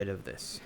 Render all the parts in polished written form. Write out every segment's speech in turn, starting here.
bit of this.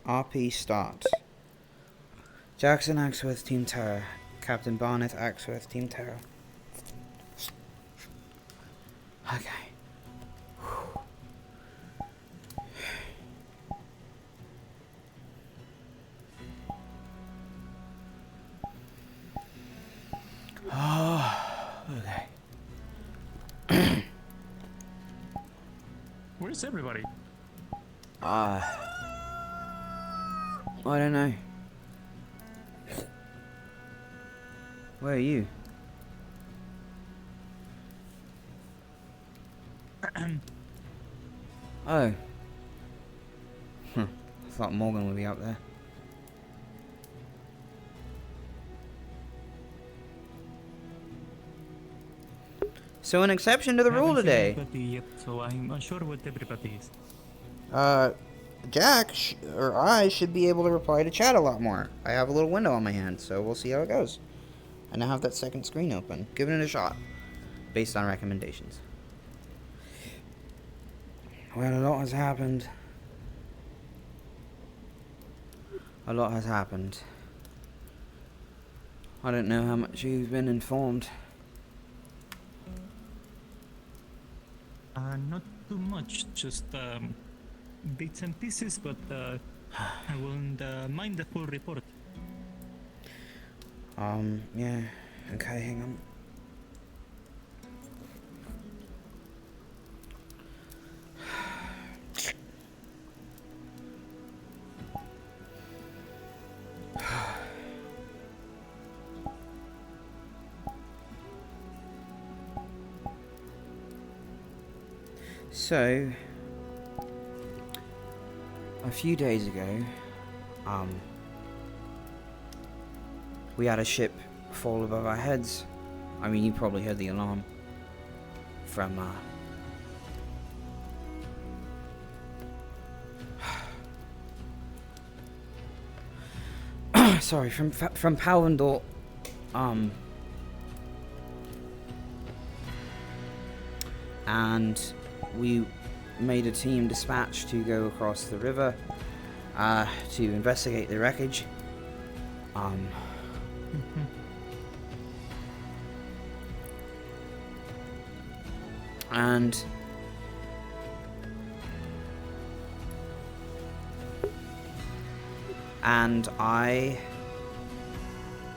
RP start. Jackson acts with Team Terra. Captain Barnett acts with Team Terra. Okay. Oh, okay. Where's everybody? I don't know. Where are you? Oh. I thought Morgan would be up there. So an exception to the rule today. Yet, so I'm unsure what everybody is. Jack or I should be able to reply to chat a lot more. I have a little window on my hand, so we'll see how it goes. I now have that second screen open. Giving it a shot, based on recommendations. Well, a lot has happened. A lot has happened. I don't know how much you've been informed. Not too much, just bits and pieces, but I won't mind the full report. Yeah. Okay, hang on. So, a few days ago, we had a ship fall above our heads. I mean, you probably heard the alarm from, sorry, from Palvendor, and we made a team dispatch to go across the river to investigate the wreckage. And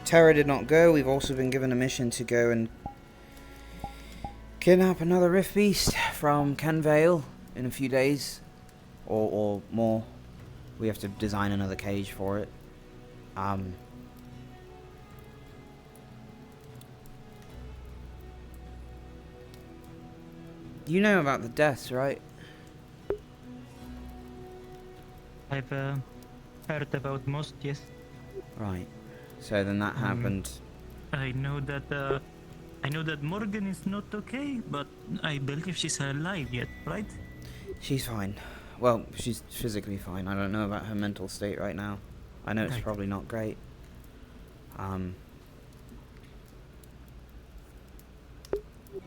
Terra did not go. We've also been given a mission to go and kidnap another Rift Beast from Kenvale in a few days, or more. We have to design another cage for it. You know about the deaths, right? I've heard about most, yes. Right. So then that happened. I know that Morgan is not okay, but I believe she's alive yet, right? She's fine. Well, she's physically fine. I don't know about her mental state right now. I know it's Right. probably not great.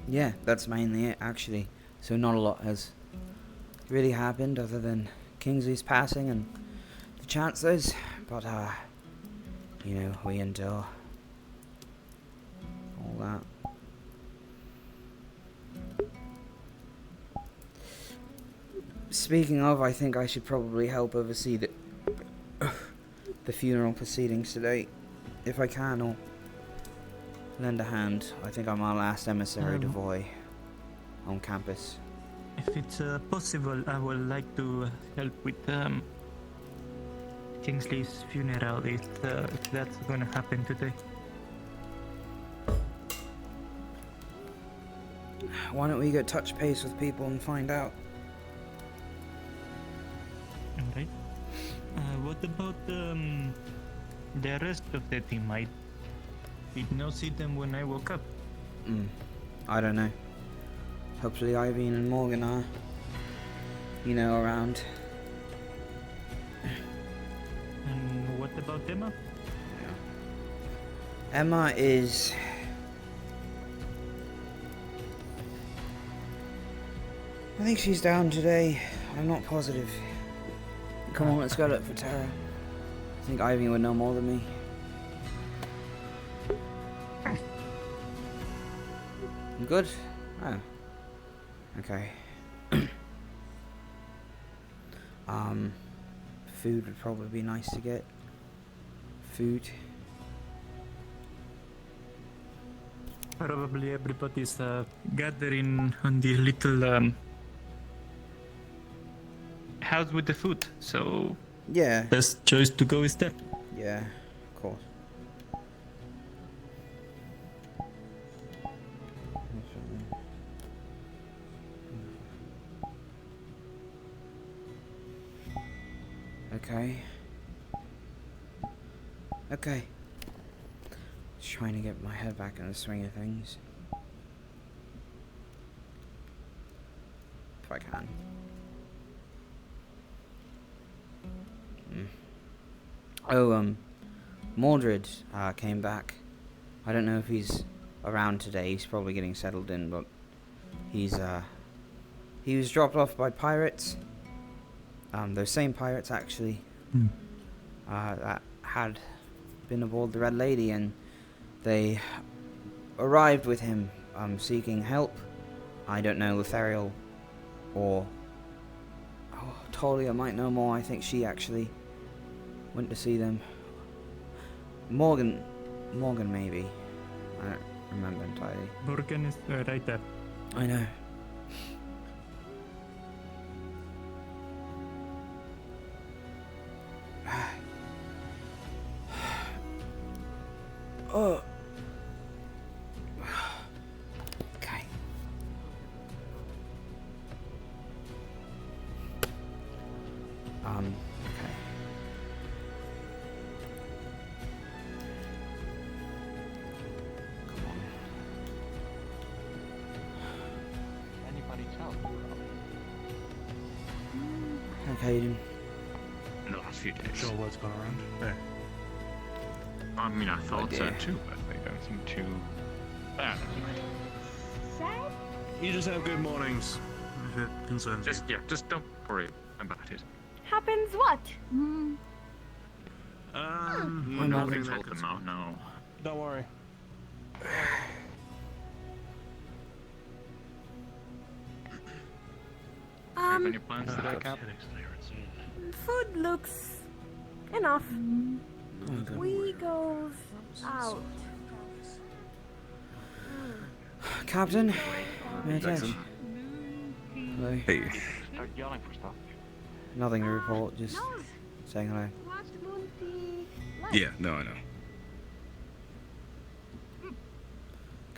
Yeah, that's mainly it, actually. So not a lot has really happened other than Kingsley's passing and the Chancellor's. But, you know, we endure all that. Speaking of, I think I should probably help oversee the funeral proceedings today, if I can, or lend a hand. I think I'm our last emissary to Voy on campus. If it's possible, I would like to help with Kingsley's funeral if that's gonna happen today. Why don't we go touch base with people and find out? Alright. What about the rest of the team? I did not see them when I woke up. I don't know. Hopefully Irene and Morgan are, you know, around. And what about Emma? Emma is... I think she's down today. I'm not positive. Come on, let's go look for Terra. I think Ivy would know more than me. You good? Oh. Okay. Food would probably be nice to get. Food. Probably everybody's gathering on the little house with the food, so Yeah. best choice to go is there. Yeah, of course. Okay. Okay. Just trying to get my head back in the swing of things. If I can. Oh, Mordred came back. I don't know if he's around today. He's probably getting settled in, but he was dropped off by pirates. Those same pirates, actually, that had been aboard the Red Lady, and they arrived with him, seeking help. I don't know, Lethariel or... Oh, Talia might know more. I think she actually went to see them. Morgan maybe. I don't remember entirely. Morgan is right there. I know. Oh. Okay. Okay. Come on. Anybody tell? Okay, then. In the last few days. Sure what's going around there. I mean, I thought so dear. too, but they don't seem too bad. Sad? You just have good mornings. If it concerns you. Just don't worry about it. Happens what? I'm not Nothing gonna told them out, no. Don't worry. Do you have any plans today, Cap? Food looks enough. We goes out. Captain? May I touch? Jackson. Hello. Hey. Start yelling for stuff. Nothing to report, just saying hello. Yeah, no, I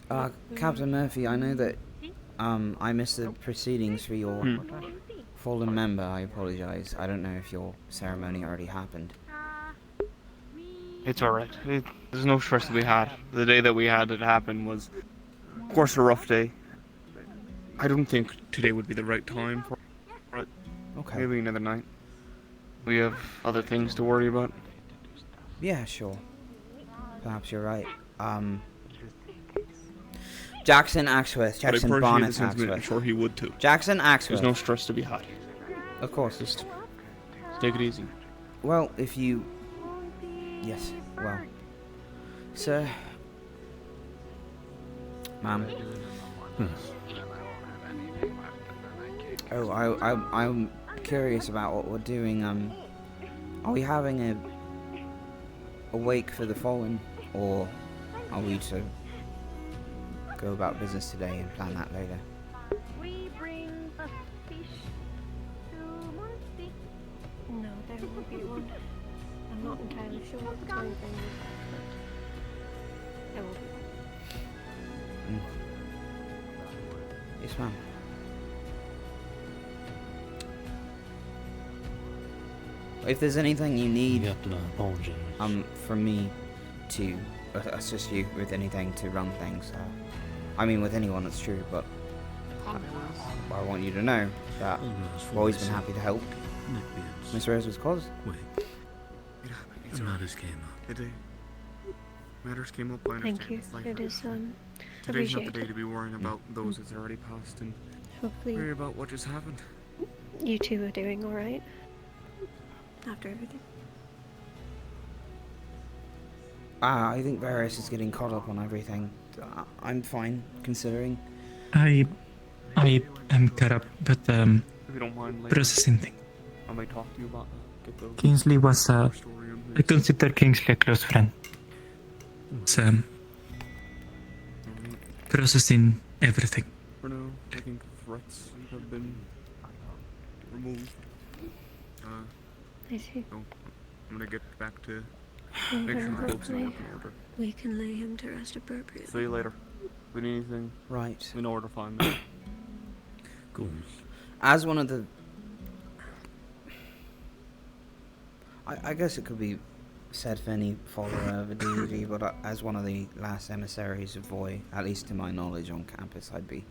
know. Captain Murphy, I know that I missed the proceedings fallen member, I apologize. I don't know if your ceremony already happened. It's alright. There's no stress to be had. The day that we had it happen was, of course, a rough day. I don't think today would be the right time for it. Okay. Maybe another night. We have other things to worry about. Yeah, sure. Perhaps you're right. Jackson Axworth. But I Jackson appreciate Barnett the sentiment. I'm Axworth. sure he would too. Jackson There's Axworth. no stress to be had. Of course. Just take it easy. Well, if you... Yes, well... Sir... Ma'am... Oh, I'm curious about what we're doing. Are we having a wake for the fallen, or are we to go about business today and plan that later? We bring the fish to Monty. No, there will be one. I'm not entirely sure what the time frame is, but there will be one. Yes, ma'am. If there's anything you need, from me to assist you with anything to run things, I mean with anyone, that's true, but I want you to know that I've always been happy to help. Miss Rosewood's cause. Wait. Matters came up. Matters came up. I understand. Thank you. It's life. It is Today's not the appreciated. day to be worrying about those that's already passed and Hopefully worry about what just happened. you two are doing alright after everything. I think Varys is getting caught up on everything. I'm fine, considering. I am caught up, but If you don't mind, later, processing thing. I might talk to you about that. Get the Kingsley was story on I consider Kingsley a close friend. It's processing everything. For now, I think threats have been removed. I see. I'm gonna get back to Well, make sure very my folks are hopefully in order. we can lay him to rest appropriately. See you later. If we need anything, Right. we know where to find me. Cool. As one of the... I guess it could be said for any follower of a DD, but as one of the last emissaries of Voy, at least to my knowledge on campus, I'd be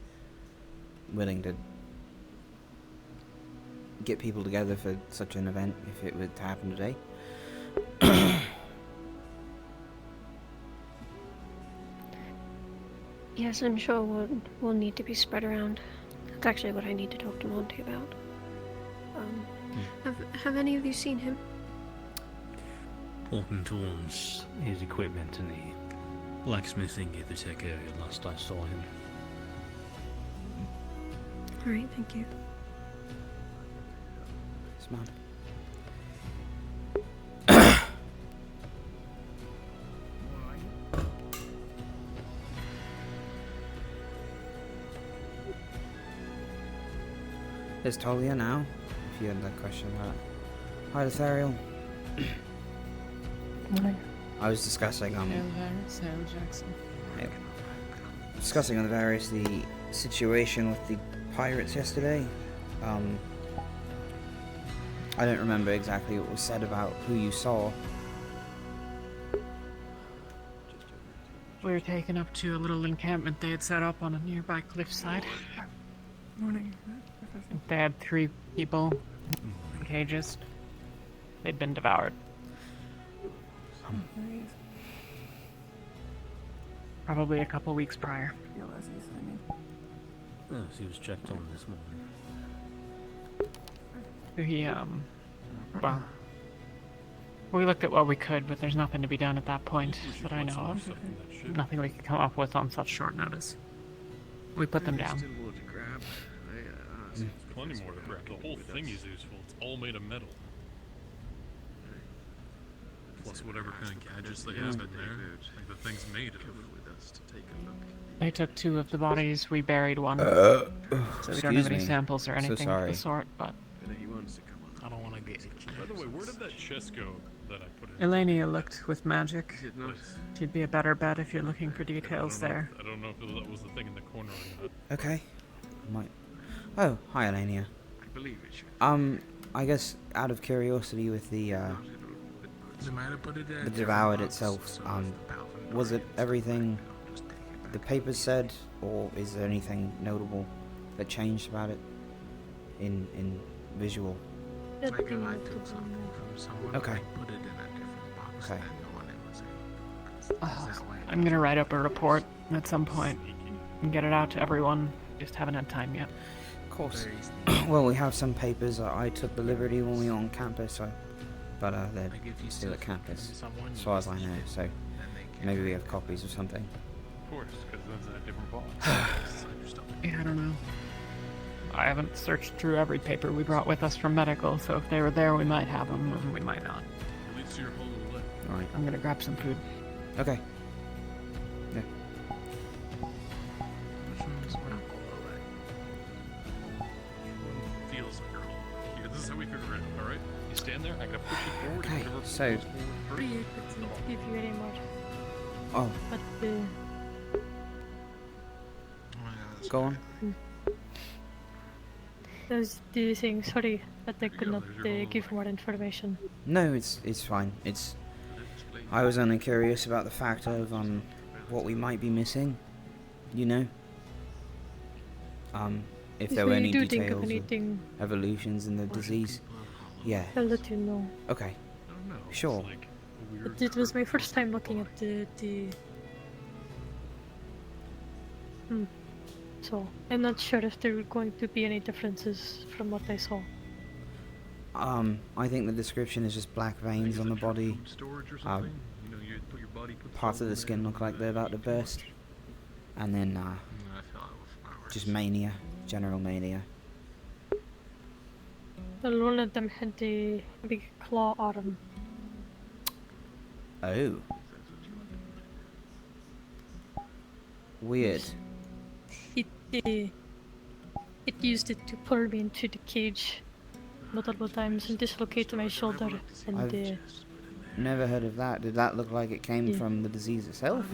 willing to get people together for such an event if it were to happen today. Yes, I'm sure we'll need to be spread around. That's actually what I need to talk to Monty about. Have any of you seen him? Walking towards his equipment in the blacksmithing in the tech area last I saw him. Alright, thank you. Smart. There's Talia now, if you had that question about it. Hi, Lethariel. Morning. I was discussing, Jackson. discussing on the various the situation with the pirates yesterday. I don't remember exactly what was said about who you saw. We were taken up to a little encampment they had set up on a nearby cliffside. Morning. They had 3 people in cages. They'd been devoured. Probably a couple weeks prior. Oh, he was checked on this morning. He, well, we looked at what we could, but there's nothing to be done at that point that I know of. Nothing we could come up with on such short notice. We put them down. Plenty more to grab. The whole thing is useful. It's all made of metal. Plus whatever kind of gadgets they have in there. Like the thing's made of. They took 2 of the bodies, we buried one. So we don't have any me. samples or So anything of sorry. the sort, but I don't want to get By the way, where did that chest go that I put in? Elenia looked with magic. She'd be a better bet if you're looking for details there. I don't know if that was the thing in the corner or not. Okay. Might. Oh, hi, Elenia. believe it should. I guess out of curiosity with the devoured itself, was it everything the papers said, or is there anything notable that changed about it in visual? Nothing notable. Okay. Okay. I'm gonna write up a report at some point and get it out to everyone. Just haven't had time yet. Of course. Well, we have some papers. I took the liberty when we were on campus, but they're still at campus, as far as I know. So maybe we have copies or something. Of course, because that's a different boss. Yeah, I don't know. I haven't searched through every paper we brought with us from medical, so if they were there, we might have them, or we might not. At least you're holding the lip. All right. I'm gonna grab some food. Okay. Yeah. Feels like you're holding it. Here, this is how we figure it out, alright? You stand there, I'm gonna push you forward. Okay, whatever so- goes forward first. Pretty to give you any more. Oh, But go on. I was saying sorry that I could not give more information. No, it's fine. I was only curious about the fact of what we might be missing. You know. If there were If any you do think details of of anything, evolutions in the disease. Yeah. I'll let you know. Okay. I don't know. it's Sure. like a weird But it was my first time looking at the So I'm not sure if there are going to be any differences from what I saw. I think the description is just black veins on the body. food storage or something. You know, you put your body, put Parts of salt the in skin there. look like they're about to burst. And then just mania, general mania. Well, one of them had a big claw arm. Oh. Weird. It used it to pull me into the cage multiple times and dislocate my shoulder. And I've never heard of that. Did that look like it came Yeah. from the disease itself?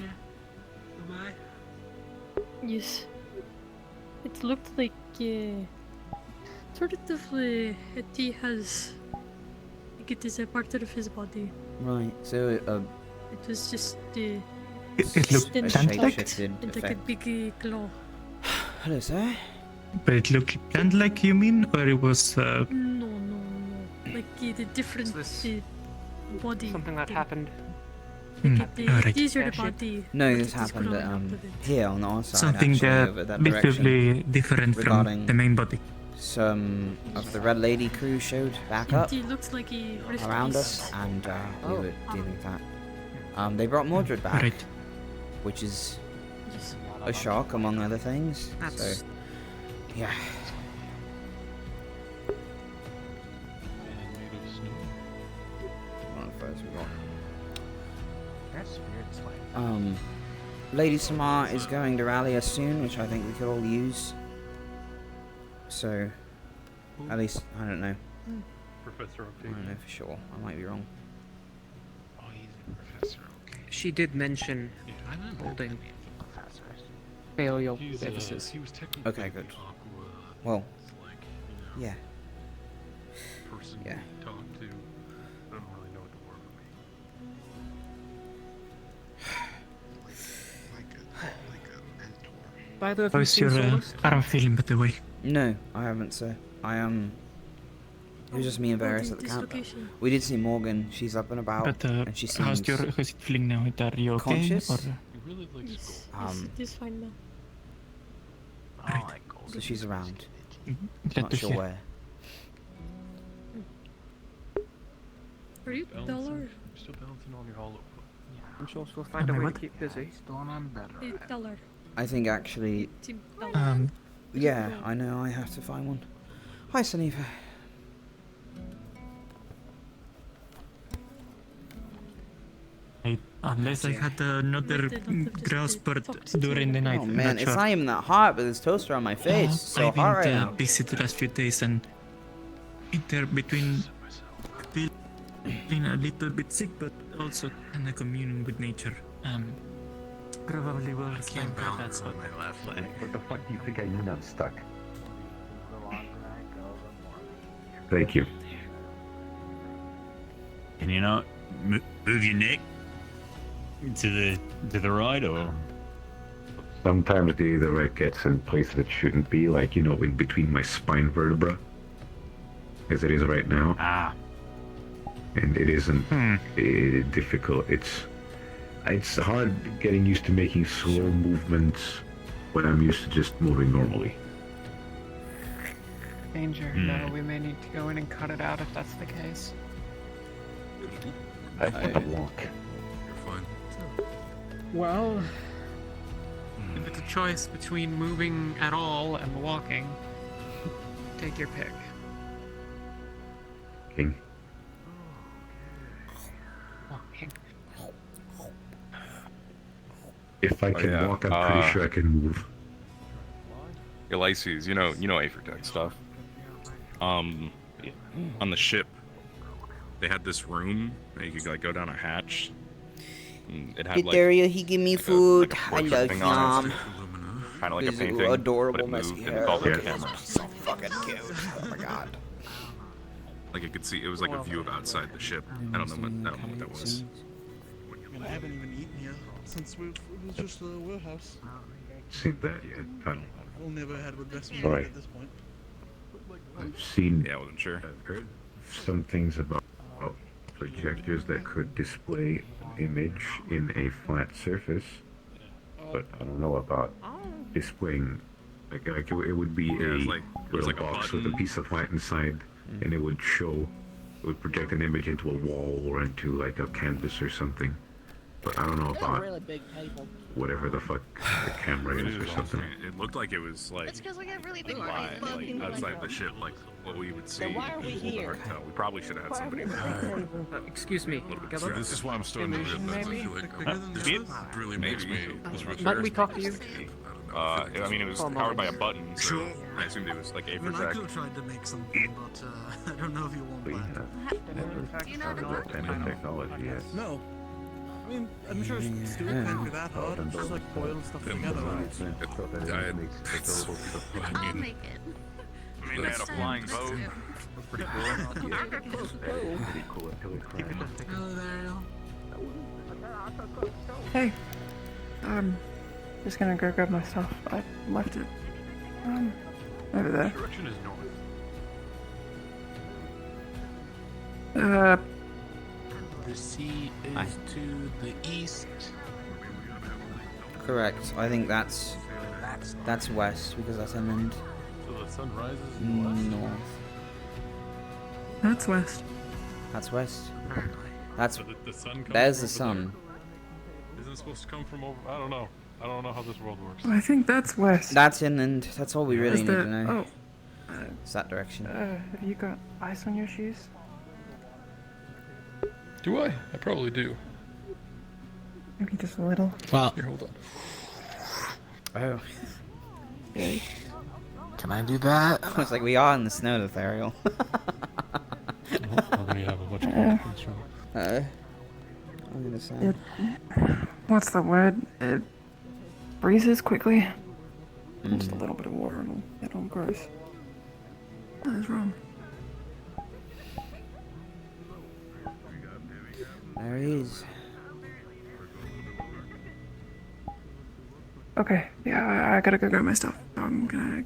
yes, it looked like sort of he has like it is a part of his body. Right. So It was just It looked a plant-like, shape-shifted and like a effect. big claw. Hello, sir. but it looked plant-like, you mean, or it was? No. Like the different this body. Something that thing. happened. Alright. These are the Spaceship. body. No, but this it is happened growing at out of it. here on our side. Something actually, that over that direction. visibly different regarding- from the main body. Some of the Red Lady crew showed back up It looks like a wrist around piece. us, and we were dealing with that. They brought Mordred back, Right. which is Yes. a shock among other things. That's- So, yeah. And made of snow. One of the first we got. That's weird. Lady Samar is going to rally us soon, which I think we could all use. So, at least, I don't know. Professor I don't Octavian. know for sure. I might be wrong. Oh, he's a professor, okay. She did mention Yeah, I remember Holding. him being a professor. baleal He's, deficits. he was technically Okay, good. the Aqua, Well, like, yeah. person Yeah. you talk to. I don't really know what the word would be. By the way, How's your arm feeling, by the way? No, I haven't, sir. It was just me and Varys at the camp. Dislocation. We did see Morgan. She's up and about, But and she seems how's it feeling now? Are you okay? conscious. Or, He really likes Yes, gold. it is fine now. Right. So she's around. glad Not to sure hear. where. Are you Balancing. dollar? You're still balancing on your hollow. I'm sure she'll find a Okay, way what? to keep busy. Dollar. I think actually, Team dollar. yeah, I know. I have to find one. Hi, Sanifa. Unless I had another But they don't have grouse the bird fox during the too. night. Oh I'm man, not it's sure. not even that hot, but there's toaster on my face. It's so I've hot right been now. busy the last few days and between feeling a little bit sick, but also kind of communing with nature. Probably will stand by that. So my left leg. What the fuck do you think I mean I'm stuck? Thank you. Can you not move your neck to the right, or? Sometimes the right gets in places it shouldn't be, like, you know, in between my spine vertebra, as it is right now. Ah. And it isn't difficult. It's hard getting used to making slow movements when I'm used to just moving normally. Danger. No, we may need to go in and cut it out if that's the case. I want to walk. You're fine. Well, if it's a choice between moving at all and walking, take your pick. King. Walking. If I can yeah, walk, I'm pretty sure I can move. Elyses, you know Aethertech stuff. On the ship, they had this room that you could like go down a hatch. And it had like Area, he give me like food. a I portrait love thing on it. Yum. Kind of like a His painting, adorable but it messy moved and hair. it felt like a Look at camera. this, so fucking cute. Oh my god. Like you could see, it was like a view of outside the ship. I don't know what that was. And I haven't even eaten here since it was just a warehouse. Seen that yet? I don't know. I've only ever had with best Sorry. at this point. I've seen. Yeah, I wasn't sure. I've heard some things about projectors that could display an image in a flat surface, but I don't know about displaying. Like it would be Yeah, a it was little like a box with a button. piece of light inside, and it would show. It would project an image into a wall or into like a canvas or something. But I don't know about big table. whatever the fuck the camera is or something. It looked like it was like It's because we got really big live, like outside the ship, like what we would see. Then why are we It was a little here? hard to tell. We probably should have had somebody there. Excuse me. A little bit So distracted. this is why I'm starting to Illusion, realize I maybe? feel like It really makes me. This Might we talk to you? I mean, it was powered by a button, so I assumed it was like I Aethertech. could have tried to make something, but I don't know if you want We that. have Do you know how to cook? that kind of technology, yes. No. I mean, I'm sure stewing can't be that hard. It's just like boil stuff together. I I'll make it. mean, they had a flying boat. Pretty cool. Pretty cool until it crashed. Hello there. Hey. Just gonna go grab my stuff. I left it. Over there. Direction is north. The sea is to the east. Correct. I think that's west because that's inland. So the sun rises in the west. North. That's west. That's west. That's So the sun comes there's from the over sun. there. Isn't it supposed to come from over? I don't know. I don't know how this world works. I think that's west. That's inland. That's all we really Is need the- to know. Oh, It's that direction. Have you got ice on your shoes? Do I? I probably do. Maybe just a little. Well, Here, hold on. Oh. Can I do that? It's like we are in the snow, Lethariel. I'm gonna have a bunch of questions from. I'm gonna say. What's the word? It freezes quickly. Just a Mm. little bit of water and it'll gross. that is wrong. There he is. Okay, yeah, I gotta go grab my stuff. I'm gonna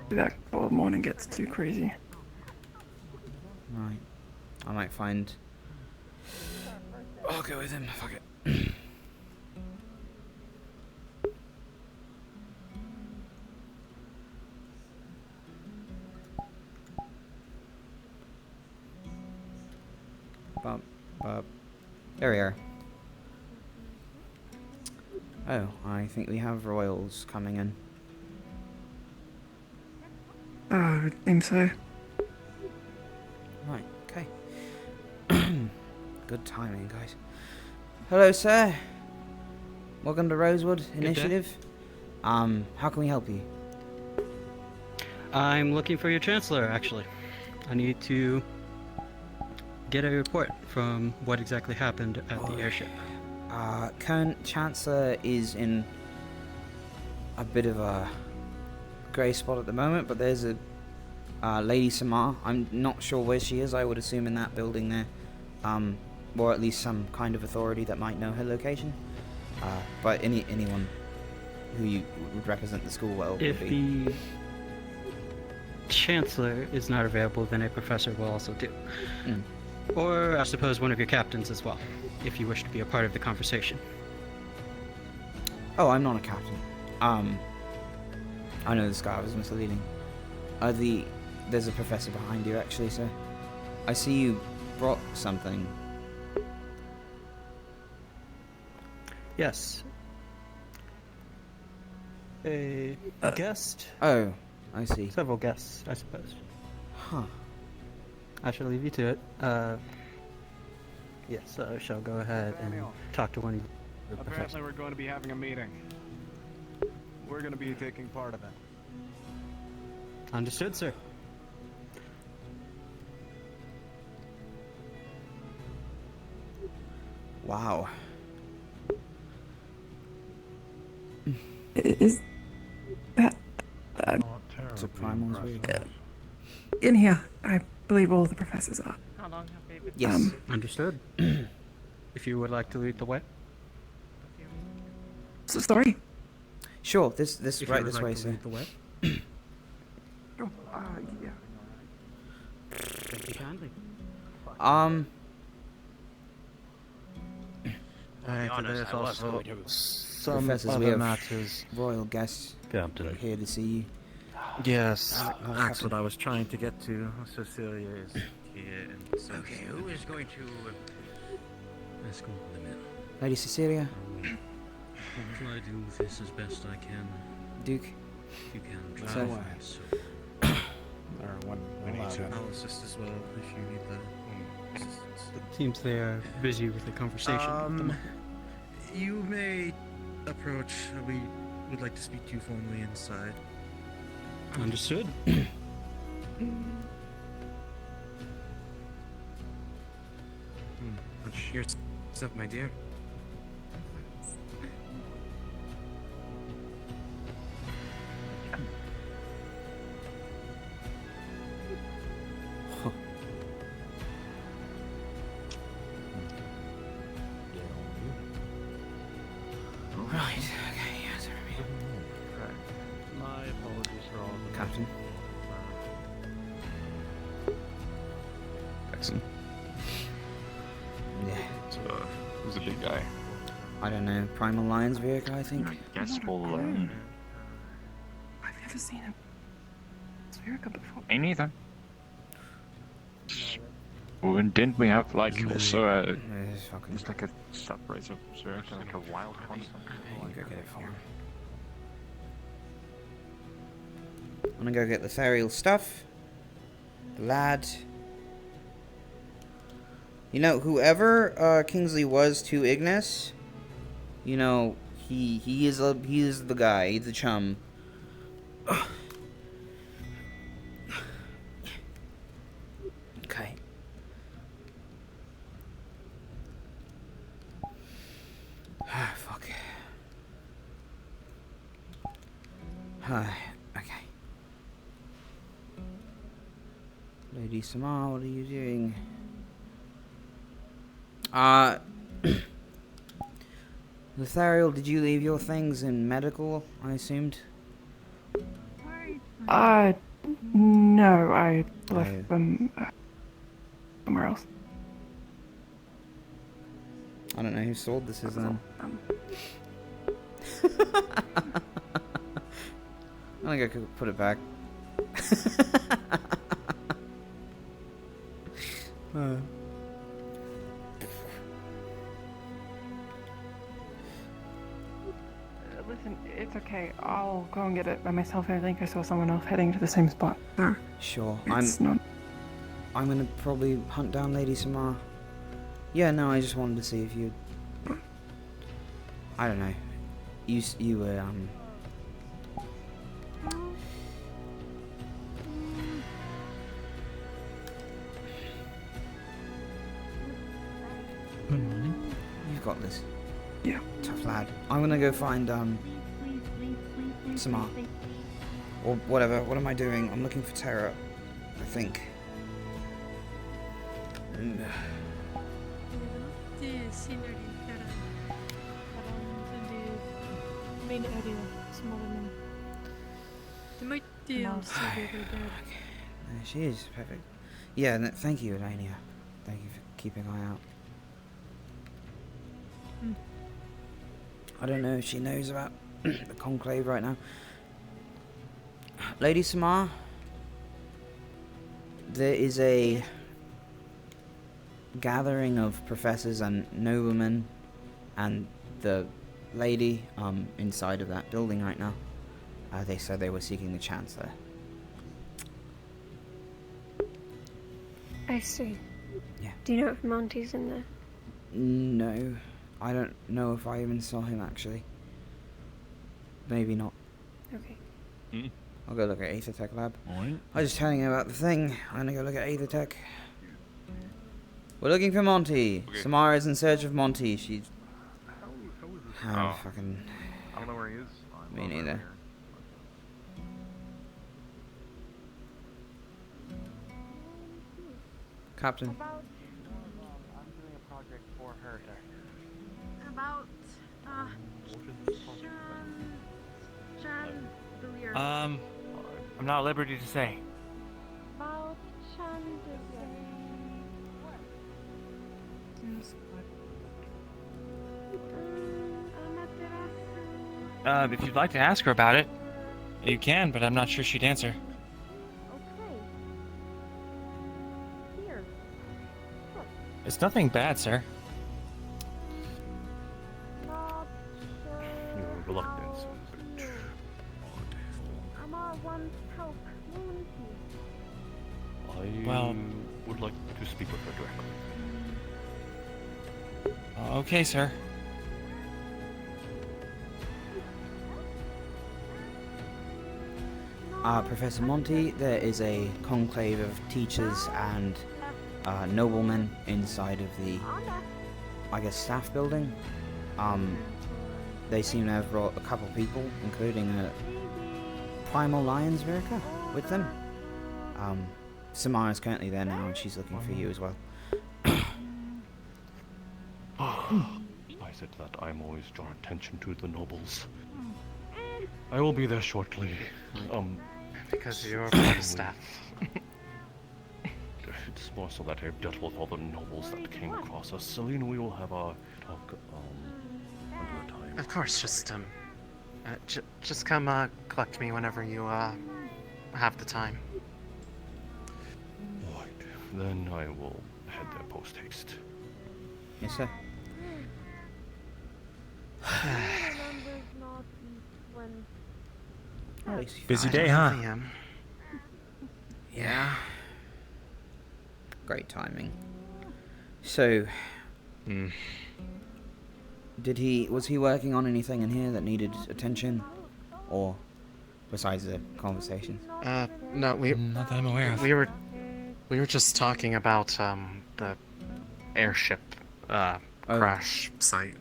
do that before the morning gets too crazy. Right. I might find. I'll go with him. Fuck it. Bump, bump. There we are. Oh, I think we have royals coming in. Oh, it seems so. Right, okay. Good timing, guys. Hello, sir. Welcome to Rosewood Initiative. How can we help you? I'm looking for your chancellor, actually. I need to get a report from what exactly happened at the airship. Current Chancellor is in a bit of a grey spot at the moment, but there's a Lady Samar. I'm not sure where she is. I would assume in that building there. Or at least some kind of authority that might know her location. But anyone who you would represent the school well If would be. the Chancellor is not available, then a professor will also do. Mm. Or I suppose one of your captains as well, if you wish to be a part of the conversation. Oh, I'm not a captain. I know this guy was misleading. There's a professor behind you, actually, sir. I see you brought something. Yes. A guest? Oh, I see. Several guests, I suppose. Huh. I shall leave you to it. Yes, I shall go ahead and talk to one of the Apparently professors. we're going to be having a meeting. We're going to be taking part of it. Understood, sir. Wow. Is that It's a primal's weird. in here? I believe all the professors are. How long have they been? Yes. Understood. If you would like to lead the way. What's the story? Sure, this If you right would this like way, to sir. lead the way. Oh, yeah. Thank you kindly. There's also some Professors, we other have matters. royal guests Captain. here to see you. Yes, Oh, that's Captain. what I was trying to get to. Cecilia is here, and so Okay, who is going to escort them in? Lady Cecilia, I'll try to do this as best I can. Duke. If you can So- try that, so. We need to. I'll assist as well if you need the assistance. It seems they are busy with the conversation. at the moment. You may approach. We would like to speak to you formally inside. Understood. What's up, my dear? Right, okay, yes, my apologies for all the Captain. Jackson. Yeah. Who's a big guy? I don't know. Primal Lions vehicle, I think. Guess we'll learn. I've never seen a Spherica before. Me neither. Well, and didn't we have like also a it's like a separate of like a wild one? You go get it for him. I'm gonna go get the Therial stuff. The lad. You know, whoever Kingsley was to Ignis, you know, he is the guy, he's the chum. Okay. Ah, fuck. Hi. Okay. Lady Samar, what are you doing? Lothariel, did you leave your things in medical, I assumed? No, I left Oh. them somewhere else. I don't know whose sword this is then. I think I could put it back. Listen, it's okay. I'll go and get it by myself. I think I saw someone else heading to the same spot. So Sure. it's not. I'm gonna probably hunt down Lady Samar. Yeah, no, I just wanted to see if you. I don't know. You were Good morning. You've got this. Yeah. Tough lad. I'm gonna go find Samar. Or whatever. What am I doing? I'm looking for Terra. I think. The scenery around the main area, smaller one. They might also be over there. She is perfect. Yeah, no, thank you, Elania. Thank you for keeping an eye out. I don't know if she knows about the conclave right now. Lady Samar, there is a gathering of professors and noblemen and the lady inside of that building right now. They said they were seeking the Chancellor. I see. Yeah. Do you know if Monty's in there? No, I don't know if I even saw him actually. Maybe not. Okay. I'll go look at Aethertech Lab. Alright. I was just telling you about the thing. I'm gonna go look at Aethertech. We're looking for Monty. Okay. Samara's in search of Monty. She's. Oh. Fucking. I don't know where he is. Me neither. Captain. I'm doing a project for her. About, John Villiers. I'm not at liberty to say. About If you'd like to ask her about it, you can, but I'm not sure she'd answer. Okay. Here. It's nothing bad, sir. Not Your reluctance is Amar wants help. I Well- would like to speak with her directly. Okay, sir. Professor Monty, there is a conclave of teachers and noblemen inside of the, I guess, staff building. They seem to have brought a couple people, including a primal lion's worker with them. Samara's currently there now, and she's looking for you as well. I said that I'm always draw attention to the nobles. I will be there shortly. Because you're part of staff. It's more so that I've dealt with all the nobles that came across us. Celine, we will have a talk another time. Of course, just come collect me whenever you have the time. Right, then I will head there post haste. Yes, sir. At least he's Busy fine. day, huh? Yeah. Great timing. So, was he working on anything in here that needed attention? Or, besides the conversation? No, Not that I'm aware of. we were just talking about the airship crash site.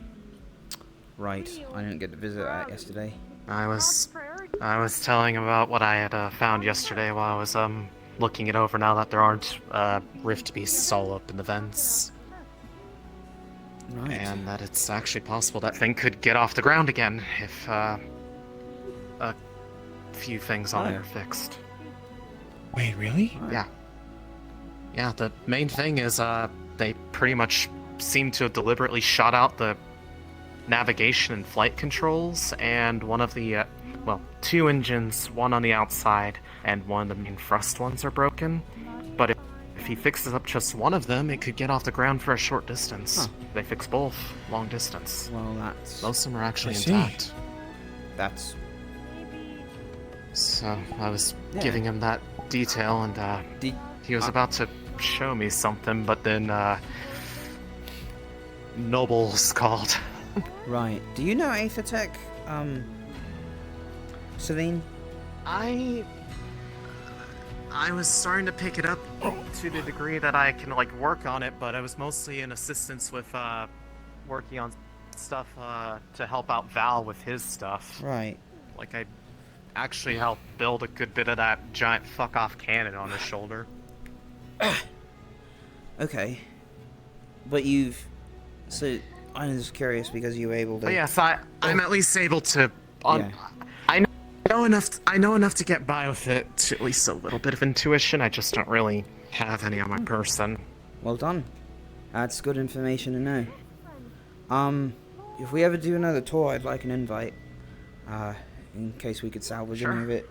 Right, I didn't get to visit that yesterday. I was telling him about what I had found yesterday while I was looking it over. Now that there aren't rift beasts all up in the vents, Right. and that it's actually possible that thing could get off the ground again if a few things on it are fixed. Wait, really? Yeah. Yeah, the main thing is they pretty much seem to have deliberately shot out the navigation and flight controls, and one of the, two engines, one on the outside, and one of the main thrust ones are broken. But if he fixes up just one of them, it could get off the ground for a short distance. Huh. They fix both, long distance. Well, that's... Most of them are actually I see. intact. That's... So I was Yeah. giving him that detail, and he was about to show me something, but then Noble's called. Right. Do you know Aethertech, Celine? I was starting to pick it up to the degree that I can work on it, but I was mostly in assistance with working on stuff to help out Val with his stuff. Right. I actually helped build a good bit of that giant fuck-off cannon on his shoulder. Okay. But you've... So, I'm just curious because you were able to... But yes, I'm at least able to... Yeah. I know enough to get by with it, to at least a little bit of intuition. I just don't really have any on my person. Well done. That's good information to know. If we ever do another tour, I'd like an invite. In case we could salvage any of it.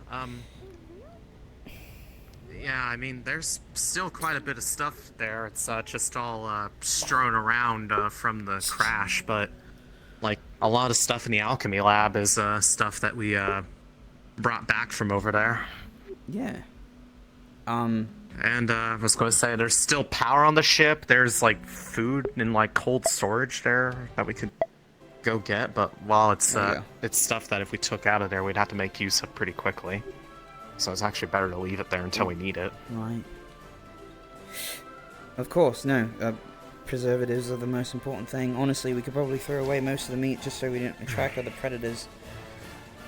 Yeah, I mean, there's still quite a bit of stuff there. It's just all strewn around from the crash, but like a lot of stuff in the alchemy lab is stuff that we brought back from over there. Yeah. And I was going to say, there's still power on the ship. There's like food and like cold storage there that we could go get. But while it's it's stuff that if we took out of there, we'd have to make use of pretty quickly. So it's actually better to leave it there until we need it. Right. Of course, no. Preservatives are the most important thing. Honestly, we could probably throw away most of the meat just so we don't attract other predators.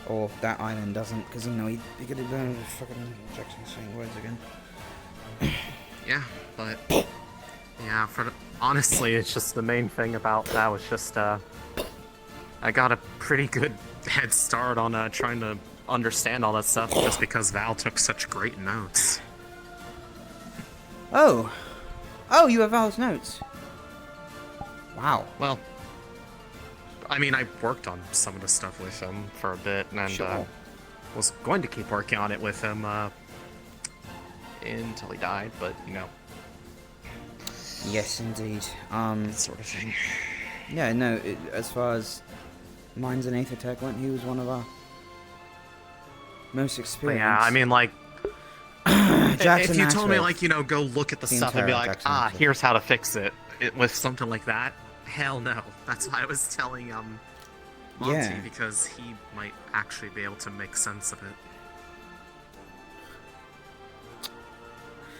Or that island doesn't, because you know, he could have done the fucking Jackson saying words again. Yeah, but yeah, honestly, it's just the main thing about that was just I got a pretty good head start on trying to understand all that stuff just because Val took such great notes. Oh, you have Val's notes. Wow. Well, I mean, I worked on some of the stuff with him for a bit, and was going to keep working on it with him until he died, but you know. Yes, indeed. That sort of thing. Yeah, no. As far as Mines and Aethertech went, he was one of our most experienced. But yeah, I mean, like, if you told me, like, you know, go look at the stuff and be like, here's how to fix it, with something like that, hell no. That's why I was telling Monty, because he might actually be able to make sense of it.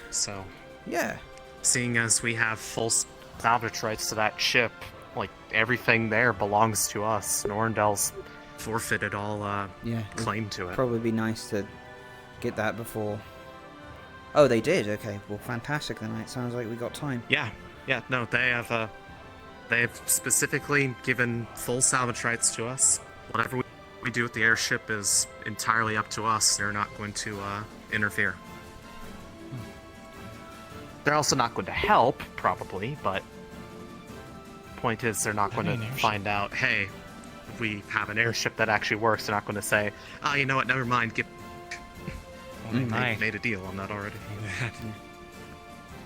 So, yeah. Seeing as we have full salvage rights to that ship, like, everything there belongs to us. Norndell's forfeited all claim to it. Probably be nice to get that before. Oh, they did. Okay, well, fantastic. Then it sounds like we got time. Yeah, no, they've specifically given full salvage rights to us. Whatever we do with the airship is entirely up to us. They're not going to interfere. They're also not going to help, probably, but point is they're not going to find out, hey, we have an airship that actually works. They're not going to say, oh, you know what, never mind, they made a deal on that already.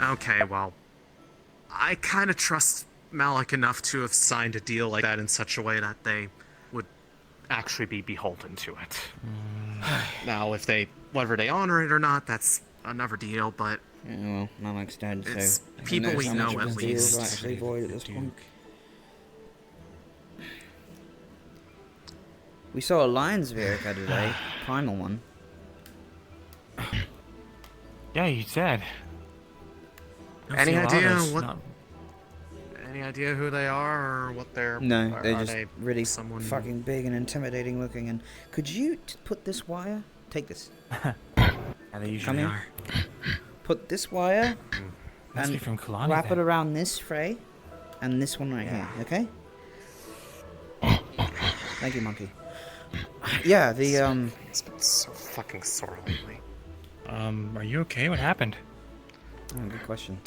Okay, well, I kind of trust Malik enough to have signed a deal like that in such a way that they would actually be beholden to it. Now, whether they honor it or not, that's another deal, but yeah, well, Malik's dead, it's so people we know at least. Actually void at this point. We saw a lion's Verica today, primal one. Yeah, you said. Any idea who they are or what they're? No, they're are just they really someone fucking big and intimidating looking. And could you put this wire? Take this. They usually are. Put this wire Must be and from Kalani, wrap then. it around this fray, and this one right here. Okay. Thank you, monkey. Yeah, It's been so fucking sore lately. Are you okay? What happened? Oh, good question.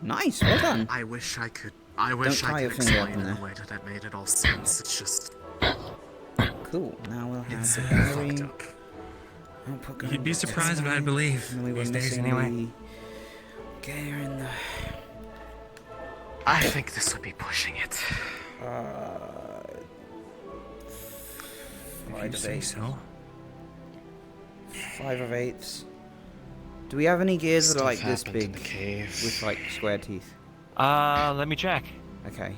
Nice, well done. I wish I could explain in a way that it made it all sense. It's just cool. Now we'll have it's fucked up. You'd be surprised, but I believe these days anyway. Gear in the. I think this would be pushing it. 5 of 8. So. 5 of 8s. Do we have any gears that are like this happened in big the cave. with like square teeth? Let me check. Okay.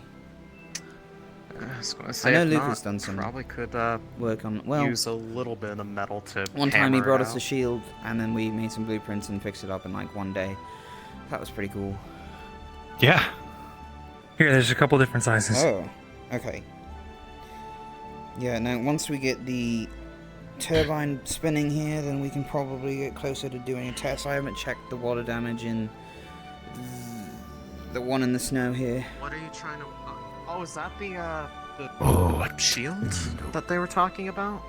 I was gonna say, I know if Lucas not, done some probably could work on. use a little bit of metal to. One time he hammer brought it us out. a shield, and then we made some blueprints and fixed it up in like one day. That was pretty cool. Yeah. Here, there's a couple different sizes. Oh, okay. Yeah, no, once we get the turbine spinning here, then we can probably get closer to doing a test. I haven't checked the water damage in the one in the snow here. What are you trying to... oh, is that the Oh, shield that they were talking about?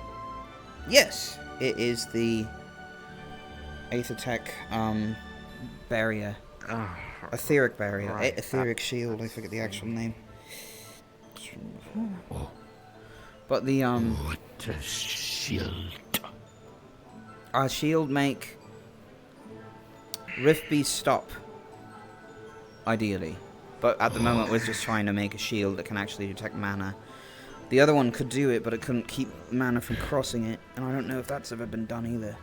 Yes, it is the Aethertech barrier. Etheric barrier. Right. Etheric shield, I forget the actual name. But the What a shield. our shield make Rift Beast stop, ideally. But at the moment we're just trying to make a shield that can actually detect mana. The other one could do it, but it couldn't keep mana from crossing it, and I don't know if that's ever been done either.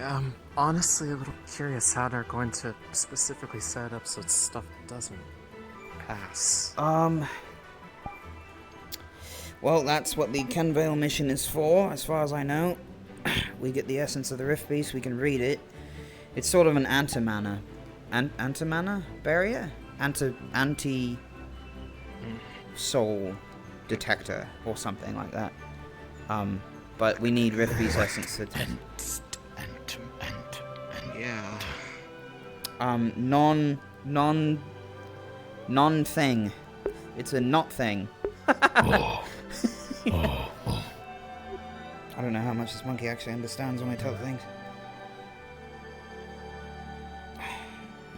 I'm honestly a little curious how they're going to specifically set up so stuff doesn't pass. Well, that's what the Kenvale mission is for, as far as I know. We get the essence of the Rift Beast, we can read it. It's sort of an anti-mana. Anti-mana barrier? Anti-soul detector, or something like that. But we need Rift Beast essence to... Yeah. Non-thing. It's a not thing. I don't know how much this monkey actually understands when I tell things.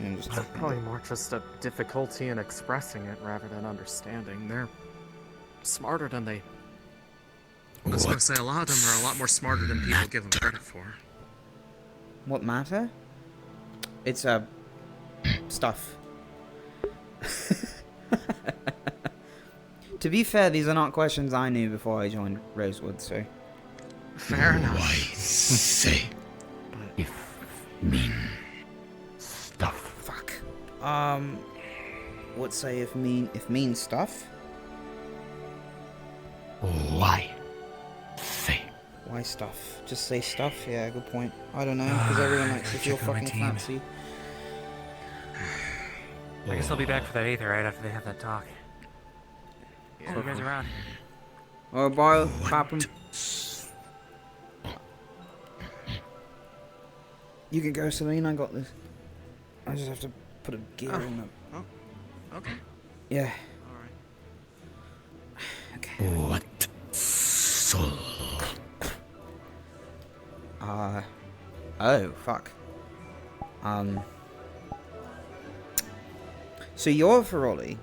It's probably more just a difficulty in expressing it rather than understanding. They're smarter than they... I was going to say, a lot of them are a lot more smarter than people give them credit for. What matter? It's stuff. To be fair, these are not questions I knew before I joined Rosewood, so... Fair enough. Why say if mean stuff? Fuck. What say if mean stuff? Why say? Why stuff? Just say stuff? Yeah, good point. I don't know, because everyone likes to feel check on my fucking team. fancy. I guess I'll be back for that Aether right after they have that talk. See you guys around. Oh, boy, pop him. You can go, Celine, I got this. I just have to put a gear in them. Oh, okay. Yeah. Alright. Okay. What soul? Oh, fuck. So you're Ferroli.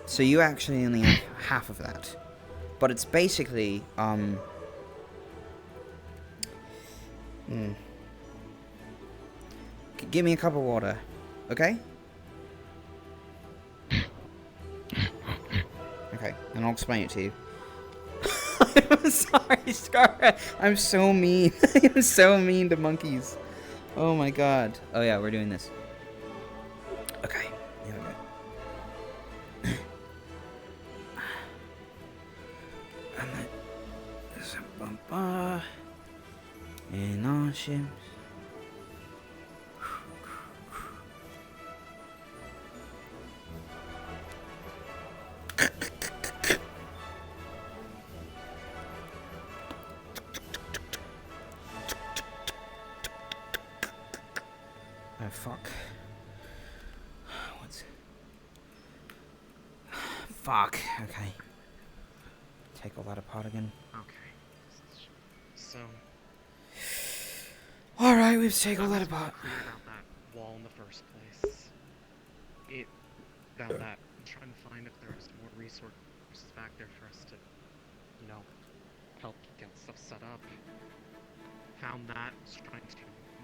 So you actually only have half of that. But it's basically, Give me a cup of water, okay? Okay, and I'll explain it to you. I'm sorry, Scar. I'm so mean. I'm so mean to monkeys. Oh my god. Oh yeah, we're doing this. Okay, here we go. And our ships. Oh fuck. What's... Fuck. Okay. Take all that apart again. Okay. So... Alright, we've taken all that apart. Cleared out that wall in the first place. It found that. I'm trying to find if there's more resources back there for us to, you know, help get stuff set up. Found that. Was trying to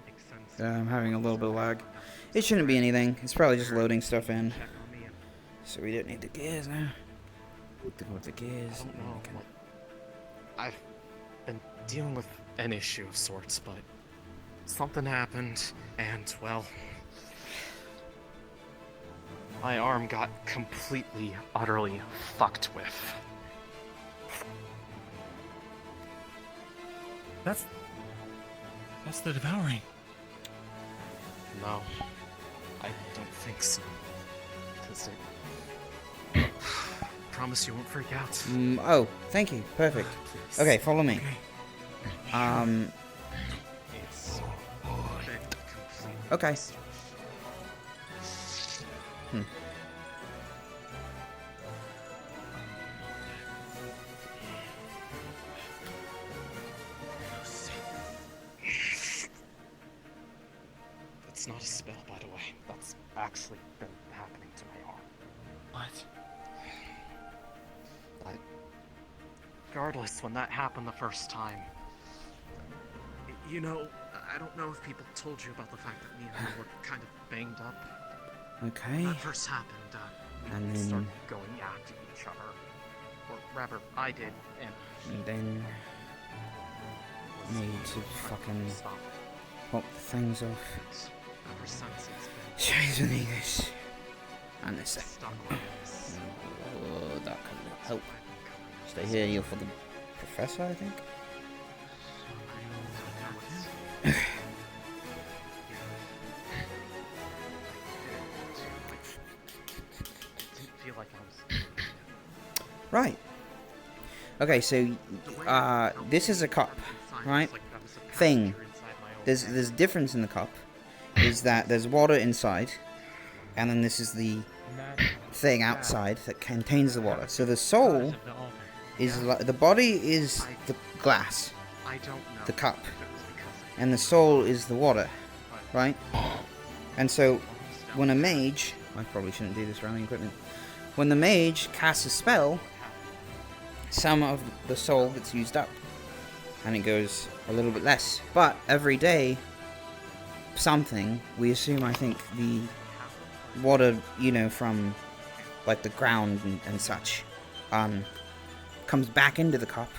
make sense. I'm having a little bit of lag. It shouldn't be anything. It's probably just loading stuff in. Check on me and So we don't need the gears now. We have to go with the gears. I don't know. Well, I've been dealing with an issue of sorts, but something happened, and, well, my arm got completely, utterly fucked with. That's the devouring. No, I don't think so. Because promise you won't freak out. Oh, thank you. Perfect. Please. Okay, follow me. It's been completely Okay. That's not a spell, by the way. That's actually been happening to my arm. What? Regardless, when that happened the first time, you know, I don't know if people told you about the fact that me and you were kind of banged up. Okay. When that first happened, And we then- started going after each other. Or rather, I did, and then need to fucking pop things off. ever since it's been Jeez, amigos. And this. stuck like this. Oh, that could help. Stay here. You're for the professor, I think. Didn't feel like I was. Right. Okay, so this is a cup, right? Thing. There's a difference in the cup. Is that there's water inside, and then this is the thing outside that contains the water. So the soul is the body is the glass, the cup, and the soul is the water, right? And so when a mage, I probably shouldn't do this around the equipment. When the mage casts a spell, some of the soul gets used up, and it goes a little bit less. But every day, something, we assume, I think, the water, you know, from like the ground and such, comes back into the cup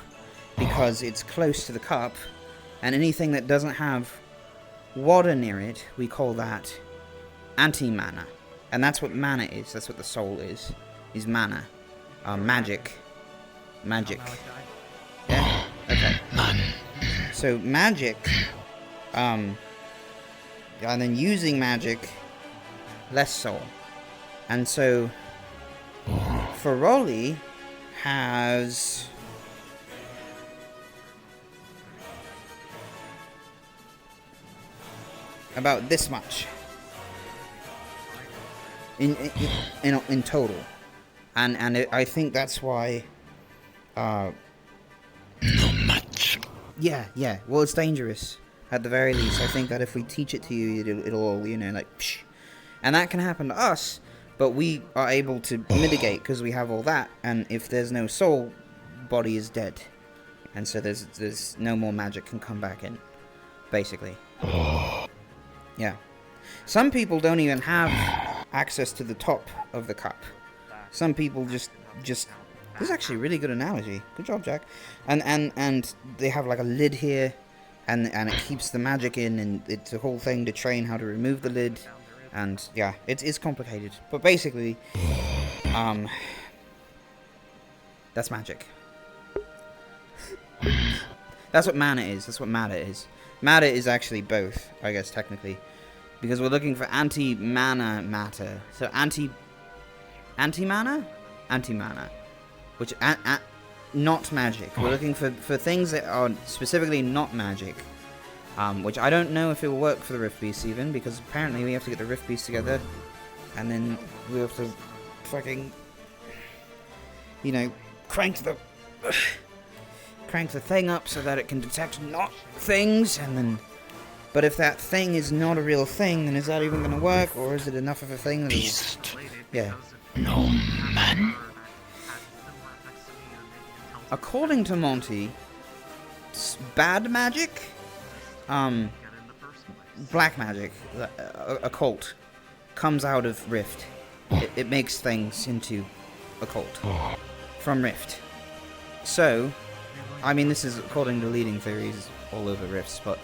because it's close to the cup, and anything that doesn't have water near it, we call that anti-mana. And that's what mana is, that's what the soul is mana. Magic. Yeah? Okay. So magic, and then using magic, less soul. And so Feroli has about this much in total, and I think that's why. Not much. Yeah. Well, it's dangerous at the very least. I think that if we teach it to you, it'll all, you know, like, psh. And that can happen to us, but we are able to mitigate because we have all that. And if there's no soul, body is dead, and so there's no more magic can come back in, basically. Yeah. Some people don't even have access to the top of the cup. Some people just. This is actually a really good analogy. Good job, Jack. And they have like a lid here, and it keeps the magic in, and it's a whole thing to train how to remove the lid, and yeah, it's complicated. But basically, that's magic. That's what mana is. That's what matter is. Matter is actually both, I guess, technically, because we're looking for anti-mana matter. So anti-mana. Which, not magic. We're looking for things that are specifically not magic. Which I don't know if it will work for the Rift Beasts even, because apparently we have to get the Rift Beasts together, and then we have to fucking, you know, crank the thing up so that it can detect not things, and then... But if that thing is not a real thing, then is that even going to work, or is it enough of a thing that Beast. Yeah. No man. According to Monty, bad magic, black magic, occult, comes out of Rift. It makes things into occult from Rift. So, I mean, this is according to leading theories all over Rifts, but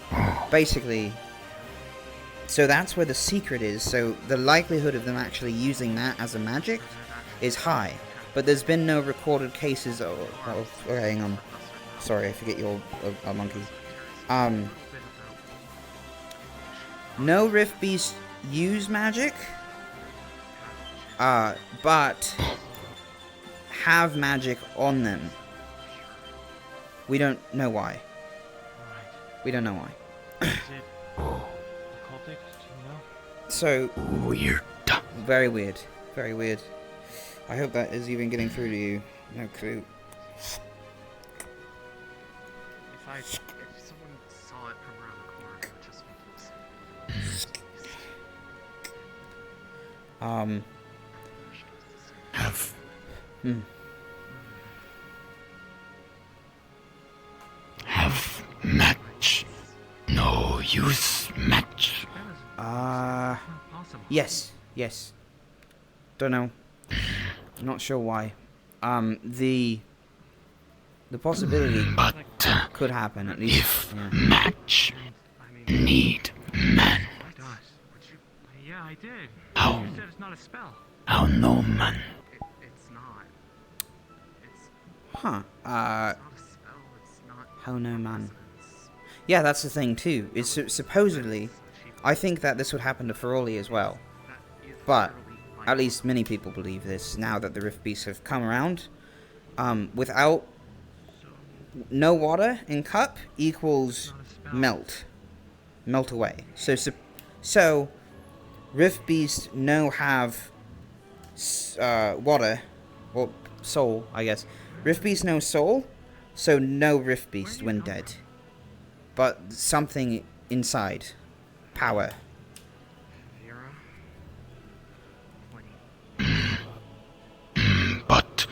basically, so that's where the secret is. So the likelihood of them actually using that as a magic is high. But there's been no recorded cases of okay, hang on. Sorry, I forget you're a monkey. No Rift Beasts use magic. But have magic on them. We don't know why. We don't know why. Occultic, you know? So weird. Very weird. Very weird. I hope that is even getting through to you. No clue. If someone saw it from around the corner, it would just make Have match. No use match. Yes. Yes. Don't know. Not sure why. The possibility could happen at least. If match need man. Yeah, I did. How? You said it's not a spell. How no man. It's not. It's Huh. not a spell. It's not. How no man. Yeah, that's the thing too. It's supposedly, I think that this would happen to Feroli as well. But at least many people believe this now that the Rift Beasts have come around. Without no water in cup equals melt away. So Rift Beast no have water or soul, I guess. Rift Beast no soul, so no Rift Beast when dead. But something inside, power. But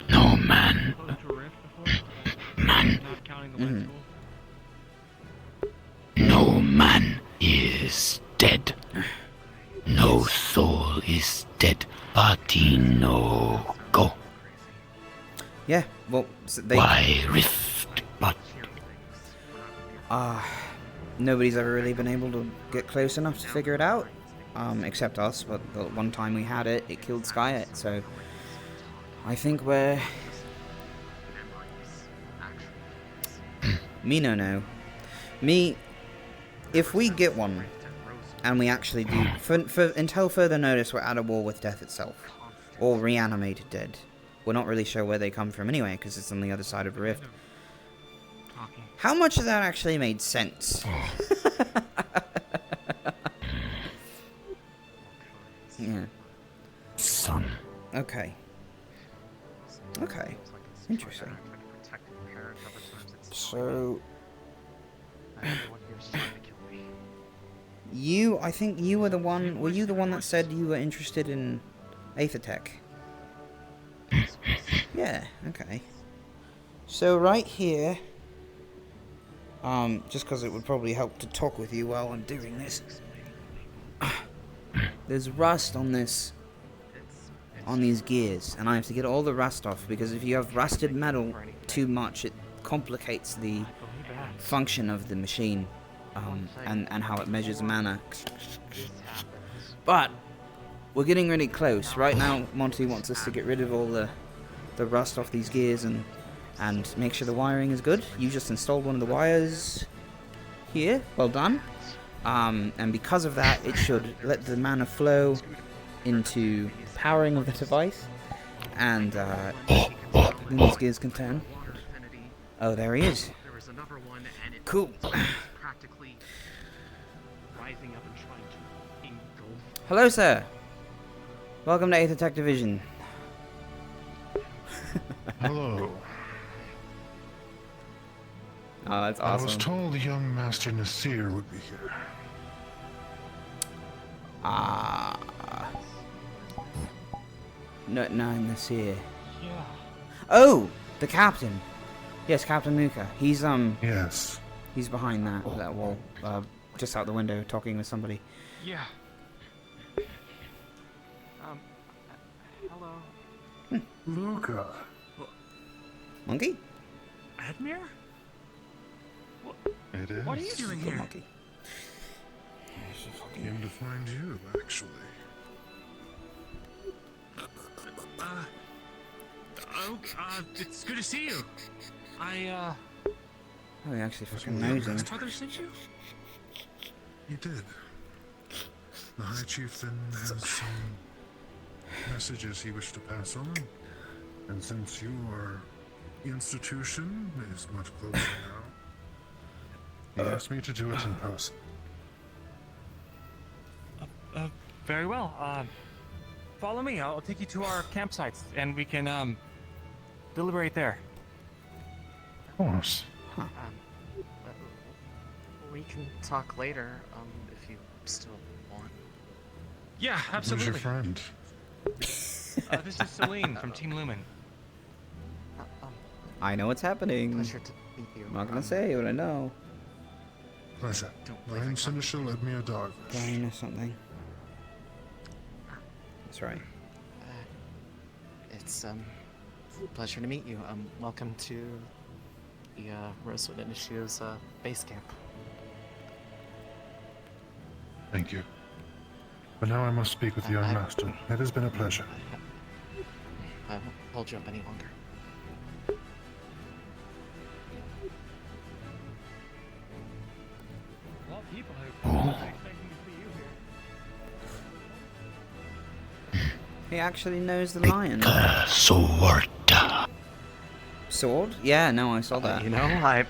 no man. Man. No man is dead. No soul is dead. Body no go. Yeah, well, so they. Why rift? But nobody's ever really been able to get close enough to figure it out. Except us, but the one time we had it, it killed Skyet, so I think we're... Me no. Me, if we get one, and we actually do, until further notice, we're at a war with death itself, or reanimated dead. We're not really sure where they come from anyway, because it's on the other side of the rift. How much of that actually made sense? Yeah. Son. Okay. Interesting. So... I think you were the one... Were you the one that said you were interested in Aethertech? Yeah, okay. So right here... just because it would probably help to talk with you while I'm doing this. There's rust on this, on these gears, and I have to get all the rust off, because if you have rusted metal too much, it complicates the function of the machine, and how it measures mana. But we're getting really close. Right now, Monty wants us to get rid of all the rust off these gears and make sure the wiring is good. You just installed one of the wires here. Well done. And because of that, it should let the mana flow into powering of the device, and then these gears can turn. Oh, there he is. Cool. Hello, sir. Welcome to Aethertech Division. Hello. Oh, that's awesome. I was told young Master Nasir would be here. No, Nasir. Yeah. Oh, the captain. Yes, Captain Muka. He's Yes. He's behind that wall, just out the window, talking with somebody. Yeah. Hello. Luca. Monkey? Admir? It is. What are you doing here? Monkey. Came to find you, actually. It's good to see you. Oh, he actually fucking knows him. His father sent you? He did. The High Chieftain has some messages he wished to pass on. And since your institution is much closer now, he asked me to do it in person. Very well. Follow me. I'll take you to our campsites, and we can deliberate there. Of course. We can talk later, if you still want. Yeah, Who's absolutely. your friend? This is Celine from Team Lumen. I know what's happening. Pleasure to meet you. I'm not gonna say what I know. Pleasure. Ryan Seneschal led me a dog. Gain or something. That's right. It's a pleasure to meet you. Welcome to the Rosewood Initiative's base camp. Thank you. But now I must speak with the young master. It has been a pleasure. I won't hold you up any longer. Well, people have He actually knows the lion. Sword. Sword? Yeah, no, I saw that. You know,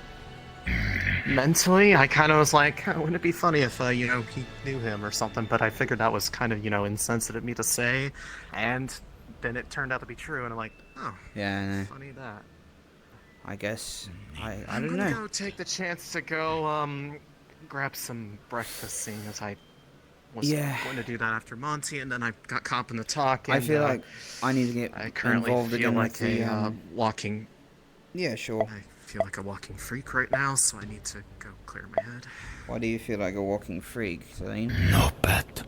mentally, I kind of was like, wouldn't it be funny if, he knew him or something, but I figured that was kind of, insensitive of me to say, and then it turned out to be true, and I'm like, oh, yeah, I know. funny that. I guess, I I'm don't gonna know. go take the chance to go, grab some breakfast, seeing as I was going to do that after Monty, and then I got caught up in the talk, and I feel like I need to get I currently involved feel again like with the, a walking... Yeah, sure. I feel like a walking freak right now, so I need to go clear my head. Why do you feel like a walking freak, Celine? No pet.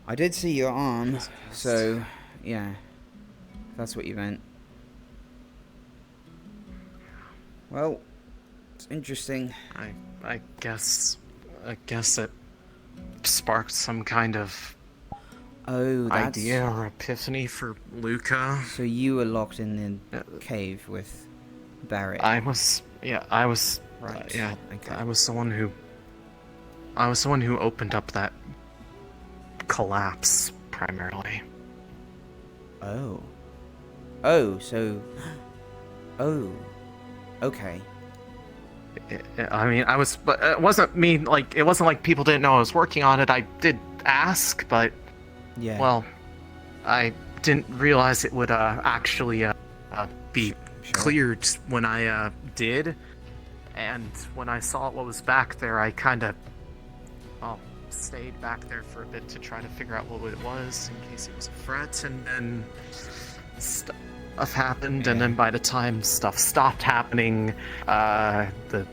I did see your arm, so, yeah. That's what you meant. Well, it's interesting. I guess it sparked some kind of idea or epiphany for Luca. So you were locked in the cave with Barrett. I was Right. Okay. I was the one who opened up that collapse primarily. Oh, so... Oh. Okay. I mean, but it wasn't me, it wasn't like people didn't know I was working on it. I did ask, but, yeah. Well, I didn't realize it would, actually, be cleared when I, did. And when I saw what was back there, I kinda, stayed back there for a bit to try to figure out what it was, in case it was a threat, and then stuff happened, and then by the time stuff stopped happening, the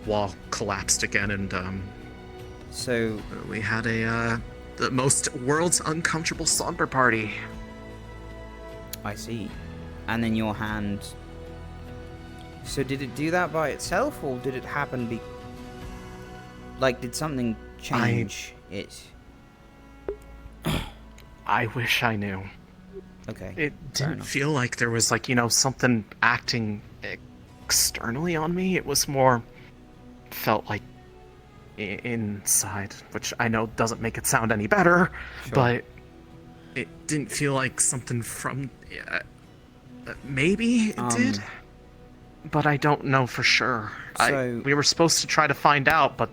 wall collapsed again, and so we had the world's uncomfortable slumber party. I see. And then your hand... So did it do that by itself, or did it happen did something change it? I wish I knew. Okay. It didn't feel like there was something acting externally on me. It was more felt like inside, which I know doesn't make it sound any better, but it didn't feel like something from maybe it did, but I don't know for sure. We were supposed to try to find out, but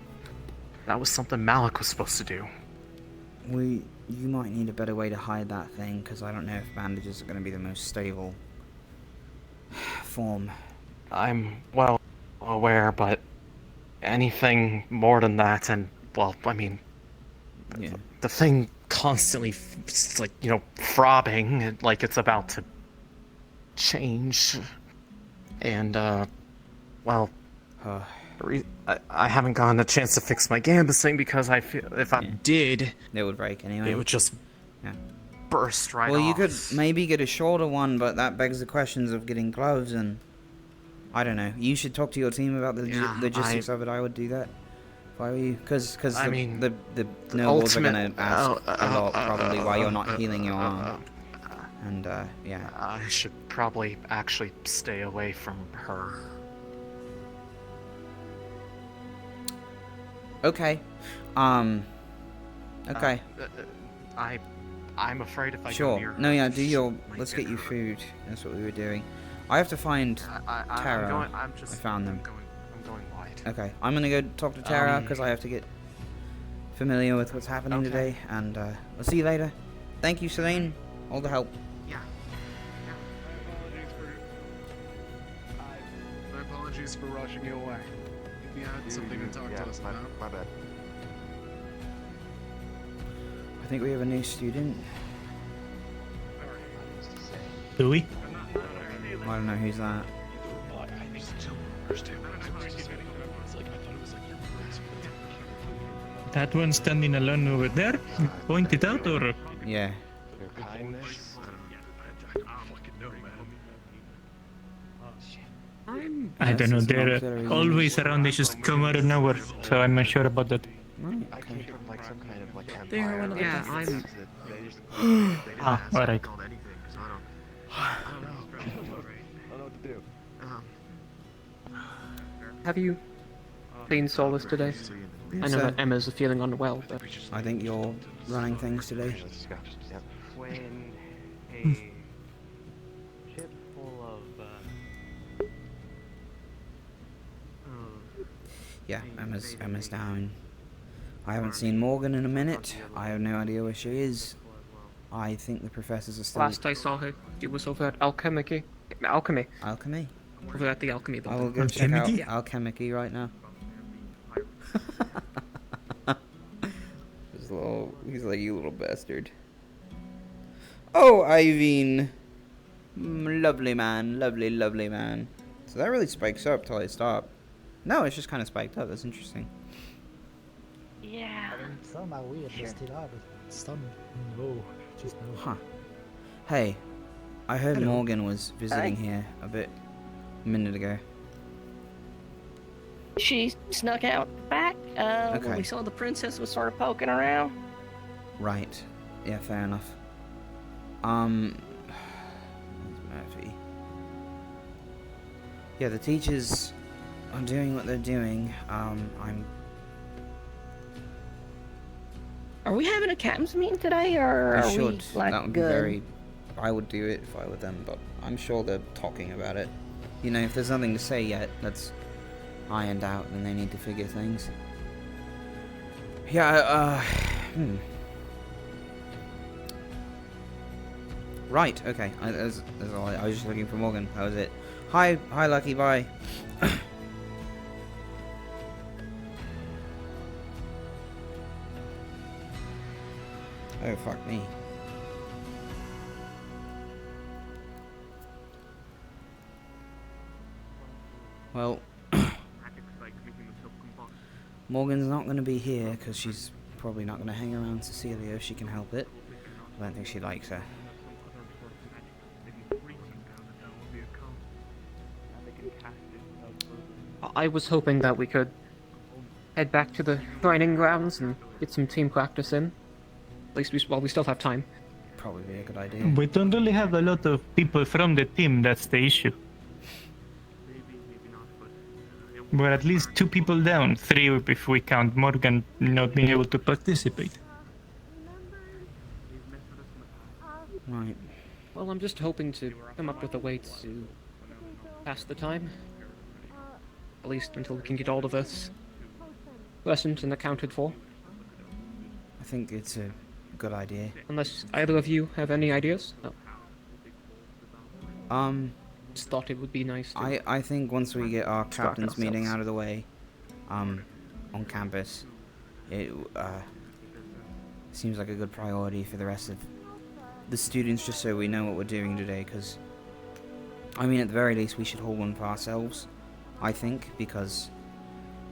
that was something Malik was supposed to do. You might need a better way to hide that thing, because I don't know if bandages are going to be the most stable form. I'm well aware, but anything more than that, and, well, I mean, the thing constantly, throbbing, like it's about to change, and, well, I haven't gotten a chance to fix my gambus thing because I feel if I did, it would break anyway. It would just burst right off. Well, you could maybe get a shorter one, but that begs the questions of getting gloves, and I don't know. You should talk to your team about the logistics of it. I would do that if I were you, because the nobles are going to ask a lot probably why you're not healing your arm. And yeah, I should probably actually stay away from her. Okay. Okay. I'm afraid if I go Sure. near her, No, yeah, do she your... might Let's get get you hurt. food. That's what we were doing. I have to find Terra. I'm just. I found them. I'm going wide. Okay. I'm gonna go talk to Terra, because I have to get familiar with what's happening today, and I'll see you later. Thank you, Celine. All the help. My apologies for rushing you away. If you had something to talk to us about. My bad. I think we have a new student. Do we? I don't know who's that. That one standing alone over there? Point it out or? Yeah. Your kindness. I don't know, they're always around, they just come out of nowhere, so I'm not sure about that. I came from like some kind of like They are empire. one of the Yeah, best. Ah, alright. I don't know what to do. Have you cleaned Solus today? I know that Emma's feeling unwell, but I think you're running things today. When a ship full of Yeah, Emma's down. I haven't seen Morgan in a minute. I have no idea where she is. I think the professors are still... last I saw her, she was over at Alchemy. Alchemy? Over at the Alchemy I will building. go check out Alchemy right now. He's like, you little bastard. Oh, Iveen. Lovely man, lovely man. So that really spikes up till I stop. No, it's just kind of spiked up. That's interesting. Yeah. Some are weird, they still are, but some no, just no. Huh. Hey, I heard Hello. Morgan was visiting here a minute ago. She snuck out back when Okay. we saw the princess was sort of poking around. Right. Yeah, fair enough. Murphy. Yeah, the teachers are doing what they're doing. Are we having a captain's meeting today, or I are should. we like That would good? be very... I would do it if I were them, but I'm sure they're talking about it. You know, if there's nothing to say yet that's ironed out, then they need to figure things. Yeah, Right, okay. That's all. I was just looking for Morgan. That was it. Hi, Lucky, bye. Oh, fuck me. Well, Morgan's not going to be here because she's probably not going to hang around Cecilia if she can help it. I don't think she likes her. I was hoping that we could head back to the training grounds and get some team practice in. At least while we still have time. Probably be a good idea. We don't really have a lot of people from the team, that's the issue. We're at least 2 people down, 3 if we count Morgan not being able to participate. Right. Well, I'm just hoping to come up with a way to pass the time. At least until we can get all of us lessons and accounted for. I think it's a good idea. Unless either of you have any ideas? No. Just thought it would be nice to I think once we get our distract captain's meeting ourselves. out of the way, on campus, it seems like a good priority for the rest of the students, just so we know what we're doing today. Because, I mean, at the very least, we should hold one for ourselves. I think, because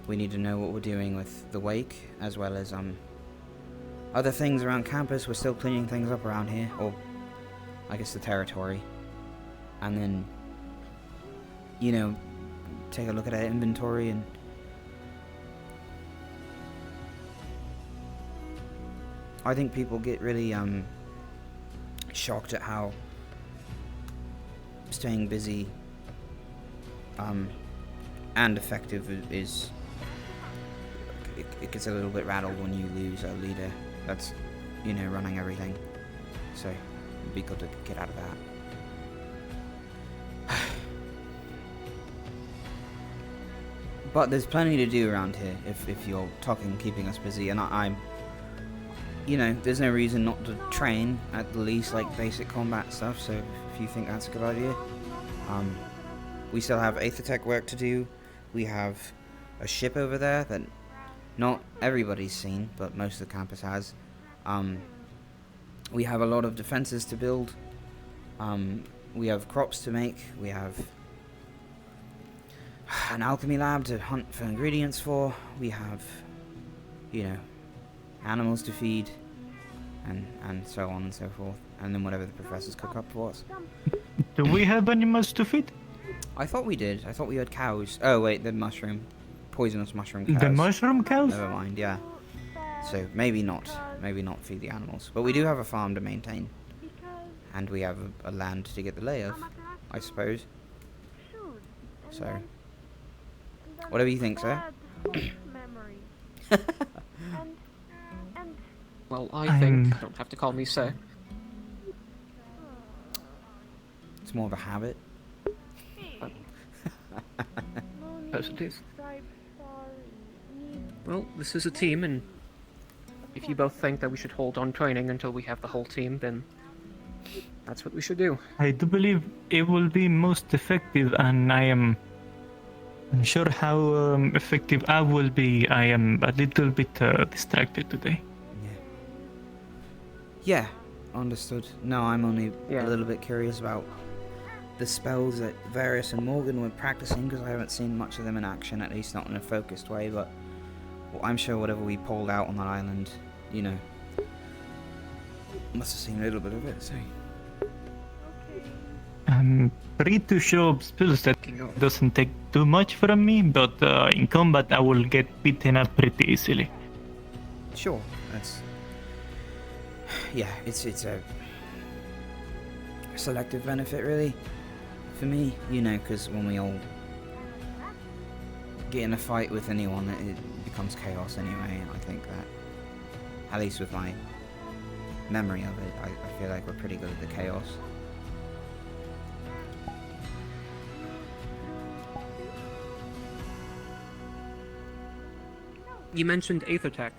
we need to know what we're doing with the wake, as well as other things around campus. We're still cleaning things up around here, or I guess the territory, and then, you know, take a look at our inventory and I think people get really shocked at how staying busy and effective it gets a little bit rattled when you lose a leader that's, you know, running everything. So it'd be good to get out of that. But there's plenty to do around here if you're keeping us busy, and I'm, you know, there's no reason not to train at the least, like basic combat stuff. So if you think that's a good idea, we still have Aethertech work to do. We have a ship over there that not everybody's seen, but most of the campus has. We have a lot of defenses to build. We have crops to make. We have an alchemy lab to hunt for ingredients for. We have, you know, animals to feed, and so on and so forth. And then whatever the professors cook up for us. Do we have animals to feed? I thought we did. I thought we had cows. Oh wait, the poisonous mushroom cows. The mushroom cows? Never mind, yeah. So maybe not. Maybe not feed the animals. But we do have a farm to maintain. And we have a land to get the lay of, I suppose. So, whatever you think, sir. Well, I think you don't have to call me sir. It's more of a habit. Yes, it is. Well, this is a team, and if you both think that we should hold on training until we have the whole team, then that's what we should do. I do believe it will be most effective, and I am unsure how effective I will be. I am a little bit distracted today. Yeah, understood. No, I'm only a little bit curious about the spells that Varys and Morgan were practicing, because I haven't seen much of them in action, at least not in a focused way, but well, I'm sure whatever we pulled out on that island, you know, must have seen a little bit of it, so... I'm pretty sure spells that doesn't take too much from me, but in combat I will get beaten up pretty easily. Sure, that's... Yeah, it's a selective benefit, really, for me, you know, because when we all get in a fight with anyone, it becomes chaos anyway. I think that, at least with my memory of it, I feel like we're pretty good at the chaos. You mentioned Aethertech.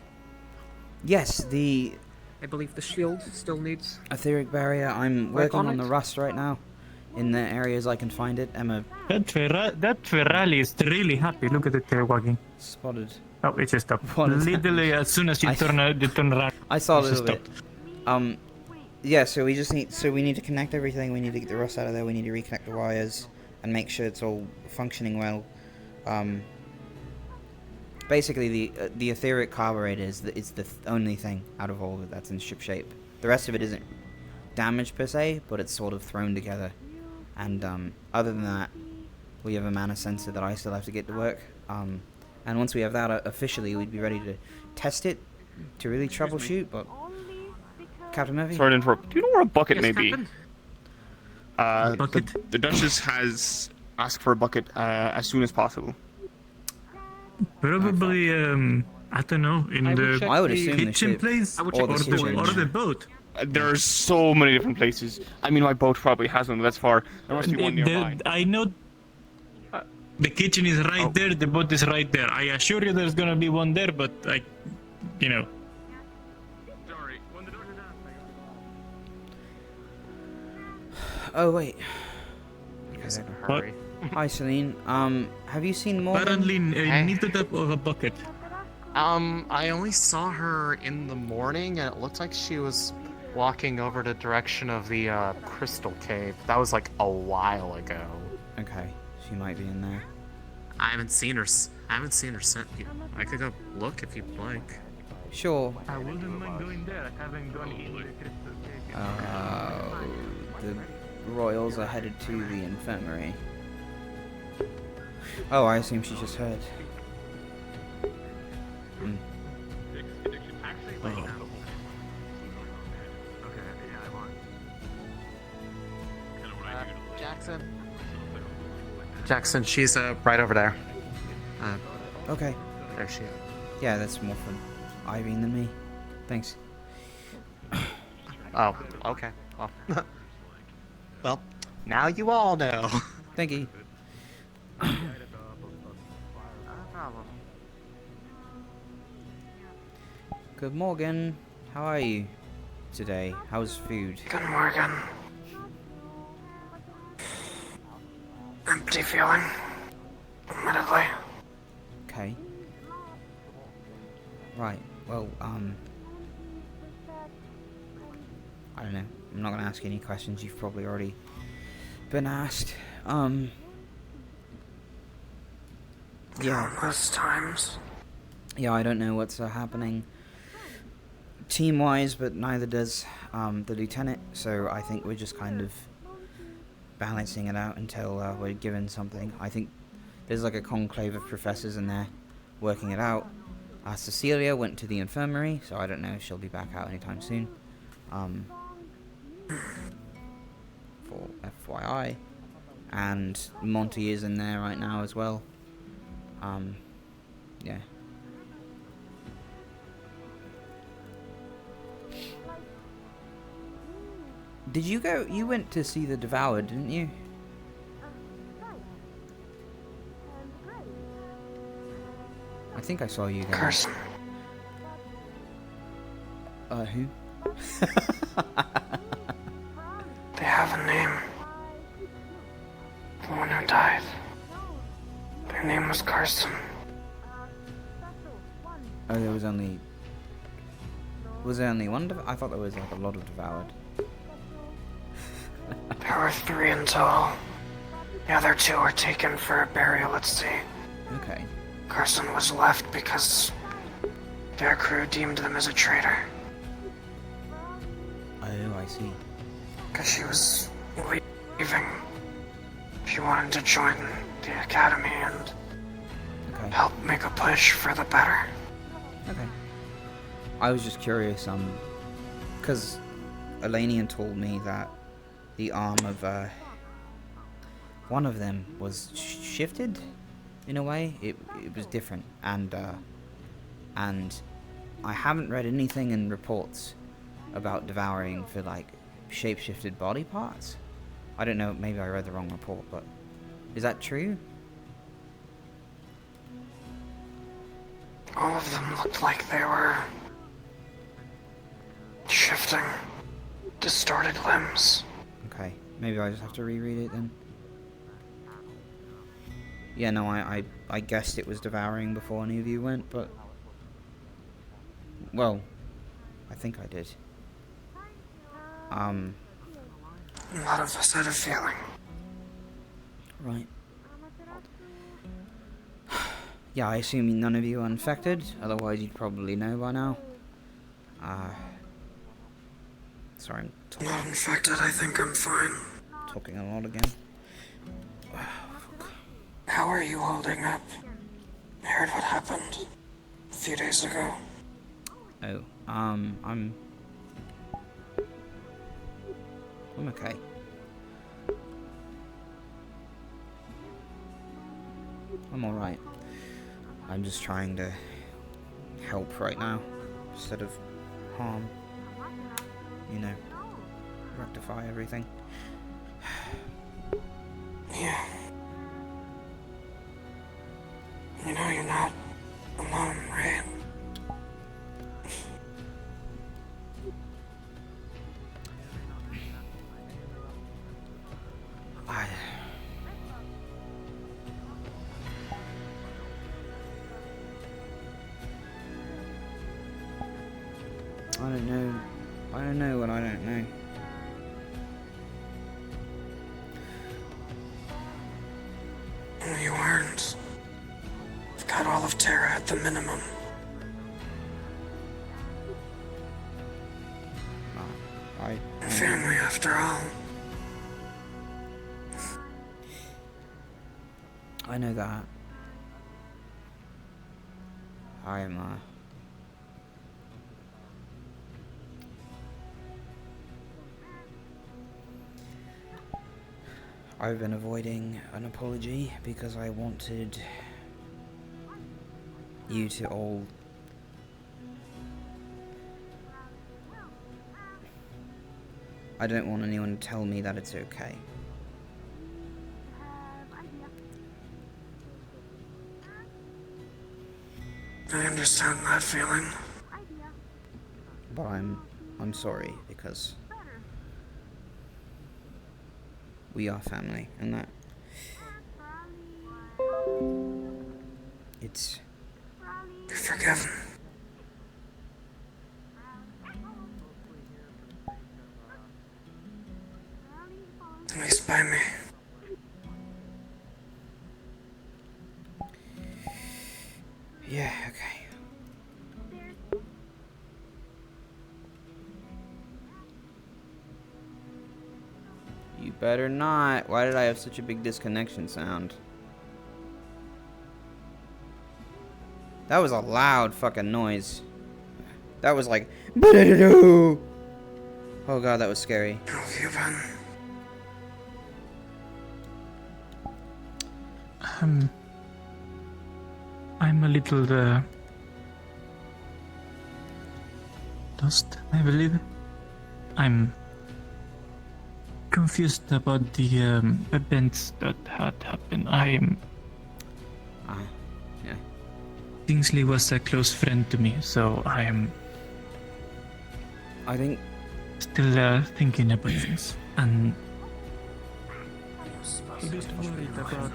Yes, I believe the shield still needs... etheric barrier. I'm working on the rust right now, in the areas I can find it. Emma... That Ferrari is really happy. Look at the tail wagging. Spotted. Oh, it just stopped. Literally, as soon as you turn around. I saw a little bit. Yeah, so we need to connect everything. We need to get the rust out of there. We need to reconnect the wires and make sure it's all functioning well. Basically, the etheric carburetor is the only thing out of all of it that's in ship shape. The rest of it isn't damaged per se, but it's sort of thrown together. And other than that, we have a mana sensor that I still have to get to work. And once we have that officially, we'd be ready to test it to really troubleshoot. But Captain Murphy, sorry to interrupt. Do you know where a bucket may be? Bucket? The Duchess has asked for a bucket as soon as possible. Probably, I don't know, in the kitchen place or the boat. There's so many different places. I mean, my boat probably has one, but that's far. There must be one nearby. I know the kitchen is right there, the boat is right there. I assure you there's gonna be one there, but you know. Oh wait. What? Hi Celine. Have you seen Morgan? Apparently, needed a bucket. I only saw her in the morning, and it looked like she was walking over the direction of the crystal cave. That was like a while ago. Okay, she might be in there. I haven't seen her since. I could go look if you'd like. Sure. I wouldn't mind going there. I haven't gone in the crystal cave. The royals are headed to the infirmary. Oh, I assume she just heard. Jackson, she's right over there. Okay. There she is. Yeah, that's more for Irene than me. Thanks. Oh, okay. Well, well, now you all know. Thank you. Not a problem. Good morning. How are you today? How's food? Good morning. Empty feeling, admittedly. Okay. Right. Well, I don't know. I'm not gonna ask any questions you've probably already been asked. Yeah. Countless times. Yeah, I don't know what's happening team-wise, but neither does the lieutenant. So I think we're just kind of balancing it out until we're given something. I think there's like a conclave of professors in there working it out. Cecilia went to the infirmary, so I don't know if she'll be back out anytime soon. For FYI. And Monty is in there right now as well. Yeah. Did you go? You went to see the Devoured, didn't you? I think I saw you there. Carson. Who? They have a name. The one who died. Their name was Carson. Oh, there was only... Was there only one? I thought there was like a lot of Devoured. There were 3 in total. The other 2 were taken for a burial at sea. Okay. Carson was left because their crew deemed them as a traitor. Oh, I see. Because she was leaving. She wanted to join the academy and help make a push for the better. Okay. I was just curious, because Elenian told me that the arm of, one of them was shifted, in a way. It was different, and I haven't read anything in reports about devouring for, like, shape-shifted body parts. I don't know, maybe I read the wrong report, but is that true? All of them looked like they were shifting, distorted limbs. Okay, maybe I just have to reread it then. Yeah, no, I guessed it was devouring before any of you went, but... Well, I think I did. A lot of us had a feeling. Right. Yeah, I assume none of you are infected, otherwise you'd probably know by now. Sorry, I'm Not infected, I think I'm fine. talking a lot again. How are you holding up? I heard what happened a few days ago. Oh, I'm okay. I'm alright. I'm just trying to help right now, instead of harm. You know, rectify everything. Yeah. You know you're not alone, right? I don't know. I don't know what I don't know. No, you aren't. You've got all of Terra at the minimum. Family, after all. I know that. I am, I've been avoiding an apology because I wanted you to all I don't want anyone to tell me that it's okay. I understand that feeling. But I'm sorry, because we are family, and that it's... You're forgiven. At least by me. Yeah, okay. You better not. Why did I have such a big disconnection sound? That was a loud fucking noise. That was like... Oh god, that was scary. How have you been? I'm a little lost, I believe. I'm confused about the events that had happened. Yeah. Kingsley was a close friend to me, so I think still thinking about things, and just worried about.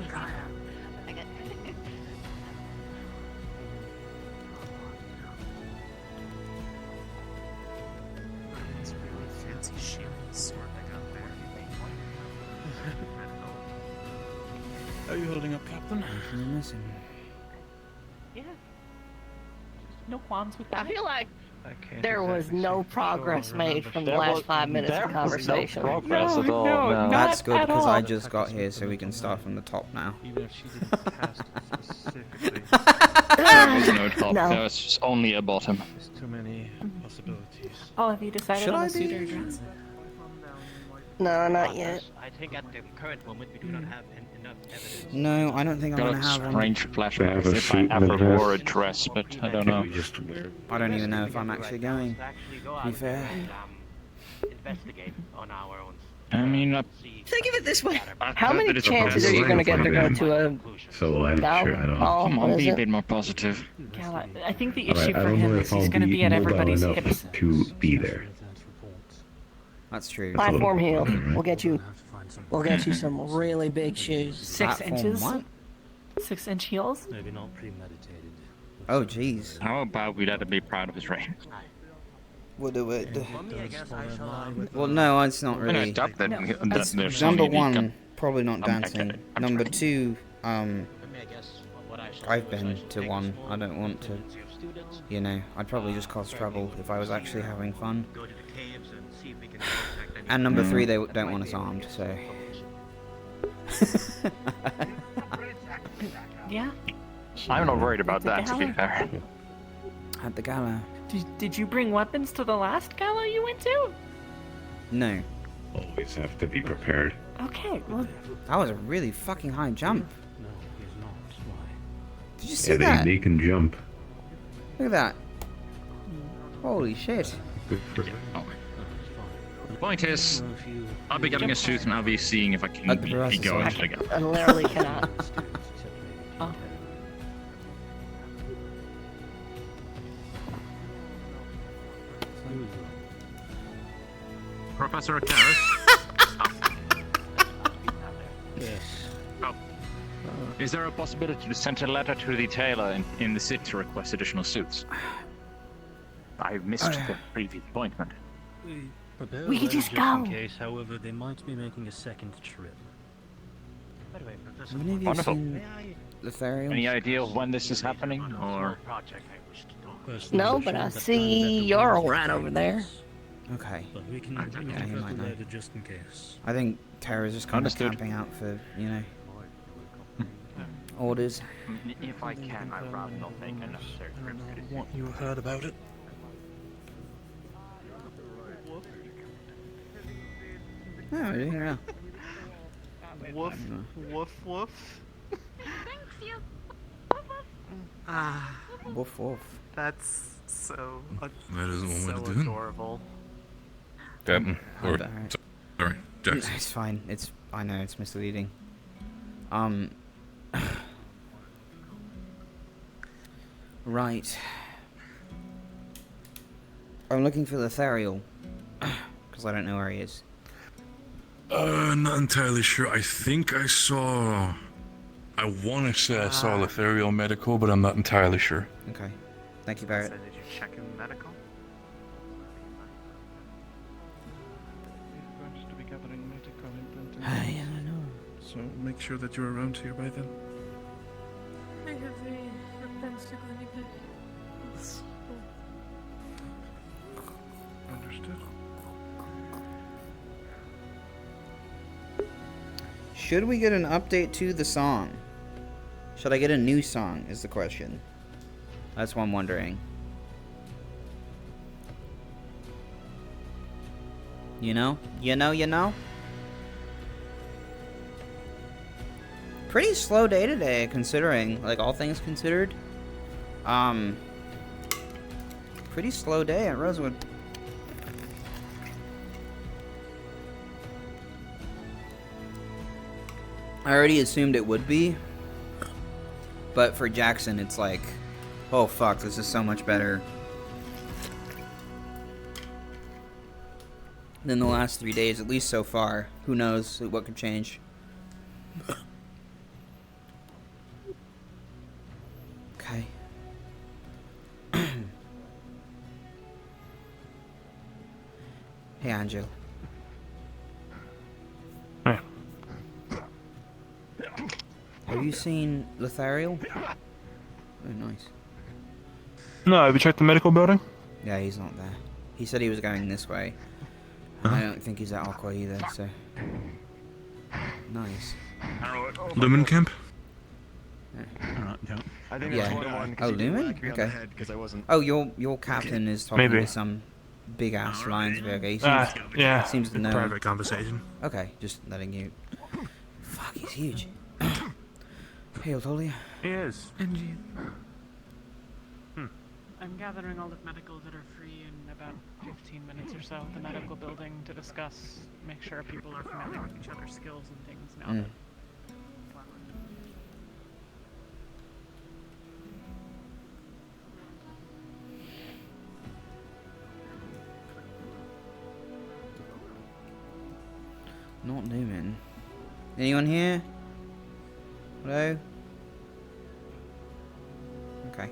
Fancy shield sword I got there. How are you holding up, Captain? Yeah. No qualms with that. I feel like there was no progress made from the last 5 minutes of conversation. No progress at all. No. That's good, because I just got here, so we can start from the top now. Even if she didn't cast specifically. There was no top. No. There was only a bottom. There's too many possibilities. Oh, have you decided Should on I a suit be? or dress? No, not yet. I think at the current moment we do not have enough evidence. No, I don't think I'm Got gonna have one. strange flashbacks Have a if I suit and a ever dress. wore a dress, but I don't know. We just I don't even know if I'm actually going, to be fair. Investigate on our own. I mean, Think of it this way. I How heard many that it's a chances are you going to get to go to a so I'm Val? sure I don't. Ball? come What on, is be a it? bit more positive. Gal, I think the All issue right, I for don't him know is if he's I'll going to be at mobile everybody's enough hips. to be there. That's true. Platform heel. Right. We'll get you some really big shoes. 6 Platform inches? what? 6-inch heels? Maybe not premeditated. Oh, jeez. How about we let him be proud of his reign? We'll do it. For me, I guess I shall. Well, no, it's not And I really. doubt that, No. that there's Number only one, probably not I'm dancing. kidding. I'm Number sorry. two, For me, I guess what I shall I've do is been I shall to take a one. small I don't want to, community of students, you know, I'd probably just cause trouble if I was actually having fun. go to the caves and see if we can contact any And number Mm. three, they that don't might want be us able to armed, get so. information. Yeah? I'm not worried about At that, the to be gala? fair. At the gala. Did you bring weapons to the last gala you went to? No. Always have to be prepared. Okay, well, That was a really fucking high jump. No, he's not. Why? Did you see Yeah, that? they can jump. Look at that. Holy shit. Good for them. The point is, I'll be getting a suit and I'll be seeing if I can At the be process, going I to the gala. I literally cannot. oh. Professor Karras? Yes. Oh. Is there a possibility to send a letter to the tailor in the city to request additional suits? I missed the previous appointment. We prepare We a could letter just in go. case, however, they might be making a second trip. By the way, Professor, Have any of you Wonderful. seen Lotharium? Any idea of when this is happening, or? project I wish to do. Personally, No, I'm but sure I that see that you're the all right over there. Okay. But we can Okay. we Yeah, can he prep might the know. letter just in case. I think Terra's just kind of Understood. camping out for, you know, orders. If I can, I'd rather not make unnecessary trips to the What you heard about it? No, we're doing well. Woof, woof, woof. Ah, Woof woof. that's so That isn't what so we're doing. adorable. Captain. Hi, Or, Barrett. sorry, Jackson. It's fine. I know it's misleading. Right. I'm looking for Lethariel. Because I don't know where he is. Not entirely sure. I think I saw... I want to say I saw Lethariel Medical, but I'm not entirely sure. Okay. Thank you, Barrett. So did you check in medical? We're going to be gathering medical implant. I know. So make sure that you're around here by then. I have plans to go anyway. Understood. Should we get an update to the song? Should I get a new song, is the question. That's what I'm wondering. You know? Pretty slow day today, considering, like, all things considered. Pretty slow day at Rosewood. I already assumed it would be. But for Jackson, it's like, oh fuck, this is so much better than the last 3 days, at least so far. Who knows what could change. Okay. Hey, Angel. Hey. Have you seen Lethariel? Oh, nice. No, have you checked the medical building? Yeah, he's not there. He said he was going this way. I don't think he's at Aqua either, so... Nice. Lumen Camp? Yeah. I think Yeah. that's the one. Oh, Lumen? Okay. Because I wasn't. Oh, your captain is talking Maybe. to some big-ass Lions burger. He yeah. seems to know. Private conversation. Okay, just letting you... Fuck, he's huge. Hey, Otolia. He is. NG. I'm gathering all the medical that are free in about 15 minutes or so at the medical building to discuss, make sure people are familiar with each other's skills and things now. Mm. Not Newman. Anyone here? Hello? Okay.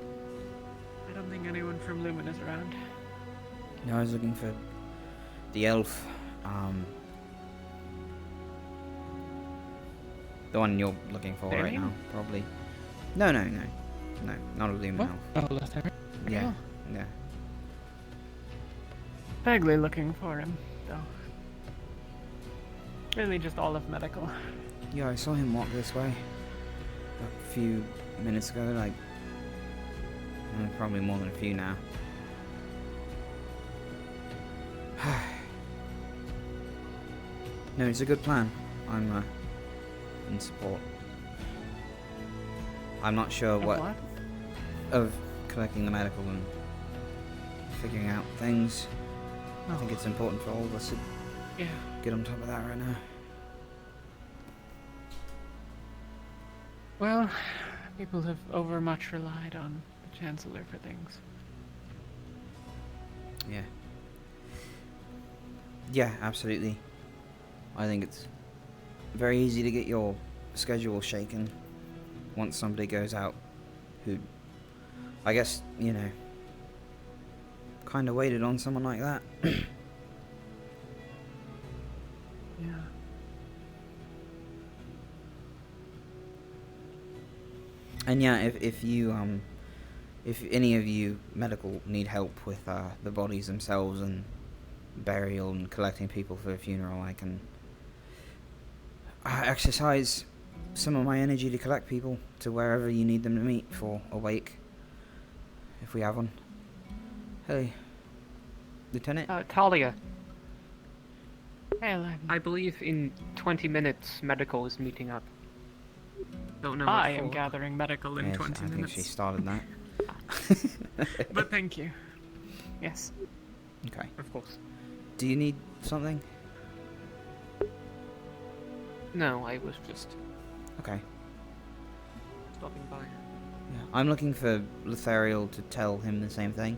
I don't think anyone from Lumen is around. No, I was looking for the elf. The one you're looking for right now, probably. No, not a Lumen elf. Oh, Lethariel? Yeah, yeah. Vaguely looking for him, though. Really just all of medical. Yeah, I saw him walk this way a few minutes ago, like, probably more than a few now. No, it's a good plan. I'm in support. I'm not sure what of collecting the medical and figuring out things. I think it's important for all of us to get on top of that right now. Well, people have overmuch relied on the Chancellor for things. Yeah. Yeah, absolutely. I think it's very easy to get your schedule shaken once somebody goes out who, I guess, you know, kind of waited on someone like that. Yeah. And yeah, if you if any of you medical need help with the bodies themselves and burial and collecting people for a funeral, I can exercise some of my energy to collect people to wherever you need them to meet for a wake, if we have one. Hey, Lieutenant. Talia. Hello. I believe in 20 minutes medical is meeting up. Don't know. I am gathering medical in Yes, 20 I think minutes. she started that. But thank you. Yes. Okay. Of course. Do you need something? No, I was just Okay. stopping by. Yeah. I'm looking for Lethariel to tell him the same thing.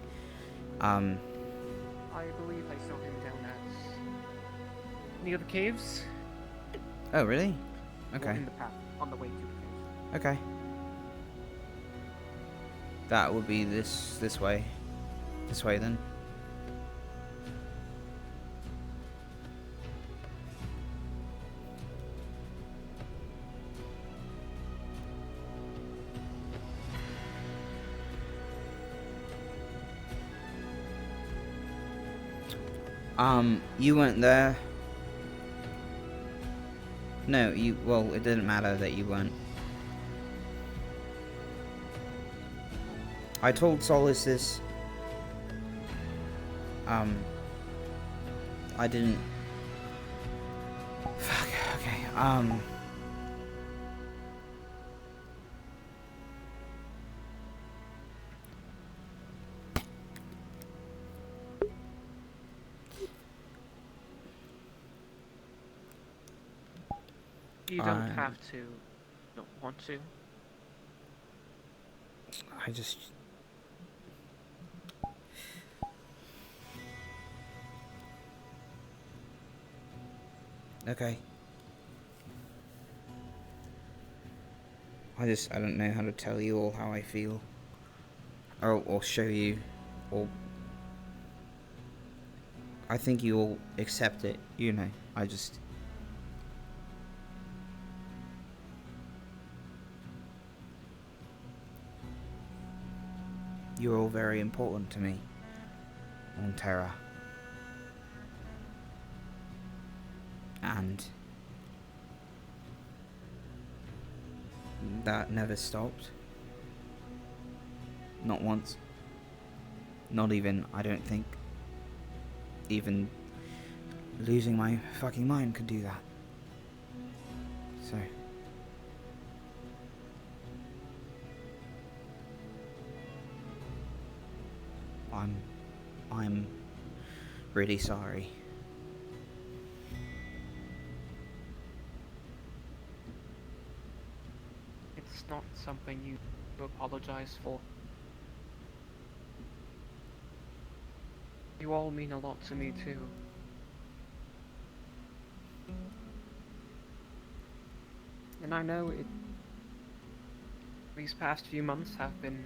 I believe I saw him down at near the caves. Oh, really? Or Okay. in the path on the way to the caves. Okay. That would be this way. This way then. You weren't there. No, well, it didn't matter that you weren't. I told Solace this. I didn't. Fuck, okay, You don't have to not want to. I just... Okay. I don't know how to tell you all how I feel. Or show you, or... I think you all accept it, you know, I just... You're all very important to me on Terra. And that never stopped. Not once. Not even, I don't think, even losing my fucking mind could do that. So... I'm really sorry. It's not something you apologize for. You all mean a lot to me too. And I know these past few months have been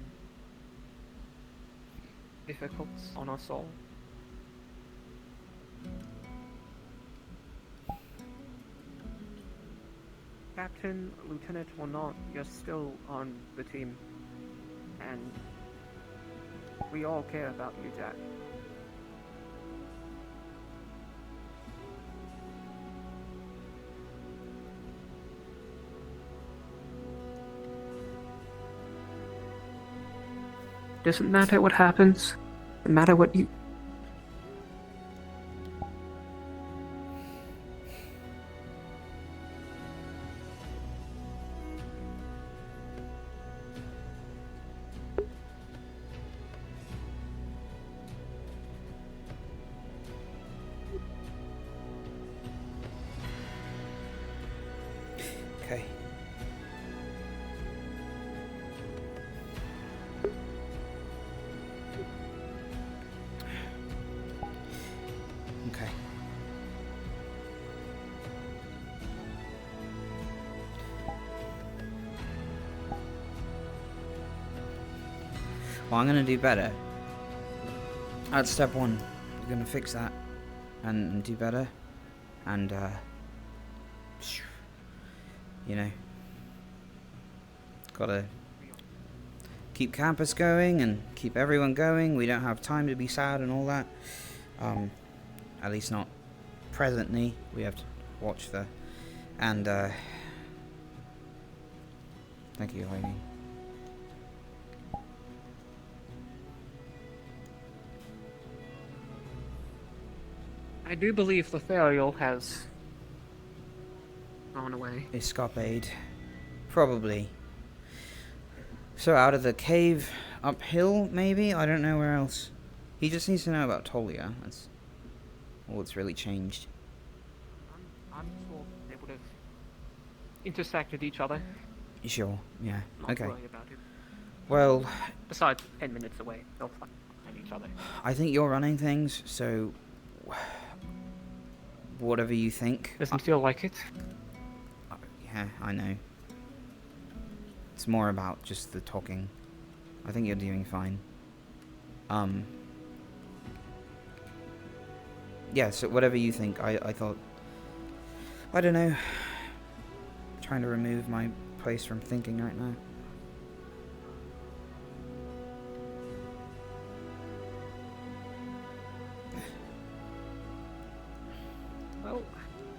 difficult on us all. Captain, Lieutenant or not, you're still on the team. And we all care about you, Jack. Doesn't matter what happens. Doesn't matter what you... Okay. Okay. Well, I'm gonna do better. That's step one. We're gonna fix that and do better. And you know, gotta keep campus going and keep everyone going. We don't have time to be sad and all that. At least not presently. We have to watch the... And, thank you, Heidi. I do believe Lethariel has gone away. Escapade. Probably. So out of the cave, uphill, maybe? I don't know where else. He just needs to know about Tolia. That's... all that's really changed. I'm sure they would have intersected each other. Sure, yeah, Not okay. worry about it. Well, Besides, 10 minutes away, they'll find each other. I think you're running things, so whatever you think. Doesn't feel like it. Yeah, I know. It's more about just the talking. I think you're doing fine. Yeah, so whatever you think, I thought... I don't know. Trying to remove my place from thinking right now. Well...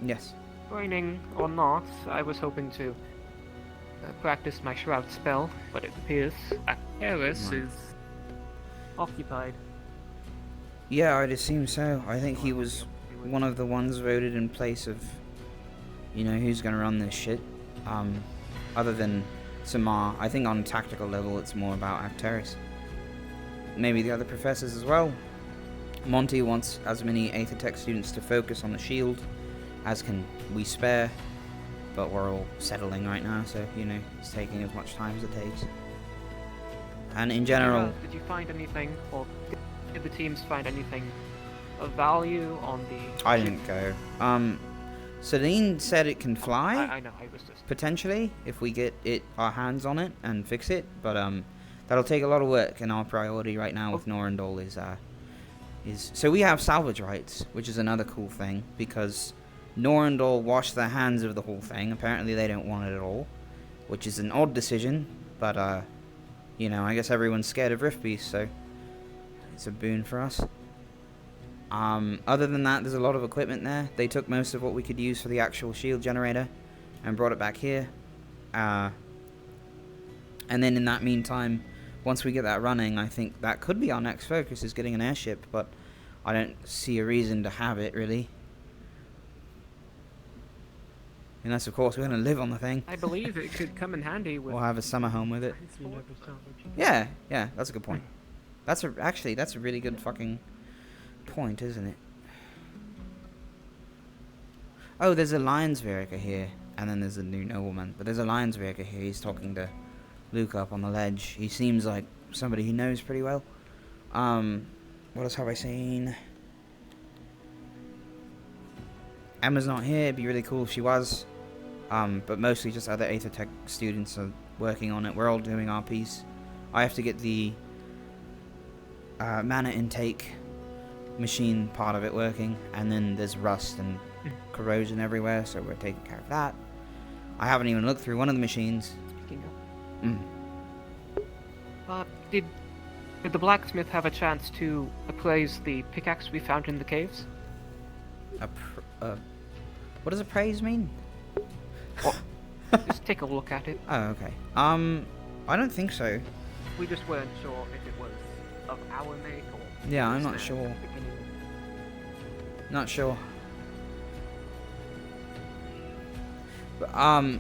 Yes. Raining or not, I was hoping to practice my shroud spell, but it appears Harris is occupied. Yeah, I'd assume so. I think he was one of the ones voted in place of, you know, who's gonna run this shit. Other than Samar, I think on tactical level it's more about Acteris. Maybe the other professors as well. Monty wants as many Aethertech students to focus on the shield as can we spare, but we're all settling right now, so, you know, it's taking as much time as it takes. And in general... Did you find anything, or did the teams find anything of value on the... I didn't go. Celine said it can fly. I know, I was just... Potentially, if we get our hands on it and fix it, but that'll take a lot of work, and our priority right now with Norandol is... So we have salvage rights, which is another cool thing, because Norandol washed their hands of the whole thing. Apparently they don't want it at all, which is an odd decision, but, you know, I guess everyone's scared of Rift Beast, so it's a boon for us. Other than that, there's a lot of equipment there. They took most of what we could use for the actual shield generator and brought it back here. And then in that meantime, once we get that running, I think that could be our next focus, is getting an airship, but I don't see a reason to have it, really. Unless, of course, we're going to live on the thing. I believe it could come in handy with... We'll have a summer home with it. Yeah, that's a good point. Actually, that's a really good fucking point, isn't it? Oh, there's a Lionsverker here, and then there's a new nobleman. But there's a Lionsverker here. He's talking to Luke up on the ledge. He seems like somebody he knows pretty well. What else have I seen? Emma's not here. It'd be really cool if she was. But mostly just other Aethertech students are working on it. We're all doing our piece. I have to get the mana intake machine part of it working, and then there's rust and corrosion everywhere, so we're taking care of that. I haven't even looked through one of the machines. Did the blacksmith have a chance to appraise the pickaxe we found in the caves? What does appraise mean? Just take a look at it. Oh, okay. I don't think so. We just weren't sure if it was of our make or... Yeah, I'm not sure. Not sure. But,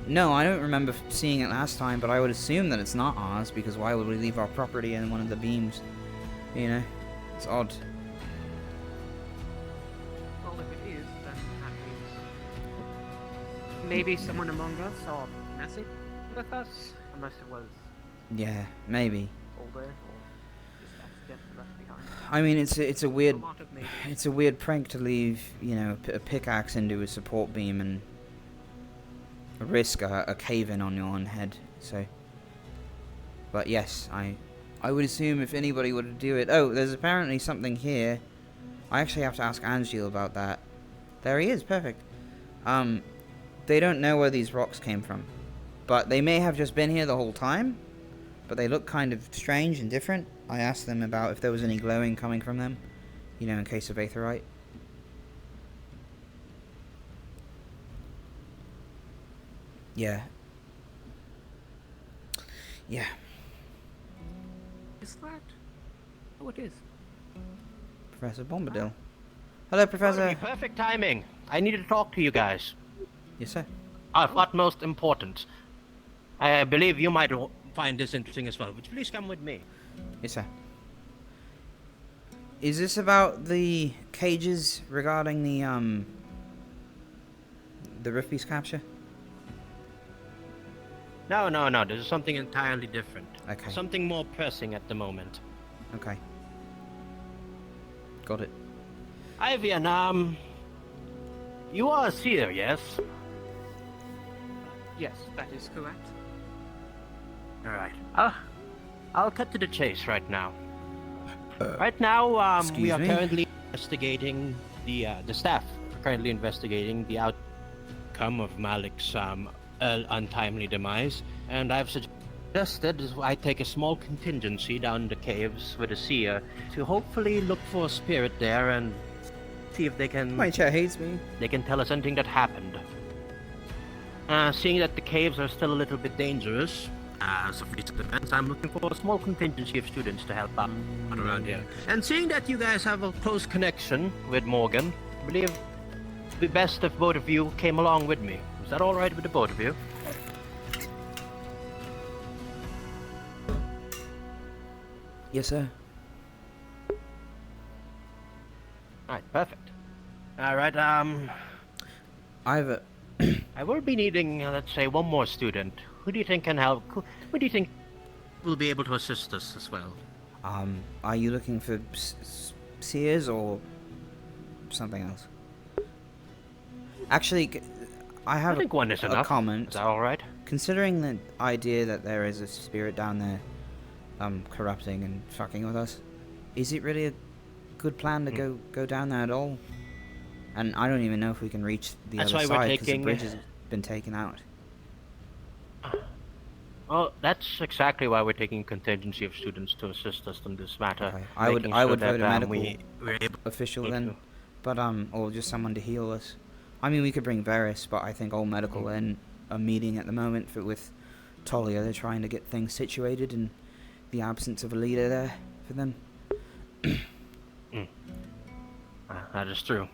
no, I don't remember seeing it last time, but I would assume that it's not ours, because why would we leave our property in one of the beams? You know? It's odd. Well, if it is, then that means... Maybe someone among us are messing with us? Unless it was... Yeah, maybe. Older, or just accidentally left behind. I mean, it's a weird prank to leave, you know, a pickaxe into a support beam and risk a cave-in on your own head. So, but yes, I would assume if anybody were to do it. Oh, there's apparently something here. I actually have to ask Angel about that. There he is, perfect. They don't know where these rocks came from, but they may have just been here the whole time. But they look kind of strange and different. I asked them about if there was any glowing coming from them, you know, in case of aetherite. Yeah. Yeah. Is that? Oh, it is. Professor Bombadil. Hello, Professor. Perfect timing. I need to talk to you guys. Yes, sir. Of utmost importance. I believe you might find this interesting as well. Would you please come with me? Yes, sir. Is this about the cages regarding the Rift capture? No, this is something entirely different. Okay. Something more pressing at the moment. Okay. Got it. Ivian, you are a seer, yes? Yes, that is correct. Alright. I'll cut to the chase right now. Right now, we are currently investigating the staff are currently investigating the outcome of Malik's untimely demise, and I've suggested I take a small contingency down the caves with a seer to hopefully look for a spirit there and see if they can. My chat hates me. They can tell us anything that happened. Seeing that the caves are still a little bit dangerous, as of recent events, I'm looking for a small contingency of students to help out around here. And seeing that you guys have a close connection with Morgan, I believe it would be best if both of you came along with me. Is that alright with the both of you? Yes, sir. Alright, perfect. Alright, I will be needing, let's say, one more student. Who do you think can help? Who do you think will be able to assist us as well? Are you looking for seers or something else? Actually, I have think one is a enough. comment. Is that alright? Considering the idea that there is a spirit down there, corrupting and fucking with us, is it really a good plan to go down there at all? And I don't even know if we can reach the That's other why we're side because the taking- bridge has been taken out. Well, that's exactly why we're taking a contingency of students to assist us in this matter. Okay. I would making sure vote a that, medical we're able official to- then, but or just someone to heal us. I mean, we could bring Varys, but I think all medical in a meeting at the moment with Talia. They're trying to get things situated in the absence of a leader there for them. That is true.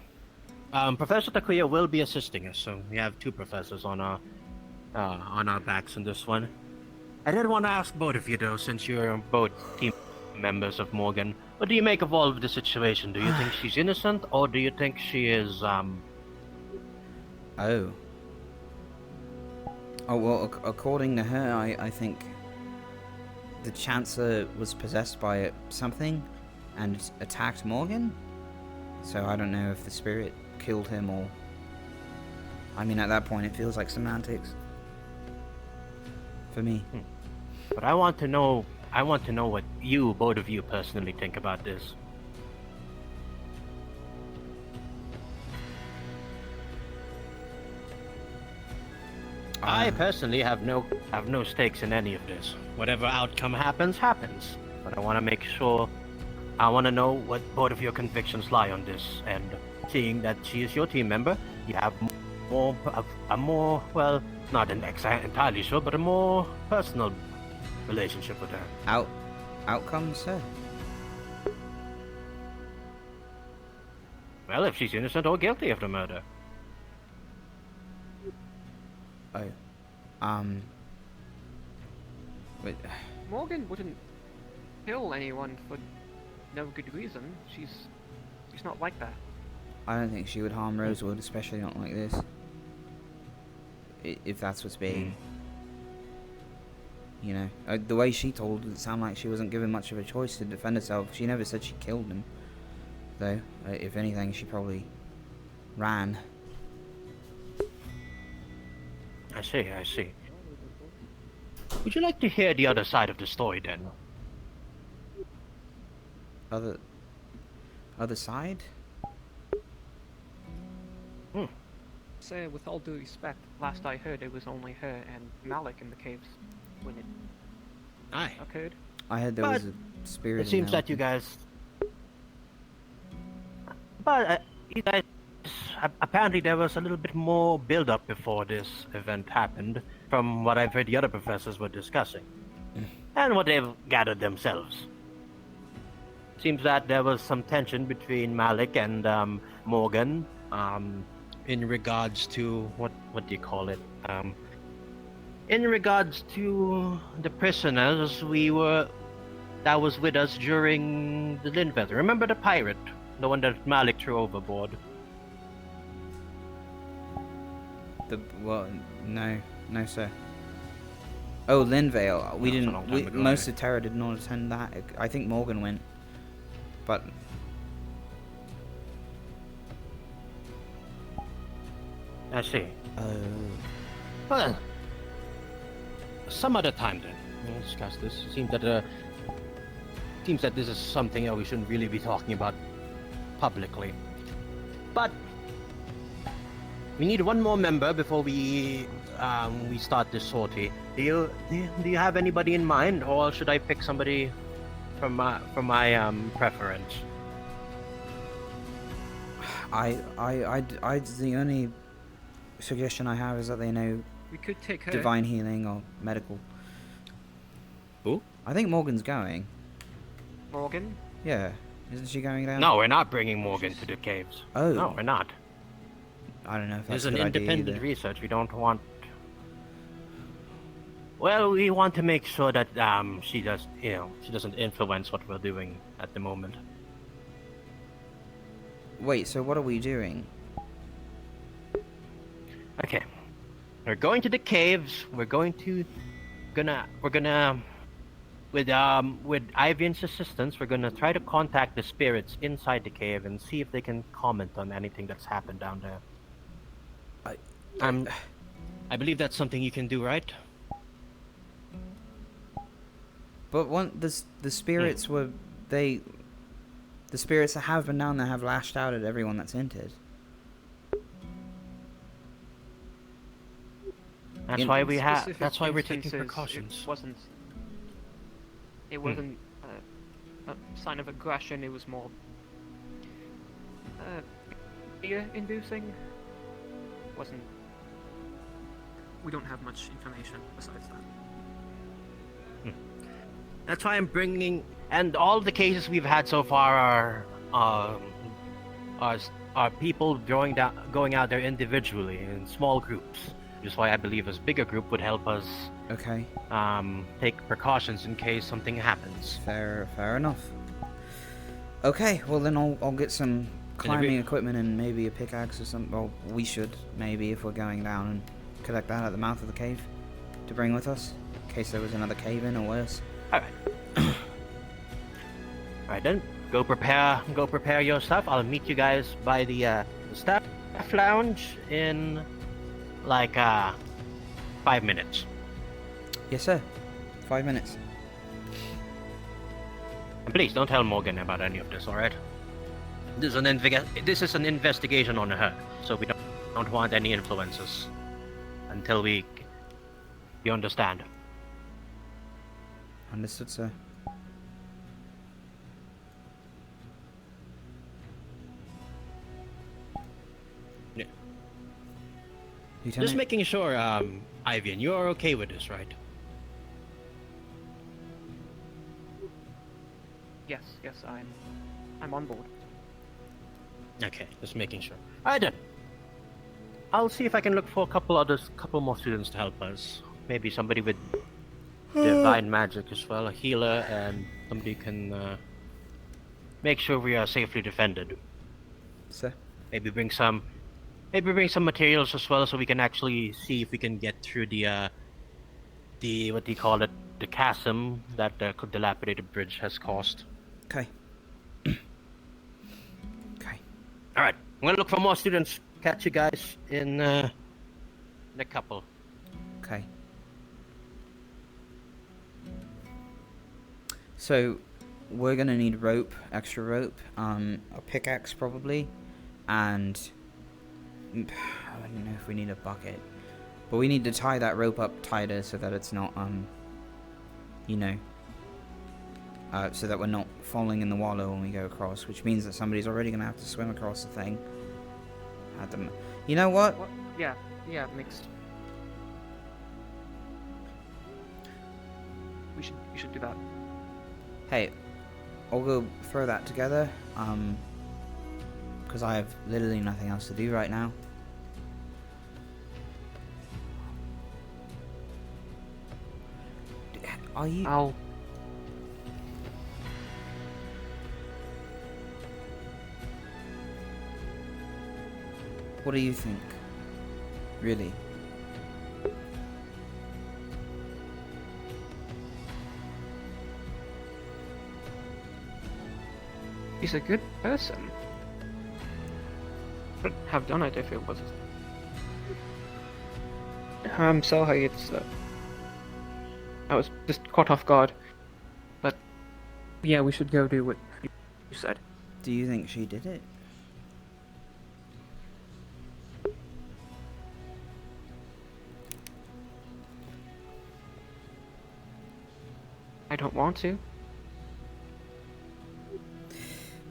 Professor Takuya will be assisting us, so we have two professors on our backs in this one. I did want to ask both of you though, since you're both team members of Morgan, what do you make of all of the situation? Do you think she's innocent, or do you think she is Oh, well, according to her, I think the Chancellor was possessed by something and attacked Morgan. So I don't know if the spirit killed him or... I mean, at that point, it feels like semantics. For me. But I want to know what you, both of you, personally think about this. I personally have no stakes in any of this. Whatever outcome happens. But I want to make sure. I want to know what both of your convictions lie on this. And seeing that she is your team member, you have a more well, not entirely sure, but a more personal relationship with her. Outcomes, sir? Well, if she's innocent or guilty of the murder. Wait. Morgan wouldn't kill anyone for no good reason. She's not like that. I don't think she would harm Rosewood, especially not like this. If that's what's being... You know, the way she told it sounded like she wasn't given much of a choice to defend herself. She never said she killed him. Though, if anything, she probably ran. I see. Would you like to hear the other side of the story then? Other side? Say, with all due respect, last I heard it was only her and Malik in the caves when it occurred. I heard there was a spirit. It seems that you guys. But you guys, apparently there was a little bit more build-up before this event happened, from what I've heard the other professors were discussing, and what they've gathered themselves. Seems that there was some tension between Malik and Morgan, in regards to what do you call it? In regards to the prisoners, we were that was with us during the Linfeld. Remember the pirate? The one that Malik threw overboard? No, sir. Oh, Linvale. We That was a didn't. long time ago, Most of Terra did not attend that. I think Morgan went, but I see. Oh. Well, some other time then. We'll discuss this. Seems that this is something that we shouldn't really be talking about publicly. But we need one more member before we start this sortie. Do you have anybody in mind, or should I pick somebody from my preference? The only suggestion I have is that they know We could take her. divine healing or medical. Who? I think Morgan's going. Morgan? Yeah, isn't she going down? No, we're not bringing Morgan to the caves. Oh. No, we're not. I don't know if that's There's a an good idea independent either. research. We don't want. Well, we want to make sure that she doesn't influence what we're doing at the moment. Wait, so what are we doing? Okay, we're going to the caves. We're gonna with Ivan's assistance, we're gonna try to contact the spirits inside the cave and see if they can comment on anything that's happened down there. I believe that's something you can do, right? But the spirits were the spirits that have been down there have lashed out at everyone that's entered. That's In why we have. Specific That's why we're taking instances, precautions. It wasn't a sign of aggression. It was more fear-inducing. Wasn't. We don't have much information besides that. That's why I'm bringing, and all the cases we've had so far are people going out there individually in small groups. Which is why I believe a bigger group would help us. Okay. Take precautions in case something happens. Fair enough. Okay, well then I'll get some climbing equipment and maybe a pickaxe or something. Well, we should maybe if we're going down and collect that at the mouth of the cave to bring with us in case there was another cave in or worse. Alright then, go prepare your stuff. I'll meet you guys by the staff lounge in like 5 minutes. Yes, sir. 5 minutes. And please don't tell Morgan about any of this, alright? This is an investigation on her, so we don't want any influences until you understand. Understood, sir. Yeah. Lieutenant? Just making sure, Ivan, you are okay with this, right? Yes, I'm on board. Okay, just making sure. Alright then. I'll see if I can look for a couple more students to help us. Maybe somebody with divine magic as well, a healer, and somebody can make sure we are safely defended. Sir? Maybe bring some materials as well, so we can actually see if we can get through the what do you call it, the chasm that the dilapidated bridge has caused. Okay. All right, I'm gonna look for more students. Catch you guys in a couple. Okay. So, we're gonna need rope, extra rope, a pickaxe probably, and I don't know if we need a bucket, but we need to tie that rope up tighter so that it's not, so that we're not falling in the water when we go across, which means that somebody's already gonna have to swim across the thing. You know what? Yeah, mixed. We should do that. Hey, I'll go throw that together, because I have literally nothing else to do right now. Are you... What do you think? Really? He's a good person. But have done it if it was. I'm sorry, it's. I was just caught off guard. But yeah, we should go do what you said. Do you think she did it? I don't want to.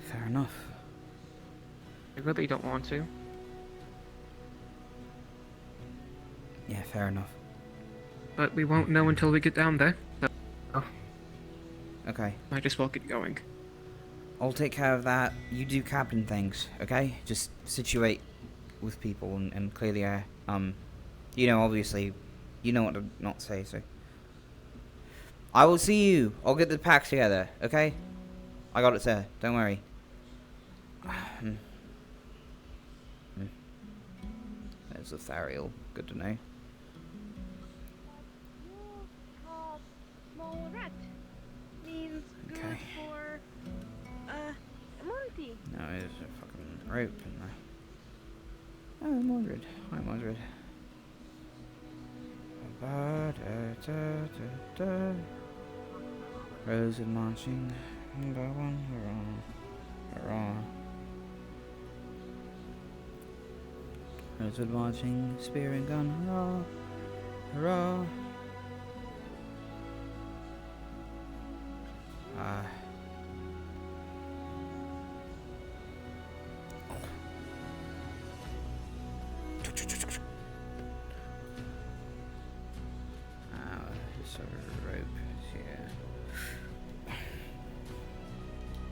Fair enough. I really don't want to. Yeah, fair enough. But we won't know until we get down there. So Okay. might as well get going. I'll take care of that. You do captain things, okay? Just situate with people and clear the air. You know, obviously, you know what to not say, so. I will see you. I'll get the pack together, okay? I got it, sir. Don't worry. There's a Thariel. Good to know. Small rat means good Okay. for Monty. No, there's a fucking rope in there. Oh, Mordred. Hi, Mordred. Rosewood marching. Hurrah. Rosewood marching, spear and gun, hurrah, hurrah. There's a rope here.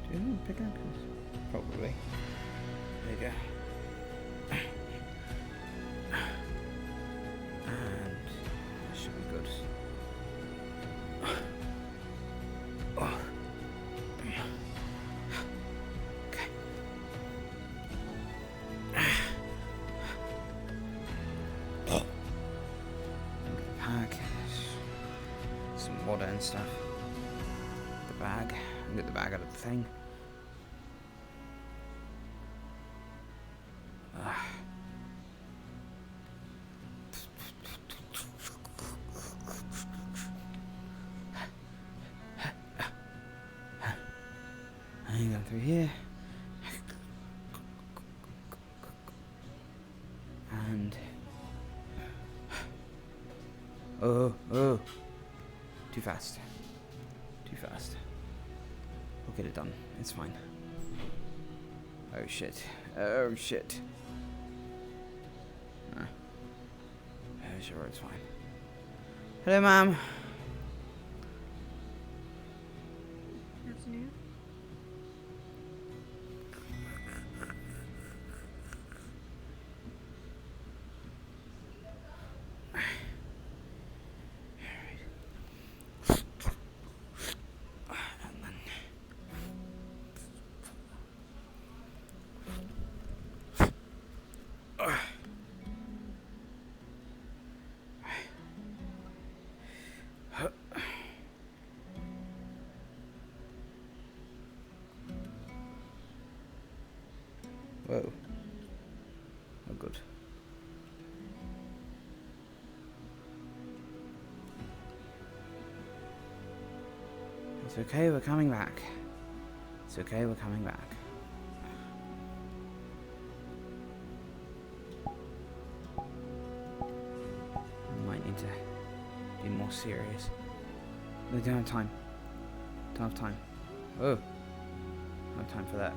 Do you know pick up? Probably. There you go. And that should be good. Okay. Pack. Some water and stuff. The bag. Get the bag out of the thing. Hang on through here. And oh. Too fast. Too fast. We'll get it done. It's fine. Oh shit. Oh shit. Oh, sure, it's fine. Hello, ma'am. Afternoon. Whoa. Oh, good. It's okay, we're coming back. It's okay, we're coming back. We might need to be more serious. We don't have time. Don't have time. Oh. Don't have time for that.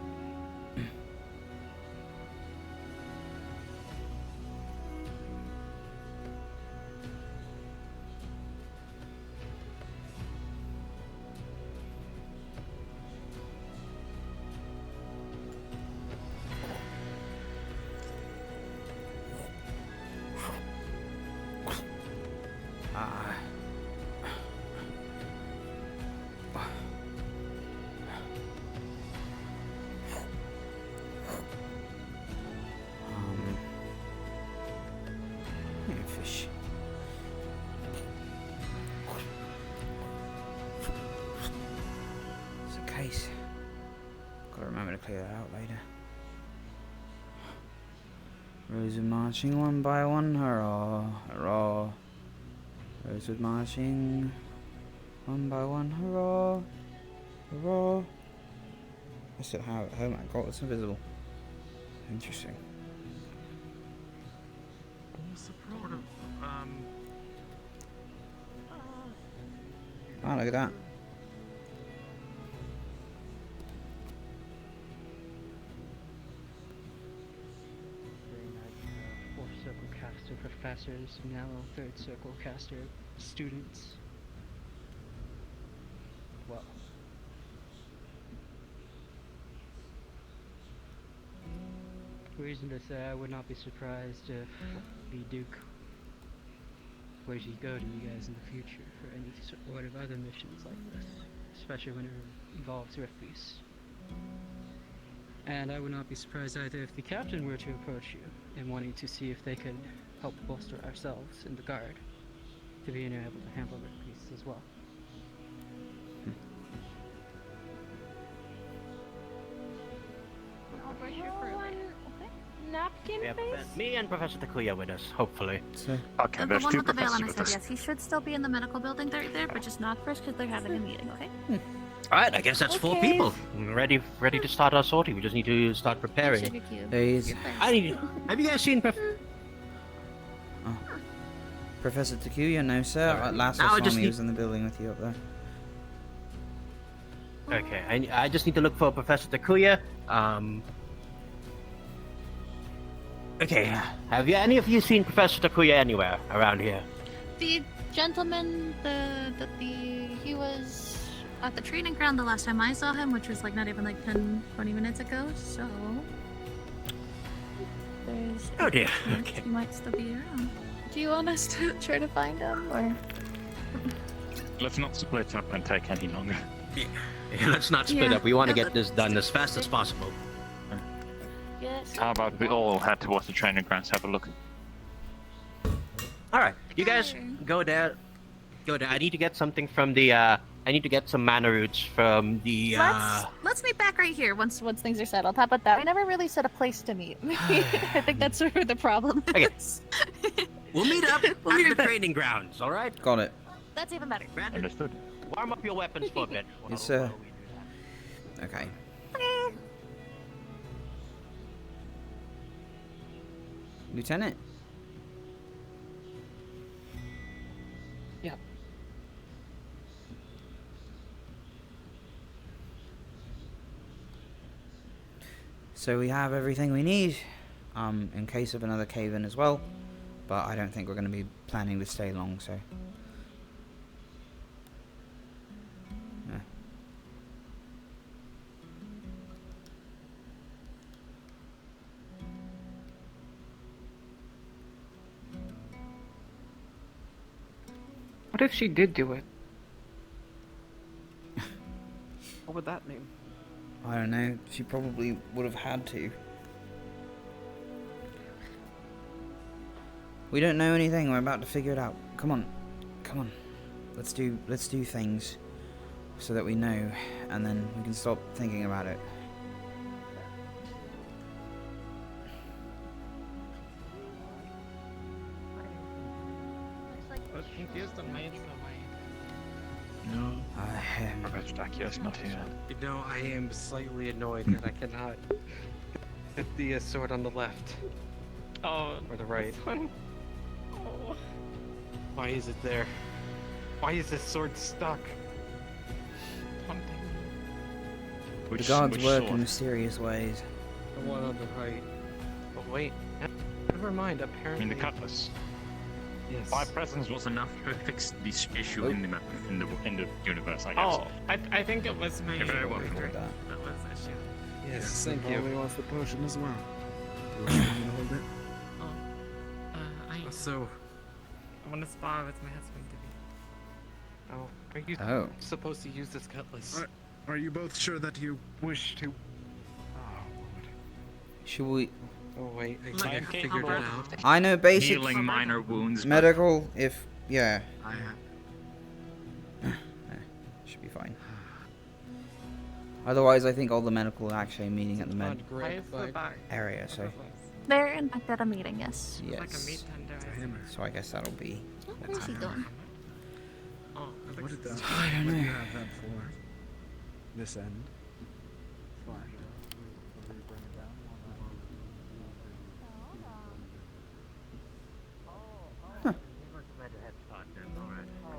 case. Gotta remember to clear that out later. Rosewood marching one by one, hurrah, hurrah. Rosewood marching one by one, hurrah, hurrah. I still have it. Oh my god, it's invisible. Interesting. What's the problem? Oh, look at that. Fourth circle caster professors, now third circle caster students. Well. Reason to say I would not be surprised if the Duke were to go to you guys in the future for any sort of other missions like this, especially when it involves Rift Beasts. And I would not be surprised either if the captain were to approach you and wanting to see if they could help bolster ourselves in the guard to be able to handle Rift Beasts as well. Napkin We have face? me and Professor Takuya with us, hopefully. Okay, The there's one two with the veil on professors his with head, us. yes. He should still be in the medical building right there, but just not first because they're having a meeting, okay? Alright, I guess that's 4 Okay. people. Ready to start our sortie. We just need to start preparing. Sugar cube. Please. I need. Have you guys seen Professor Takuya, no sir. Last Now I I saw just him, he need- was in the building with you up there. Okay, I just need to look for Professor Takuya. Okay, have any of you seen Professor Takuya anywhere around here? The gentleman, he was at the training ground the last time I saw him, which was like not even like 10-20 minutes ago, so there's Oh dear, a chance okay. he might still be around. Do you want us to try to find him, or? Let's not split up and take any longer. Yeah, let's not split Yeah. up. We want to get this done as fast as possible. Yes. How about we all head towards the training grounds, have a look? All right, you guys go there. Go there. I need to get something from the. I need to get some mana roots from the. Let's meet back right here once things are settled. How about that? We never really set a place to meet. I think that's sort of the problem. Okay. We'll meet up at the training grounds. All right. Got it. That's even better. Understood. Warm up your weapons for a bit. Yes, sir. Okay. Lieutenant? Yep. So we have everything we need, in case of another cave-in as well, but I don't think we're going to be planning to stay long, so... Yeah. What if she did do it? What would that mean? I don't know, she probably would have had to. We don't know anything, we're about to figure it out. Come on, come on. Let's do things so that we know, and then we can stop thinking about it. I was confused on my No. Professor Takuya's not here. You know, I am slightly annoyed that I cannot hit the sword on the left. Oh. Or the right. Oh. Why is it there? Why is this sword stuck? The gods work in mysterious ways. The one on the right. But wait, never mind. I Apparently, mean, the cutlass. Yes. My presence was enough to fix this issue in the map, in the universe, I guess. Oh, I think it was me. You're very welcome. That was the issue. Yes, He thank probably you. wants the potion as well. Do you want me to hold it? I So, want to spar with my husband to be. oh, are you Oh. supposed to use this cutlass? Are you both sure that you wish to? Should we... Oh wait, I Look, think I okay, figured it how out. I know basic Healing minor wounds. but- medical, if... yeah. I have. Should be fine. Otherwise, I think all the medical are actually meeting at the med back area. So They're in fact at a meeting, yes. yes. So I guess that'll be. Where's he going? What did that? I don't What do know. you have that for? This end.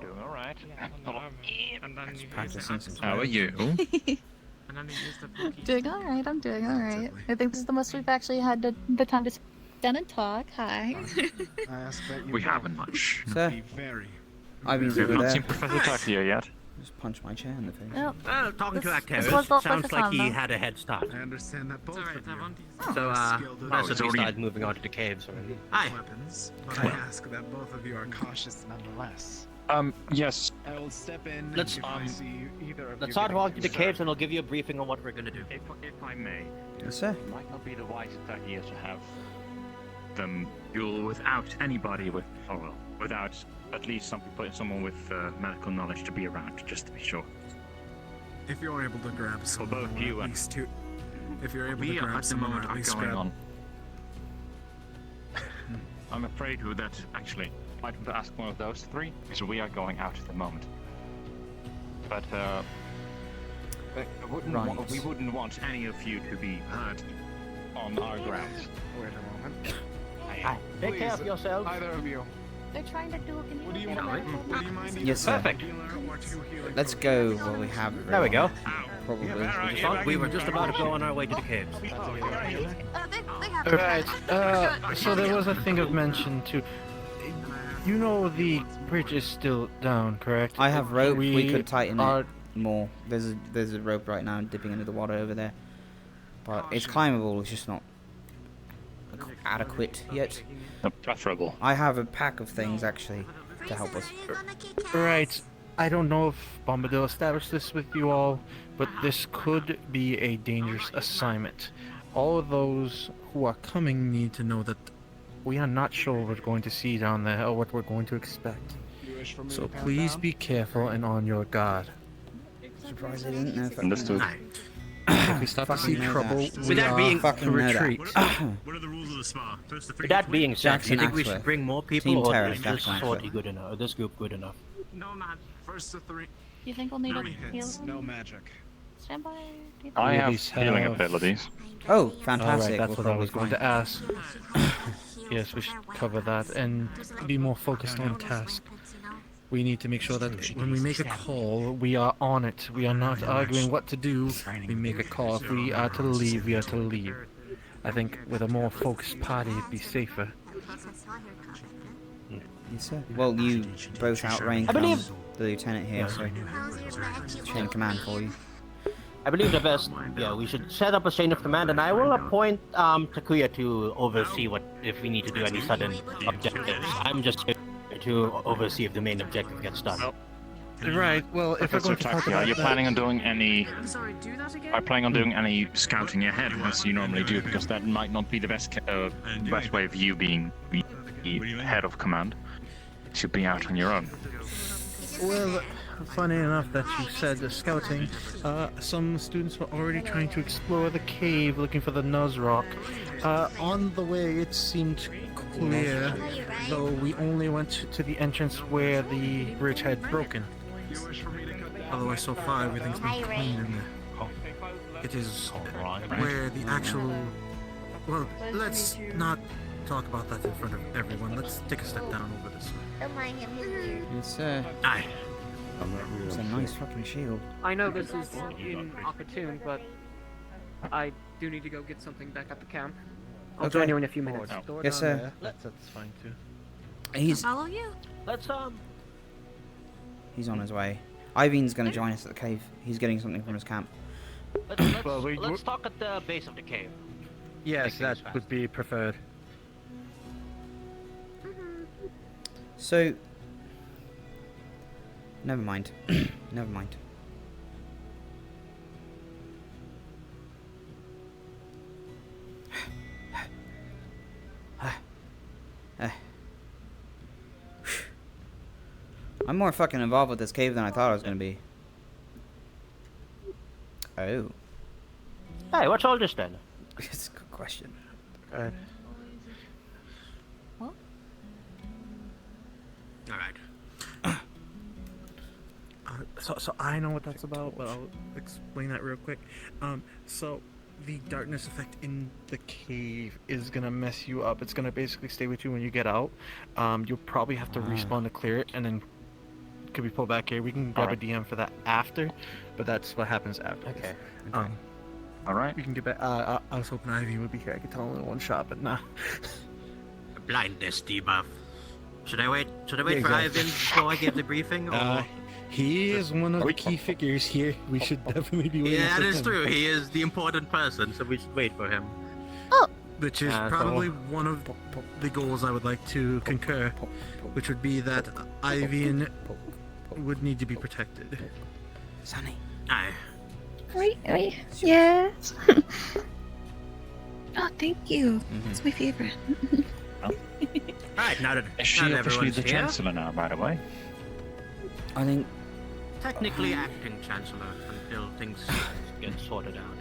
Doing all right. Practicing some. How are you? Doing alright, I'm doing alright. I think this is the most we've actually had the time to sit down and talk. Hi. I ask that you We don't haven't much. Sir, be very. I've been We have over not there. seen Professor Takia yet. Just punch my chair in the face. Well, Well, talking to this Actaris, was the sounds first like time, he though. had a head start. I understand that both of you So, skilled in that's it's we already- started moving on to the caves already. Hi. weapons, but I ask that both of you are cautious nonetheless. Yes. I will step in Let's, if I see either of Let's you start getting walking to the concerned. caves and I'll give you a briefing on what we're gonna do. If I may, Yes, sir. it might not be the wisest idea to have them duel without anybody with, or well, without at least someone with medical knowledge to be around, just to be sure. If you're able to grab someone, both or you at and- least two. If you're able We to grab at the someone, or moment at are least going grab. on. I'm afraid that actually might want to ask one of those three, because we are going out at the moment. But Right. we wouldn't want any of you to be hurt on our grounds. Wait a moment. Take care of Please, yourselves. Either of you. They're trying to do. Can you Would you get a mind? medical? Would you mind? Yes, sir. Perfect. Let's go while we have. There we go. Probably. We were just about to go on our way to the caves. They have Right. So there was a thing of mention too. You know the bridge is still down, correct? I have rope. We could tighten are- it more. There's a rope right now dipping into the water over there, but it's climbable. It's just not adequate yet. Preferable. I have a pack of things actually to help us. Right. I don't know if Bombadil established this with you all, but this could be a dangerous assignment. All of those who are coming need to know that we are not sure what we're going to see down there or what we're going to expect. So please be careful and on your guard. Surprised I didn't know. If Understood. If we start to see Fucking know trouble, that. we With that are being- to Fucking know that. retreat. What are the rules of the spa? First to three. With that being said, do you Jackson think we should Axworth. bring more people, Team or Terra, is this Jackson sortie Axworth. good enough? Or this group good enough? No magic. First to three. You think we'll need a 3 hits. healer? No magic. Stand by. I have Ladies healing have- abilities. Oh, fantastic. Alright, that's We'll what I probably was going find. to ask. Yes, we should cover that and be more focused on task. We need to make sure that when we make a call, we are on it. We are not arguing what to do. We make a call. If we are to leave, we are to leave. I think with a more focused party, it'd be safer. Yes, sir. Well, you both outrank I believe- the lieutenant here, so chain of command for you. I believe the best, yeah, we should set up a chain of command, and I will appoint Takuya to oversee what if we need to do any sudden objectives. I'm just here to oversee if the main objective gets done. Right. Well, if we're Professor going to talk Takia, are about you that- planning on doing any? Sorry, do that again? Are you planning on doing any scouting ahead as you normally do? Because that might not be the best way of you being the head of command. You should be out on your own. Well, funny enough that you said the scouting. Some students were already trying to explore the cave looking for the Nuzrock. On the way, it seemed clear, though we only went to the entrance where the bridge had broken. Otherwise, so far, everything's been clean in there. It is where the actual... Well, let's not talk about that in front of everyone. Let's take a step down over this way. Don't mind him, he's weird. Yes, sir. Aye. It's a nice fucking shield. I know this is inopportune, but I do need to go get something back at the camp. I'll join Okay. you in a few minutes. Yes, sir. That's fine too. He's Follow you. Let's he's on his way. Ivan's gonna join us at the cave. He's getting something from his camp. let's talk at the base of the cave. Yes, that would be preferred. So, never mind. Never mind. I'm more fucking involved with this cave than I thought I was gonna be. Oh. Hey, what's all this then? It's a good question. Alright. What? Alright. So I know what that's about, but I'll explain that real quick. So the darkness effect in the cave is gonna mess you up. It's gonna basically stay with you when you get out. You'll probably have to respawn to clear it, and then could be pulled back here. We can grab a DM for that after, but that's what happens after. Okay. Alright. We can get back. I was hoping Ivy would be here. I could tell him in one shot, but nah. Blindness debuff. Should I wait? Should I wait Yeah, for exactly. Ivan before I give the briefing? Or... He is one of the key figures here. We should definitely be waiting Yeah, for that is him. true. He is the important person, so we should wait for him. Which is probably one of the goals I would like to concur, which would be that Ivian would need to be protected. Sunny. Aye. Wait. Yes. Oh, thank you. It's my favorite. Alright, now that Is she now that officially everyone's the here, Chancellor now, by the way? I think. technically acting Chancellor until things get sorted out.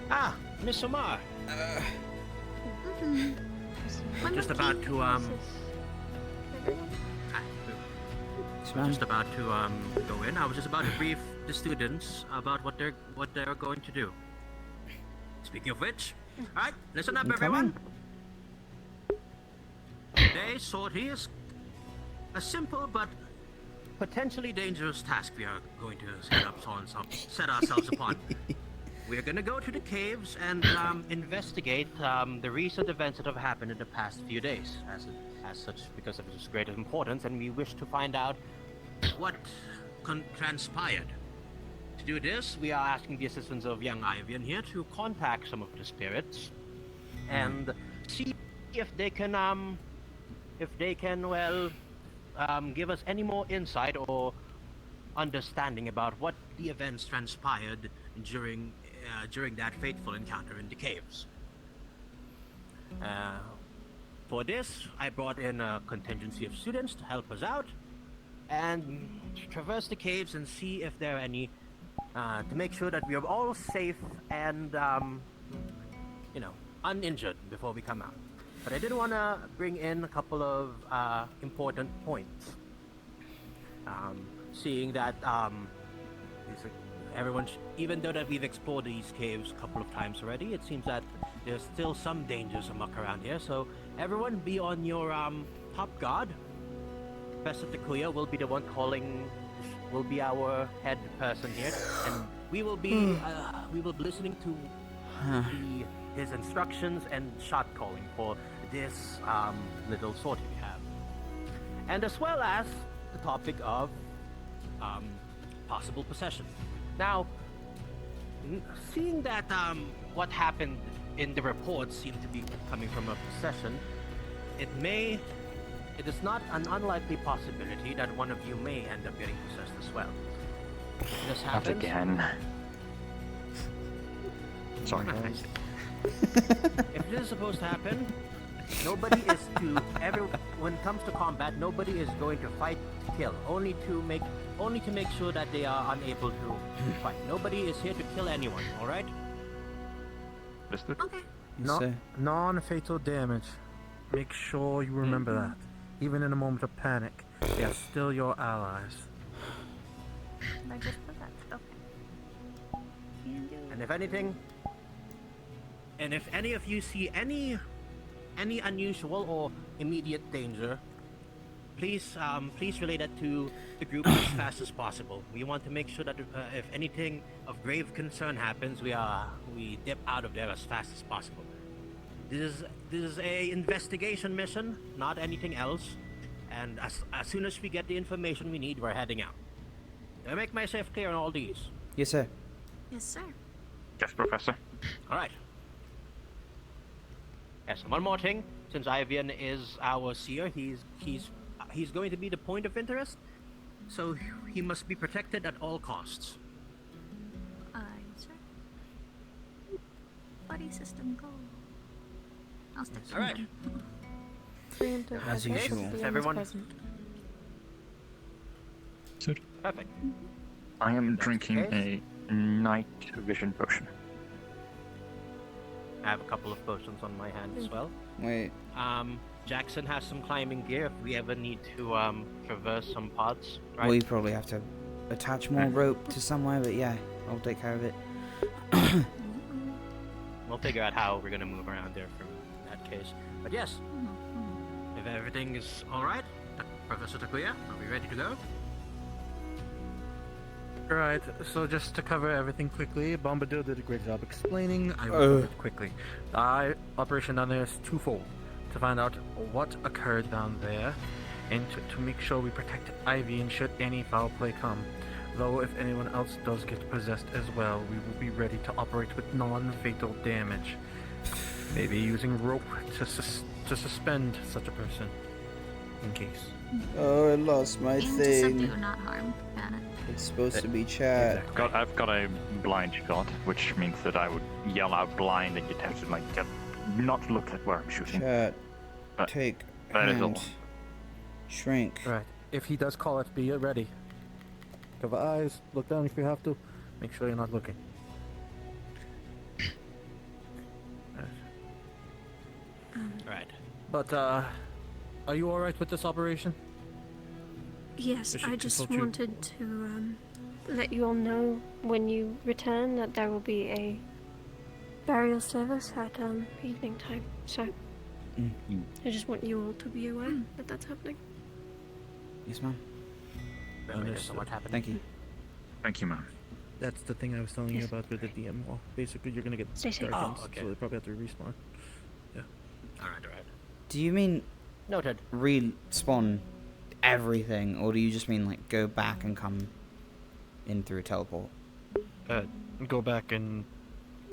Ah, Miss Omar. Just about to just about to go in. I was just about to brief the students about what they're going to do. Speaking of which, alright, listen up, everyone. Today's sortie is a simple but potentially dangerous task we are going to set ourselves upon. We are going to go to the caves and investigate the recent events that have happened in the past few days, as such, because of its great importance, and we wish to find out what transpired. To do this, we are asking the assistance of young Ivian here to contact some of the spirits and see if they can, give us any more insight or understanding about what the events transpired during that fateful encounter in the caves. For this, I brought in a contingency of students to help us out and traverse the caves and see if there are any, to make sure that we are all safe and, uninjured before we come out. But I did want to bring in a couple of important points. Seeing that even though that we've explored these caves a couple of times already, it seems that there's still some dangers amok around here. So everyone be on your top guard. Professor Takuya will be the one will be our head person here, and we will be listening to his instructions and shot calling for this little sortie we have, and as well as the topic of possible possession. Now, seeing that what happened in the reports seemed to be coming from a possession, it is not an unlikely possibility that one of you may end up getting possessed as well. This happens. Not again. Sorry, guys. If this is supposed to happen, when it comes to combat, nobody is going to fight to kill, only to make sure that they are unable to fight. Nobody is here to kill anyone, alright? Understood. Okay. Non-fatal damage. Make sure you remember that. Even in a moment of panic, they are still your allies. I just put that. Okay. And if any of you see any unusual or immediate danger, please relay that to the group as fast as possible. We want to make sure that if anything of grave concern happens, we dip out of there as fast as possible. This is a investigation mission, not anything else. And as soon as we get the information we need, we're heading out. Did I make myself clear on all these? Yes, sir. Yes, sir. Yes, Professor. All right. Yes, one more thing. Since Ivian is our seer, he's going to be the point of interest, so he must be protected at all costs. Sir. Buddy system go. I'll stick to All right. As usual. Everyone. Perfect. I am That's drinking the case. a night vision potion. I have a couple of potions on my hand as well. Wait. Jackson has some climbing gear if we ever need to traverse some pods, right? We probably have to attach more rope to somewhere, but yeah, I'll take care of it. We'll figure out how we're gonna move around there from that case. But yes, if everything is alright, Professor Takuya, are we ready to go? Right, so just to cover everything quickly, Bombadil did a great job explaining. I will cover it quickly. The operation down there is twofold. To find out what occurred down there, and to make sure we protect Ivy and should any foul play come. Though if anyone else does get possessed as well, we will be ready to operate with non-fatal damage. Maybe using rope to suspend such a person, in case. Oh, I lost my Aim to thing. subdue, not harm. Got it. It's supposed to be chat. I've got a blind shot, which means that I would yell out blind and you'd have to like just not look at where I'm shooting. Chat. Take that is hand. all. Shrink. Right, if he does call it, be ready. Cover eyes, look down if you have to. Make sure you're not looking. Right. But, are you alright with this operation? Yes, Is I it just told you- wanted to let you all know when you return that there will be a burial service at evening time. So I just want you all to be aware that that's happening. Yes, ma'am. What happened? Thank you. Thank you, ma'am. That's the thing I was telling you about with the DM wall. Basically, you're gonna get Stay safe. darkens, Oh, okay. so they probably have to respawn. Yeah. Alright. Do you mean Noted. respawn everything, or do you just mean like go back and come in through a teleport? Go back and...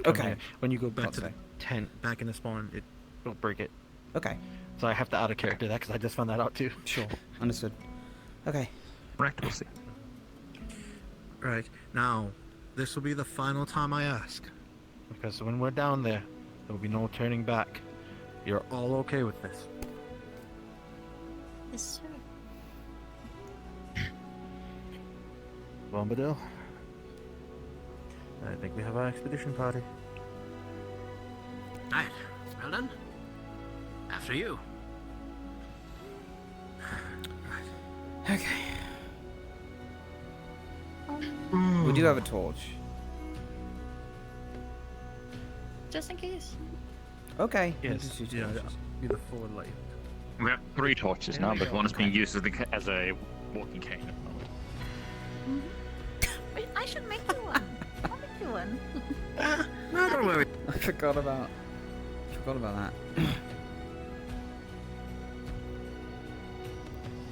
Okay. here. When you go back Not to the today. tent, back in the spawn, it don't break it. Okay. So I have to out of character that because I just found that out too. Sure. Understood. Okay. Right, we'll see. Right. Now, this will be the final time I ask. Because when we're down there, there will be no turning back. You're all okay with this? Yes, sir. Bombadil? I think we have our expedition party. Right. Well done. After you. Okay. We do have a torch. Just in case. Okay. Yes. Yeah. Be the forward light. We have 3 torches There now, we but go. one is being used as a walking cane at the moment. Wait, I should make you one. I'll make you one. No, don't worry. I forgot about that.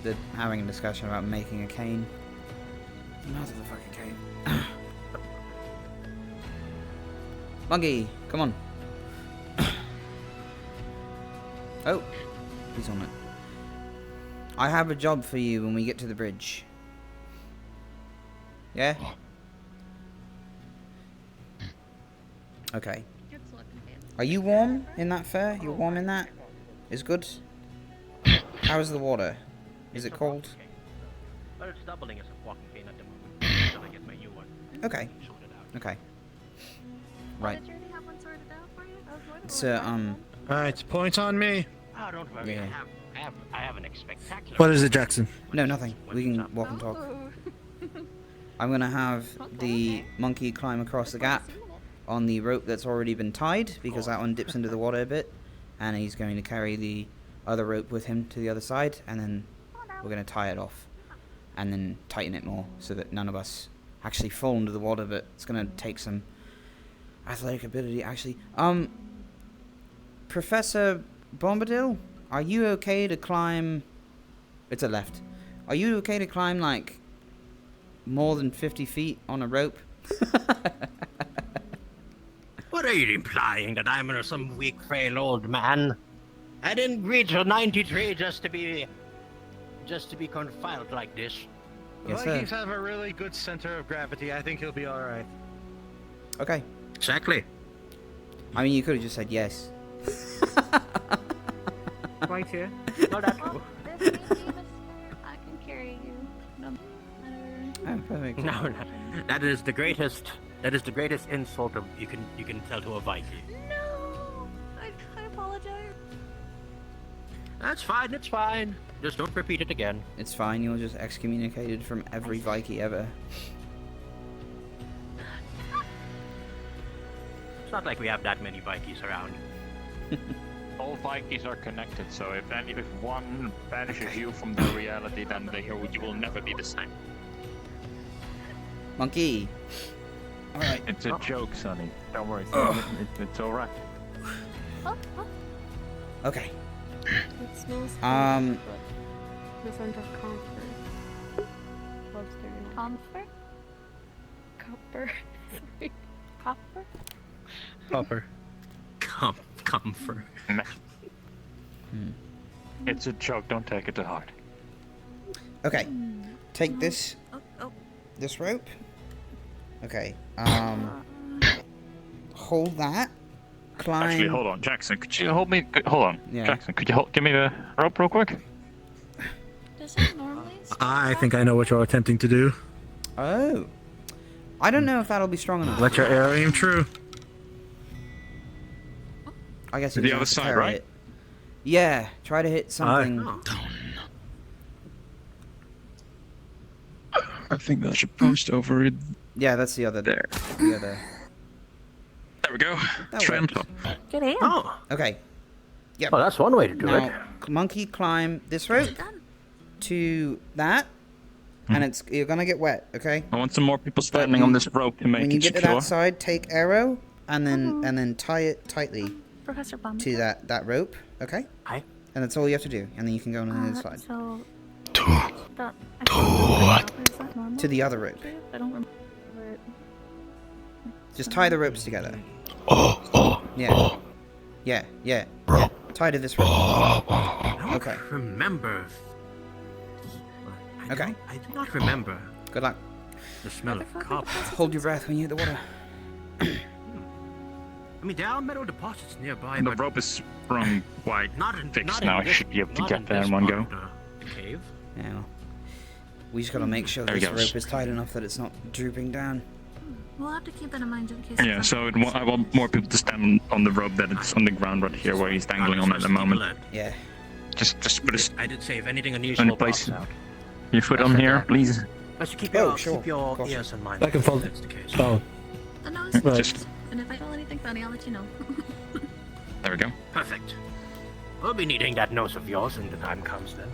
They're having a discussion about making a cane. Another fucking cane. Monkey, come on. Oh, he's on it. I have a job for you when we get to the bridge. Yeah? Okay. Are you warm in that fur? You're warm in that? Is good? How's the water? Is it cold? But it's doubling as a walking cane at the moment until I get my new one. Okay. Sorted out. Okay. Right. Did you already have one sorted out for you? I was wondering It's what Alright, point on me. Oh, don't worry. Yeah. I have an spectacular. What is it, Jackson? No, nothing. We can walk and talk. I'm gonna have the monkey climb across the gap on the rope that's already been tied, because that one dips into the water a bit, and he's going to carry the other rope with him to the other side, and then we're gonna tie it off, and then tighten it more so that none of us actually fall into the water. But it's gonna take some athletic ability, actually. Professor Bombadil, are you okay to climb? It's a left. Are you okay to climb like more than 50 feet on a rope? What are you implying? That I'm some weak, frail old man? I didn't reach 93 just to be confined like this. Yes, Vikings sir. have a really good center of gravity. I think he'll be alright. Okay. Exactly. I mean, you could have just said yes. Right here. Not that Oh, this means I can carry you no matter Oh, perfect. No, no, that is the greatest. That is the greatest insult you can tell to a Viking. No, I apologize. That's fine. It's fine. Just don't repeat it again. It's fine. You're just excommunicated from every Viking ever. It's not like we have that many Vikings around. All Vikings are connected, so if one banishes you from the reality, then you will never be the same. Monkey. All right. It's a joke, Sonny. Don't worry. It's all right. Okay. It smells the scent of comfort. Comfort? Copper. Sorry. Copper? Copper. Comfort. It's a joke. Don't take it to heart. Okay. Take this. This rope. Okay. Hold that. Climb. Actually, hold on, Jackson. Could you hold me? Hold on, Yeah. Jackson. Could you give me the rope real quick? Does it normally? I think I know what you're attempting to do. Oh. I don't know if that'll be strong enough. Let your arrow aim true. I guess To you the other have to side, carry right? it. Yeah. Try to hit something. I think that's a post over it. Yeah, that's the other. There. The other. There we go. That Straight on works. top. Good aim. Oh. Okay. Yep. Oh, that's one way to do it. Now, monkey, climb this rope to that, and you're gonna get wet. Okay. I want some more people standing on this rope to make When you it get to secure. that side, take arrow and then tie it tightly Professor Bum. to that rope. Okay. Aye. And that's all you have to do, and then you can go on the other side. So. To the other rope. I don't remember it. Just tie the ropes together. Yeah. Yeah. Yeah. Yeah. Tie to this rope. Okay. Remember. Okay. I do not remember Good luck. the smell of copper. Hold your breath when you hit the water. I mean, there are metal deposits nearby, And the but rope is sprung quite not fixed in now. I this- should be able to not get in there this in one go. part of the cave. Yeah. well, We just gotta make sure There he this goes. rope is tight enough that it's not drooping down. We'll have to keep that in mind in case. Yeah, so I want more people to stand on the rope that it's on the ground right here where he's dangling on at the moment. Yeah. Just put his I did say if anything on unusual place. pops out. Your foot on here, please. Let's keep Oh, your, sure. keep your Of course. ears in mind. I can follow. That's the case. Oh. The nose. Right. Just And if I feel anything funny, I'll let you know. there we go. Perfect. We'll be needing that nose of yours when the time comes then.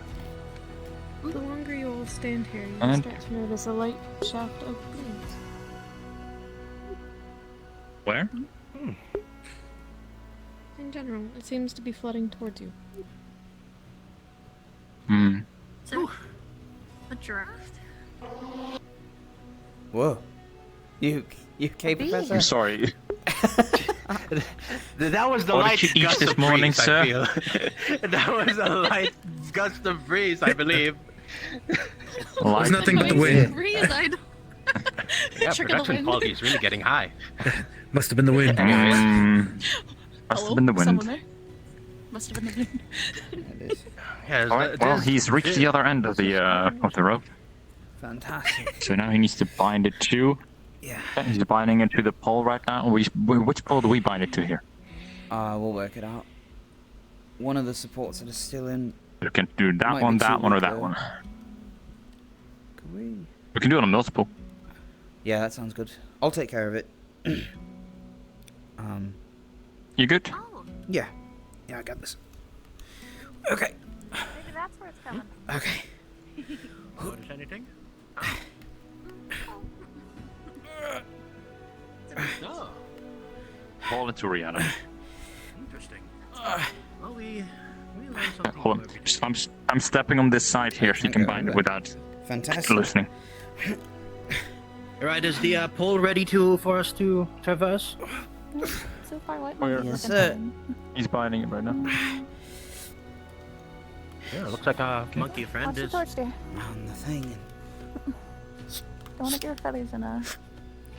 The longer you all stand here, you And- start to notice a light shaft of blades. Where? In general, it seems to be flooding towards you. Hmm. So, a draft? Whoa. You okay, Professor? I'm sorry. That was the What light did you eat gust this of morning, breeze, sir? I feel. That was a light gust of breeze, I believe. Light nothing but the wind. Breeze, I don't. Yeah, Trigger the production wind. quality is really getting high. Must have been the wind. Must Hello? have been the wind. Someone there? Must have been the wind. It is. Yeah, Alright, well, he's reached the other end of the rope. Fantastic. So now he needs to bind it to. Yeah. He's binding it to the pole right now. Which pole do we bind it to here? We'll work it out. One of the supports that is still in. We can do that Might one, be that too one, or weak, that though. one. Can we? We can do it on multiple. Yeah, that sounds good. I'll take care of it. You good? Yeah. Yeah, I got this. Okay. Maybe that's where it's coming. Okay. Notice anything? No. Fall into reality. Interesting. Well, we learned something. Hold on. I'm stepping on this side here so you can Okay, bind it okay. without Fantastic. listening. Alright, is the pole ready for us to traverse? So far, what? Yes, sir. He's binding it right now. Yeah, looks like our monkey friend Watch the is. torch there. On the thing. Don't want to get your feathers in a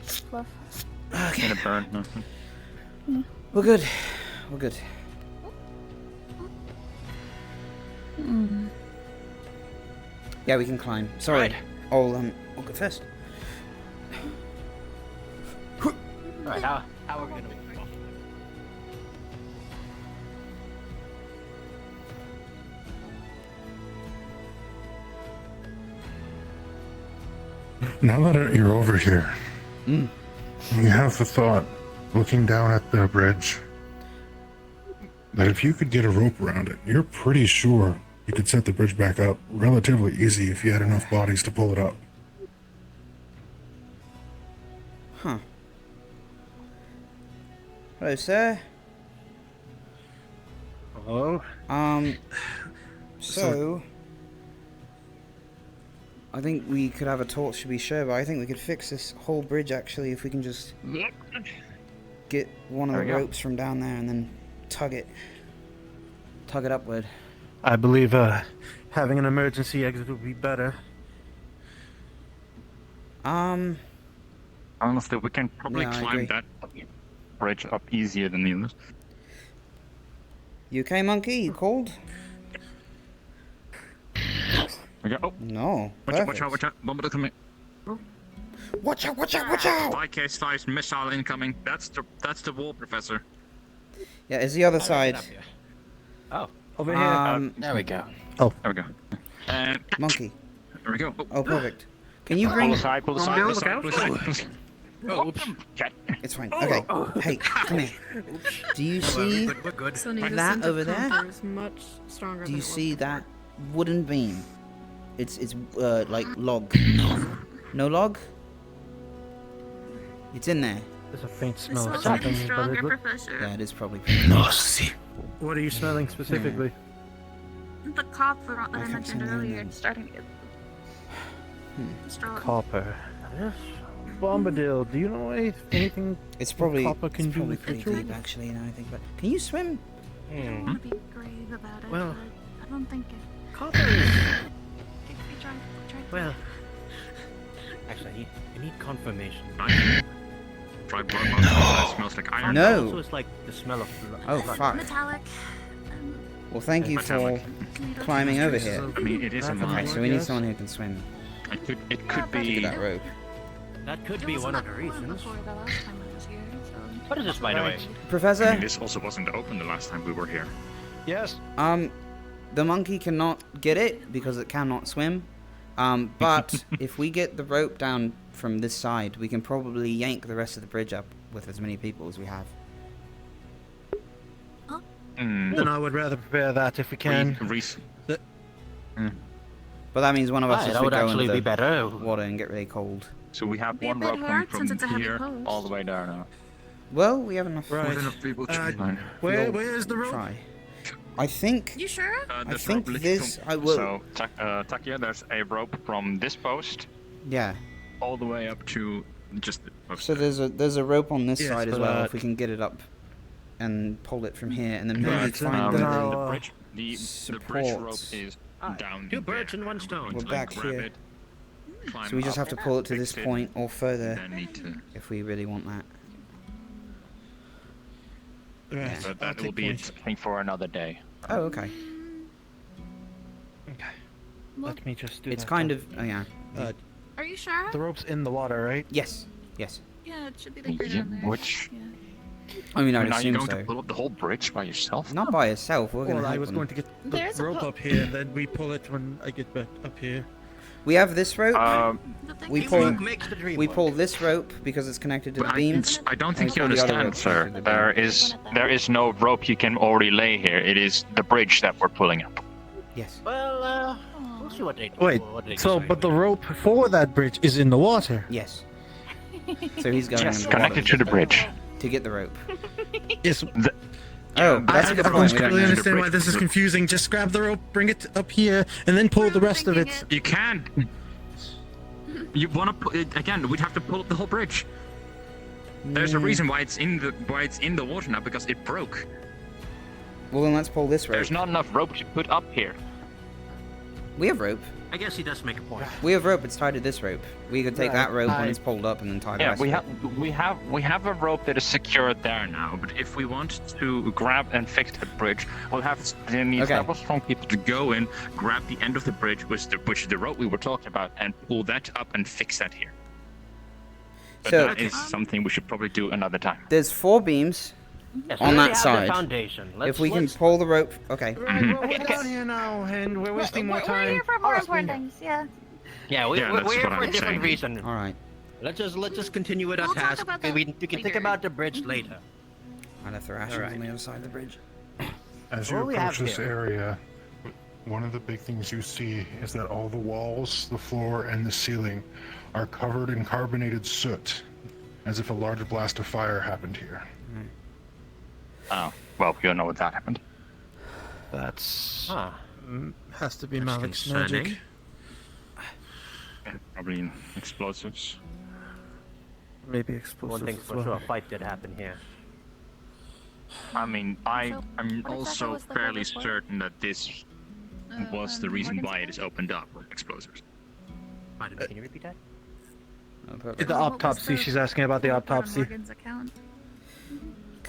fluff. In a burn. We're good. We're good. Yeah, we can climb. Sorry. Right. I'll go first. Alright, how are we gonna move? Now that you're over here, you have the thought, looking down at the bridge, that if you could get a rope around it, you're pretty sure you could set the bridge back up relatively easy if you had enough bodies to pull it up. Huh. Hello, sir. Hello? So... I think we could have a torch to be sure, but I think we could fix this whole bridge actually if we can just get one of the ropes from down there and then tug it upward. I believe having an emergency exit would be better. Honestly, we can probably Yeah, I climb agree. that bridge up easier than the others. You okay, monkey? You cold? Okay. Oh. No. Watch out, watch out. Bomb coming. Watch out, watch out, watch out! IK-sized missile incoming. That's the wall, Professor. Yeah, it's the other side. Oh. Over here. There we go. Oh. There we go. And Monkey. there we go. Oh, perfect. Can you bring... Pull aside, pull aside, pull aside, pull aside. Oh, oops. It's fine. Okay. Hey, come here. Do you see that over there? Much stronger Do than you it was see before. that wooden beam? It's like log. No log? It's in there. There's a faint This smell of smells like something, but stronger, it look... Professor. Yeah, it is probably. What are you smelling specifically? The copper that I think mentioned so, earlier, yeah. it's starting to get strong. Copper. Yes. Bombadil, do you know anything It's probably. copper can It's do probably with pretty rituals? deep, actually. Now I think. But can you swim? I don't want to be grave about it, Well, but I don't think it. Copper is... We tried. Well, actually, you need confirmation. Try blood monster. That smells like iron. No. Also, it's like the smell of blood. Oh fuck. Metallic. Well, thank you for Metallic. climbing over here. I mean, it is a Okay, mine. so we need someone who can swim. It could To be. get that rope. That could It be was one of not the cold reasons. before the last time I was here, so. What is this, by the way? Professor. I mean, this also wasn't open the last time we were here. Yes. The monkey cannot get it because it cannot swim. But if we get the rope down from this side, we can probably yank the rest of the bridge up with as many people as we have. Then I would rather prepare that if we can. But that means one of us Aye, has that to would go actually into be the better. water and get really cold. So we have Be a one bit rope hard coming since it's a from heavy here post. all the way there now. Well, we have enough. Right. Enough people to climb. Where's the rope? Try. I think. You sure? I There's think rope literally this. from- I will. So, Takia, there's a rope from this post Yeah. all the way up to just the post. So there's a rope on this Yes, side as but, well. If we can get it up and pull it from here, and then maybe Right, find then the I'll, the bridge, the bridge rope supports. is down. Two birds in one stone. We're back grab here. it, climb So we just up, have to pull it to this fix it, point or further then need to. if we really want that. Right. But I'll that will take be a point. thing for another day. Oh, okay. Okay. Let me just do It's that kind then. of. Oh, yeah. Are you sure? The rope's in the water, right? Yes. Yes. Yeah, it should be like right down there. Which? Yeah. I mean, I'd Are you assume going so. to pull up the whole bridge by yourself? Not by itself. We're gonna Well, I help was them. going to get the There's a rope po- up here, then we pull it when I get back up here. We have this rope. We pull. Teamwork makes the dream We work. pull this rope because it's connected to the But beam. I don't and think we you pull the other understand, rope sir. connected to the beam. There is no rope you can already lay here. It is the bridge that we're pulling up. Yes. Well, we'll see what they do. Wait, what they so, decide. but the rope for that bridge is in the water? Yes. So he's going Yes, in the connected water to the bridge. to get the rope. Yes. Oh, that's a good I point. don't We don't really know. understand why this is confusing. Just grab the rope, bring it up here, and then pull the rest of it. You can't. You want to put it again? We'd have to pull up the whole bridge. There's a reason why it's in the water now, because it broke. Well, then let's pull this rope. There's not enough rope to put up here. We have rope. I guess he does make a point. We have rope. It's tied to this rope. We could take that rope when it's pulled up and then tie the Yeah, rest of it. we have a rope that is secured there now. But if we want to grab and fix the bridge, we'll have to need several strong people to go in, grab the end of the bridge, which is the rope we were talking about, and pull that up and fix that here. But So- that is something we should probably do another time. There's 4 beams Yes, we on already that have side. the foundation. If we can pull the rope, okay. Right, well, we're down here now, and we're wasting more time. We're here for more important things, yeah. Yeah, we're that's here what for a I'm different saying. reason. All right. Let's just continue with our We'll talk task. about We that can think later. about the bridge later. I left the rations Alright. on the other side of the bridge. As What you do we have approach this here? area, one of the big things you see is that all the walls, the floor, and the ceiling are covered in carbonated soot, as if a large blast of fire happened here. Oh, well, we don't know what that happened. That's Huh. has to be That's Malik's concerning. magic. Probably explosives. Maybe One explosives thing as for well. sure, a fight did happen here. I mean, I'm what exactly also was the fairly purpose for it? certain that this was the reason why it is opened up with explosives. Pardon me, can you repeat that? The autopsy. She's asking about the autopsy. Morgan's account.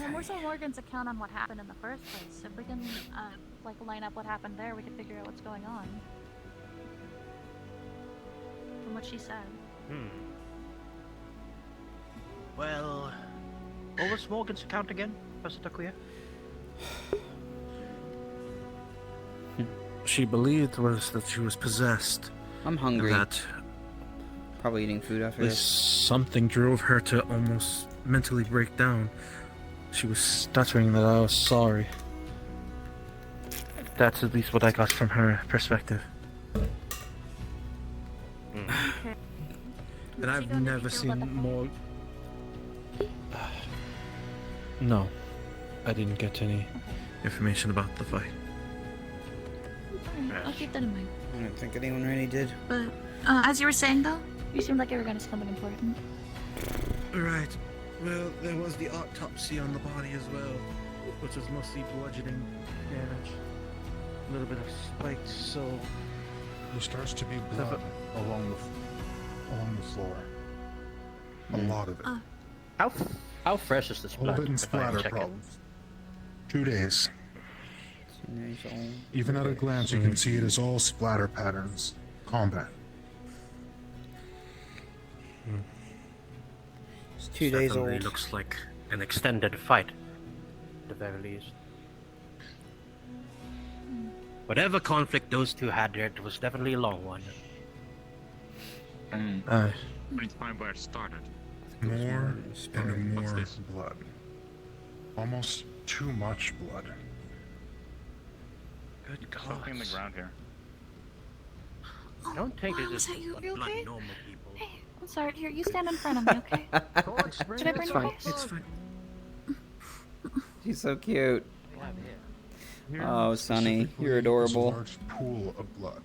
And more so Morgan's account on what happened in the first place. If we can, like, line up what happened there, we can figure out what's going on. From what she said. Well, what was Morgan's account again, Professor Takuya? She believed was that she was possessed. I'm hungry. That Probably eating food after this this. something drove her to almost mentally break down. She was stuttering that I was sorry. That's at least what I got from her perspective. And I've never seen more. No, I didn't get any information about the fight. Alright, I'll keep that in mind. I don't think anyone really did. But, as you were saying though, you seemed like you were gonna say something important. Right. Well, there was the autopsy on the body as well, which was mostly bludgeoning damage. A little bit of spiked, so There starts to be blood along the floor. A lot of it. How fresh is this blood? Hold it in if I splatter check it? problems. 2 days. Teenage old. Even at a glance, you can see it is all splatter patterns. Combat. It's 2 days Certainly old. looks like an extended fight, at the very least. Whatever conflict those two had there, it was definitely a long one. Aye. It's time where it started. More and What's more this? blood. Almost too much blood. Good Something in the ground here. I don't think wow, this is is that you? You blood okay? normal people. Hey, I'm sorry. Here, you stand in front of me, okay? Should I bring It's you fine. guys? It's fine. She's so cute. Here, Oh, Sonny, specifically, you're is adorable. a large pool of blood.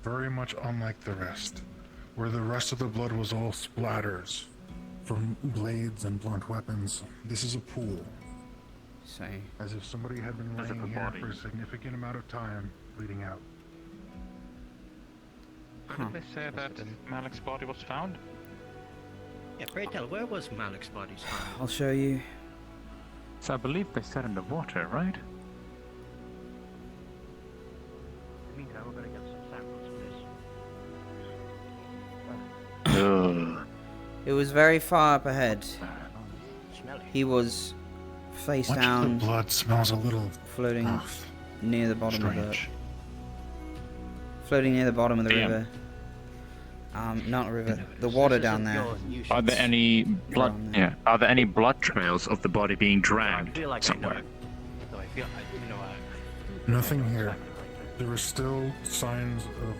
Very much unlike the rest. Where the rest of the blood was all splatters. From blades and blunt weapons. This is a pool. Say. As if somebody had been As if laying a here body. for a significant amount of time, bleeding out. Where did they say that Malik's body was found? Yeah, pray tell, where was Malik's body found? I'll show you. So I believe they said in the water, right? Meantime, we're gonna get some samples of this. It was very far up ahead. Smelly. He was face Much down, of the blood smells a little floating off. near the bottom of the Strange. floating near the bottom of the Damn. river. Not a river. The water down there. Are there any blood? Yeah. Are there any blood trails of the body being dragged I feel like somewhere? I know. So I feel, Nothing here. There are still signs of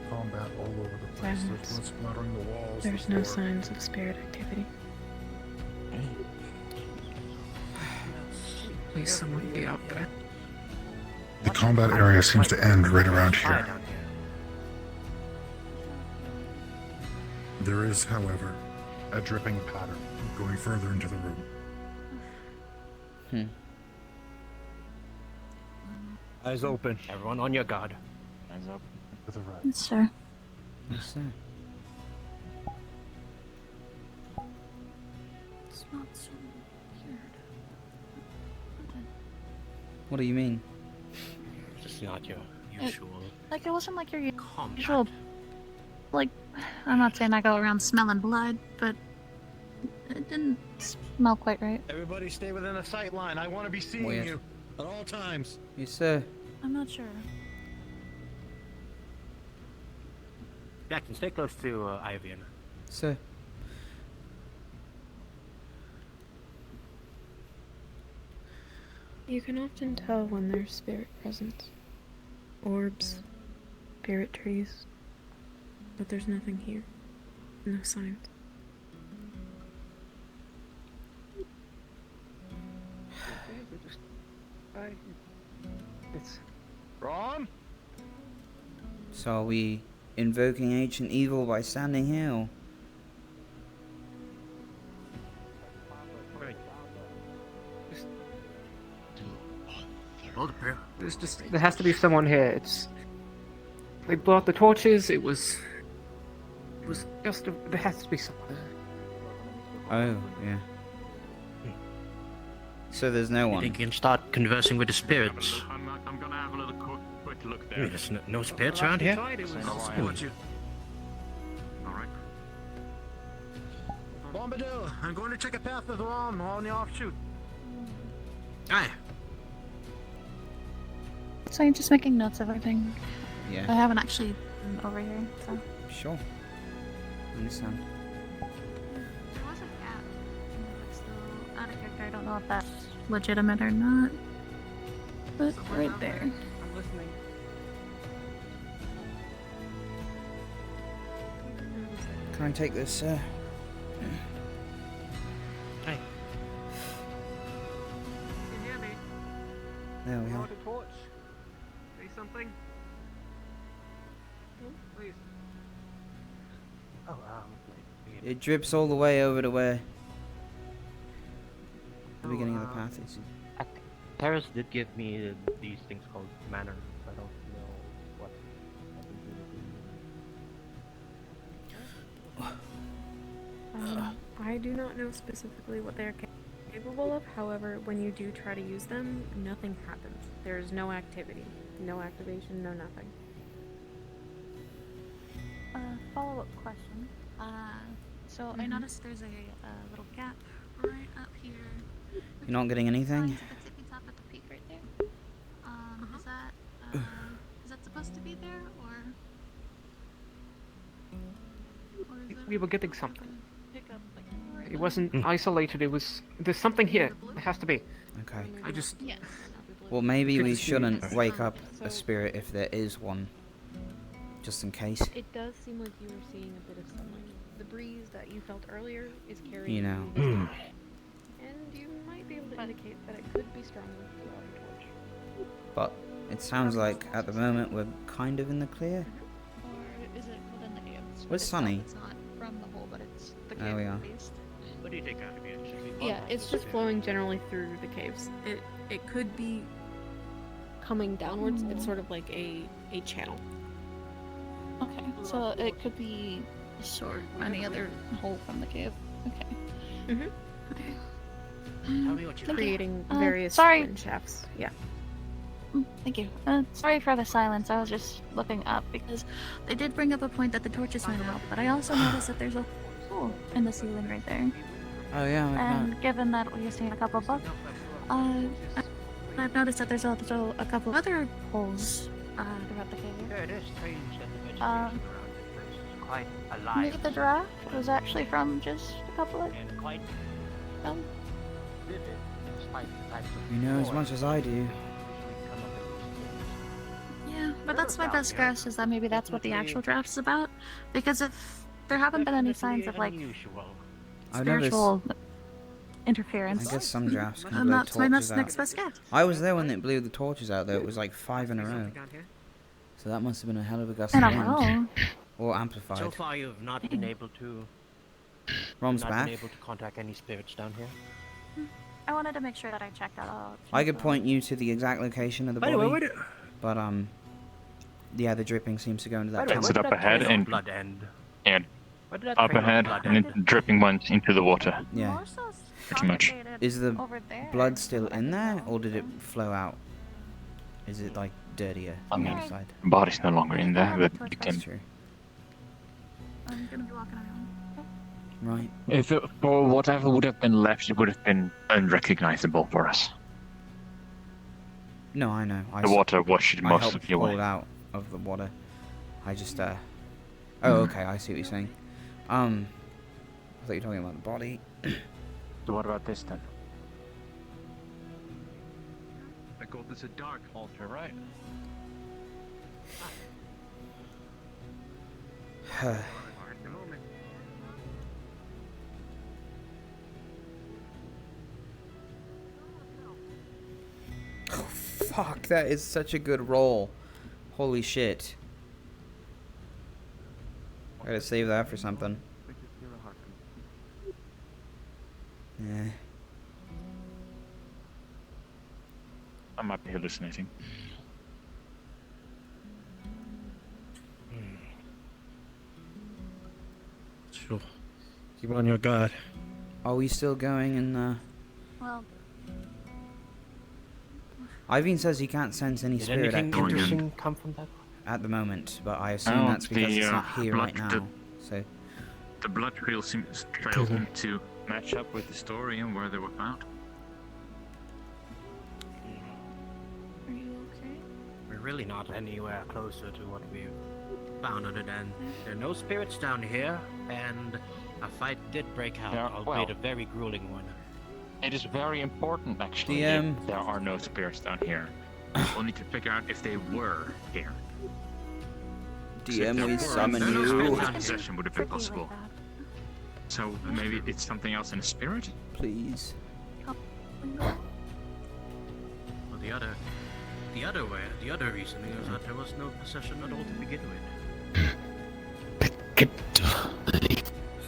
combat all over the place. There's blood splattering the walls. There's the no floor. signs of spirit activity. Please, someone be out there. The combat area seems to end right around here. There is, however, a dripping pattern going further into the room. Eyes open. Everyone on your guard. Eyes open. To the right. Yes, sir. Yes, sir. Smelled so weird. What do you mean? It's not your usual. Like, it wasn't like your usual. Like, I'm not saying I go around smelling blood, but it didn't smell quite right. Everybody stay within a sight line. I want to be seeing Weird. you at all times. Yes, sir. I'm not sure. Jackson, stay close to Ivian. Sir. You can often tell when there's spirit presence. Orbs, spirit trees. But there's nothing here. No signs. It's Ron? So are we invoking ancient evil by standing here? Or? Hold up here. There has to be someone here. They blew out the torches. It was just. There has to be someone. Oh, yeah. So there's no You one. think you can start conversing with the spirits? I'm gonna have a little quick look there. There's no spirits around here? I'll support you. Alright. Bombadil, I'm going to check a path of the wrong on the offshoot. Aye. So you're just making notes of everything. Yeah. I haven't actually been over here, so. Sure. Understand. There was a gap that's still out of character. I don't know if that's legitimate or not. But right there. I'm listening. Can I take this, sir? Hey. Can you hear me? There we You are. want a torch? Say something. Please. Oh, It drips all the way over to where the beginning of the path is. Terra did give me these things called manners. I don't know what. I do not know specifically what they're capable of. However, when you do try to use them, nothing happens. There's no activity, no activation, no nothing. Follow-up question. So I noticed there's a little gap right up here. You're not getting anything? At the tippy top at the peak right there. Is that supposed to be there, or is it We were getting something. pick up like It wasn't isolated. It was. There's something here. It has to be. Okay. I just. Yes. Well, maybe we Just- shouldn't wake up a spirit if there is one. Just in case. It does seem like you were seeing a bit of sunlight. The breeze that you felt earlier is carrying You know. this direction. And you might be able to indicate that it could be stronger without a torch. But it sounds like at the moment we're kind of in the clear. Or is it within the cave? Where's Sunny? It's not from the hole, but it's the cave There we at are. least. What do you think, Ivian? Should we Yeah, it's just flowing generally through the caves. It could be coming downwards. It's sort of like a channel. Okay, so it could be sort any other hole from the cave. Okay. Mm-hmm. Tell me what you Creating Uh, various sorry. wind shafts. Yeah. Thank you. Sorry for the silence. I was just looking up because they did bring up a point that the torches went out, but I also noticed that there's a hole in the ceiling right there. Oh yeah, like And given that we've seen a couple of bugs, I've noticed that there's also a couple of other holes throughout the cave. Yeah, it is strange that the vegetation Um, around the place is quite alive. Maybe the draft was actually from just a couple of and quite vivid, despite the fact that You know as much as I do. Yeah, but that's my best guess is that maybe that's what the actual draft is about. Because if there haven't been any signs of like I've noticed. spiritual interference, I guess some drafts can blow that's my torches next out. best guess. I was there when it blew the torches out though. It was like 5 in a row. So that must have been a hell of a gust In of a wind. row. Or amplified. So far, you've not been able to. Rom's not back. been able to contact any spirits down here. I wanted to make sure that I checked that out. I could point you to the exact location of the By body. the way, but Yeah, the dripping seems to go into that It's tunnel. up ahead and blood end? yeah, Where did that up trail of ahead blood and end? then dripping went into the water. Yeah. Pretty much. Is the blood still in there, or did it flow out? Is it like dirtier I on the mean, other side? the body's no longer in there, but you can. That's true. I'm gonna be walking around. Right. If it, for whatever would have been left, it would have been unrecognizable for us. No, I know. The water washed I most helped of you pull away. it out of the water. I just Oh, okay. I see what you're saying. I thought you were talking about the body. So what about this then? I call this a dark altar, right? Oh, fuck, that is such a good roll. Holy shit. I gotta save that for something. Yeah. I might be hallucinating. Sure. Keep on your guard. Are we still going in Well, Ivan says he can't sense any Did spirit anything activity interesting come from that? at the moment, but I assume Oh, that's because the, it's not here blood- right now. So The blood trail seems to match up with the story and where they were found. are you okay? We're really not anywhere closer to what we found other than there are no spirits down here, and a fight did break out, Yeah, albeit well. a very grueling one. It is very important, actually, DM. if there are no spirits down here. We'll need to figure out if they were here. DM, we If there were, summon then you. spiritual possession would have been possible. So maybe it's something else in a spirit? Please. Well, the other reasoning is that there was no possession at all to begin with.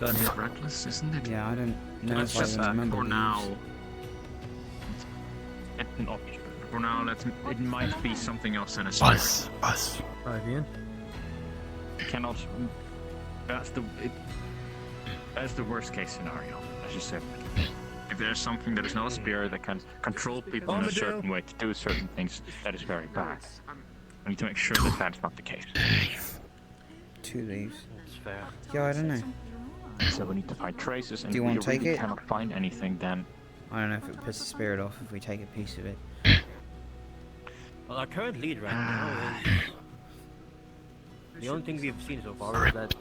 It's reckless, isn't it? Yeah, I don't know Let's if I just, even remember for these. now, it's an option. For now, it might be something else in a spirit. Ivan. Cannot. That's the worst case scenario, as you said. If there's something that is not a spirit that can control people in a certain way to do certain things, that is very bad. We need to make sure that that's not the case. 2 leaves. That's fair. Yeah, I don't know. So we need to find traces, and Do you if we want to take really it? cannot find anything, then I don't know if it pisses the spirit off if we take a piece of it. Well, our current lead right now is the only thing we've seen so far is that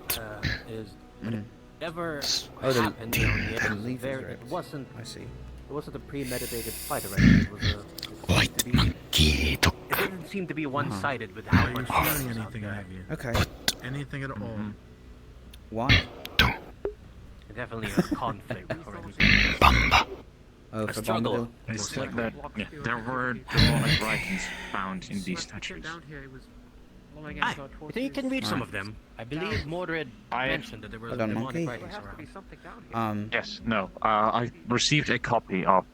whatever Oh, the happened down here, leaf is it ripped. wasn't. I see. It wasn't a premeditated fight or anything. It was a white monkey. It didn't seem to be one-sided with how Are you much. feeling anything, have you? Okay. Anything at all? Why? Definitely a conflict or anything. Oh, A for struggle. Bombadil? they said that there were demonic writings found in these statues. I think you can read some of them. I believe Mordred mentioned that there were Hold on, demonic monkey. writings around. Yes, no. I received a copy of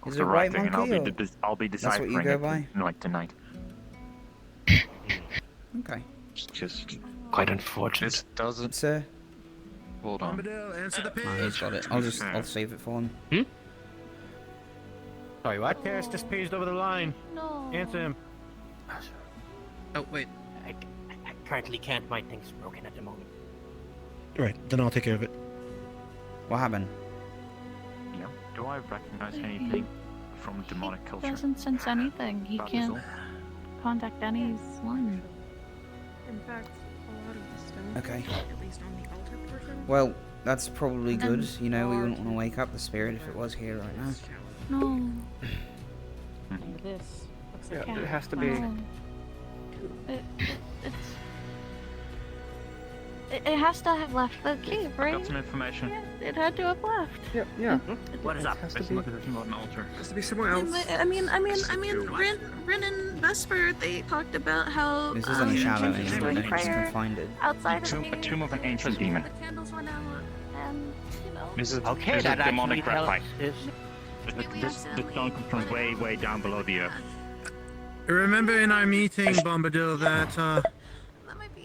Is the it white writing, and I'll monkey, be or I'll be that's what you deciphering go it by? like tonight. Okay. Just quite unfortunate. It doesn't. Sir? Hold on. Answer the page. Oh, he's got it. I'll save it for him. Sorry, what? Karis just paged over the line. No. Answer him. Oh, wait. I currently can't. My thing's broken at the moment. Right, then I'll take care of it. What happened? Yeah. Do I recognize anything from demonic culture? Doesn't sense anything. He That is can't all. contact anyone. In fact, a lot of the stone, Okay. at least on the altar portion, Well, that's probably Then good. You know, we wouldn't want to wake up the spirit if it was here right now. No. This looks Yeah, like it has to be. It has to have left the cave, right? Got some information. It had to have left. Yeah. What is up? Has to Let's be. look at this modern altar. Has to be somewhere else. I mean, Rin and Vesper, they talked about how This is only shallow Ginger anyway. doing It's prayer confined it. outside of A the tomb of an ancient demon. The candles went out, and you know. This is Okay, this that is demonic actually helps. graphite. This stone comes from way down below the earth. Remember in our meeting, Bombadil, that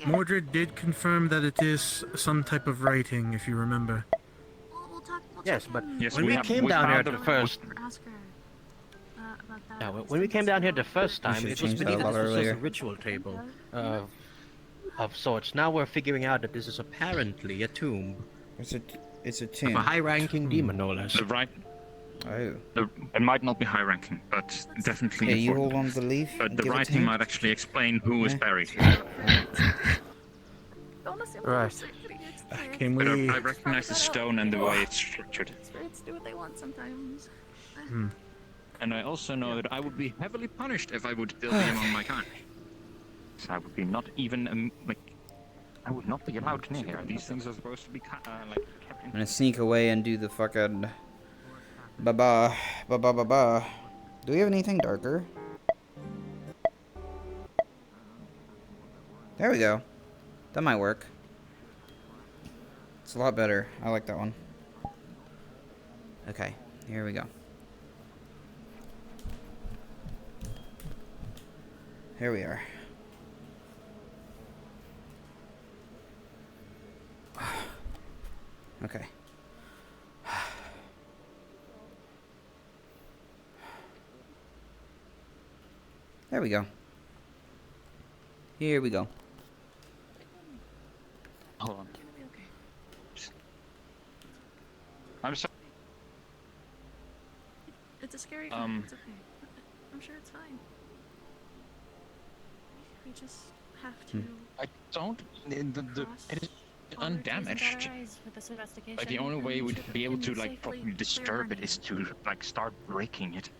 Mordred did confirm that it is some type of writing, if you remember. Yes, but Yes, when we we have- came we down here found the them. first, Ask her about that. yeah, when we came down here the first time, should've it was changed that believed a that lot this was just a earlier. ritual table of sorts. Now we're figuring out that this is apparently a tomb. It's a Of tomb. a high-ranking demon, no less. The right. Oh. It might not be high ranking, but definitely Here, you important. hold on to the leaf. But and the give it to writing him. might actually explain who is Yeah. buried here. Don't assume Right. Can But we? I recognize the stone and the way it's structured. Spirits do what they want sometimes. And I also know that I would be heavily punished if I would still be among my kind. So I would be not even, I would not be allowed near here. These things are supposed to be, kept I'm in. gonna sneak away and do the fucking ba-ba, ba-ba-ba-ba. Do we have anything darker? There we go. That might work. It's a lot better. I like that one. Okay, here we go. Here we are. Okay. There we go. Here we go. Hold on. I'm sorry. It's a scary game. It's okay. I'm sure it's fine. We just have to. I don't. It is undamaged. Like the only way we'd be able to properly disturb it is to start breaking it.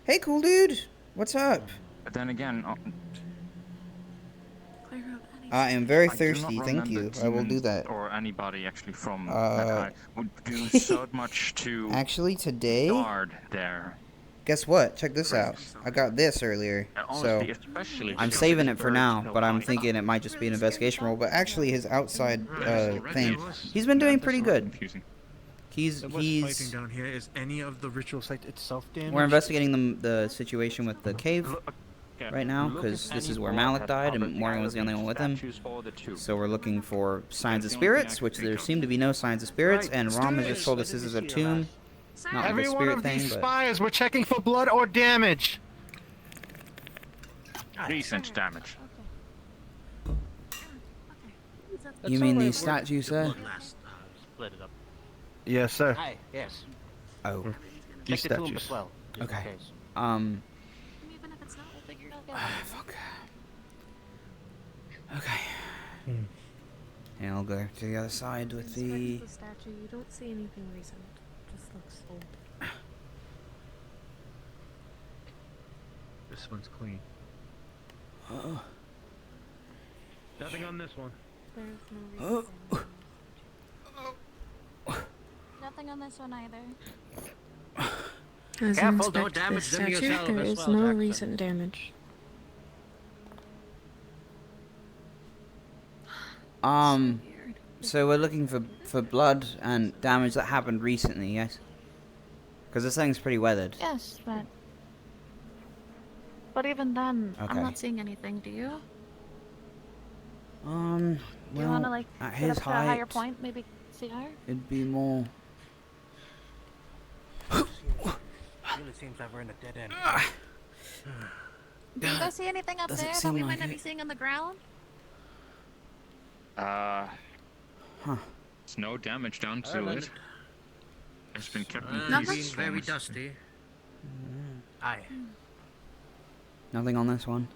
Hey, cool dude. What's up? But then again, I am very I do thirsty. not Thank remember you. I will do demons that. Or anybody actually from that I would do so much to Actually, today. guard there. Guess what? Check this out. I got this earlier, And so honestly, especially I'm because saving it's it for now. birds But I'm so thinking it might just be an investigation role. But actually, his outside thing, Yes. he's been doing That's pretty so good. confusing. He's Fighting down here. Is any of the ritual site itself damaged? We're investigating the situation with the cave right now because this is where Malik died and Morgan was the only one with him. So we're looking for signs of spirits, which there seem to be no signs of spirits. And Rom has just told us this is a tomb, not like a Every one spirit of thing. these But spires, we're checking for blood or damage. Decent damage. you mean these statues, sir? Split it up. Yes, sir. Aye, yes. Oh, Check the tomb statues. as well. just in okay. case. Even if it's not, we'll figure it out. Fuck. Okay. And I'll go to the other side with the. The statue, you don't see anything recent. It just looks old. This one's clean. Nothing on this one. There's no reason. Nothing on this one either. As Careful, you don't inspect damage this them statue, yourself there as is well, no Jackson. recent damage. So we're looking for blood and damage that happened recently, yes? Because this thing's pretty weathered. Yes, but even then, Okay. I'm not seeing anything. Do you? Do Well, you want to like at get his up to a higher height, point? Maybe see higher. it'd be more. Really seems like we're in a dead end. Do you guys see anything up Doesn't there that seem we like might not it. be seeing on the ground? Huh. There's no damage done to Ireland. it. It's been kept in Being pieces. very almost. dusty. Aye. Nothing on this one.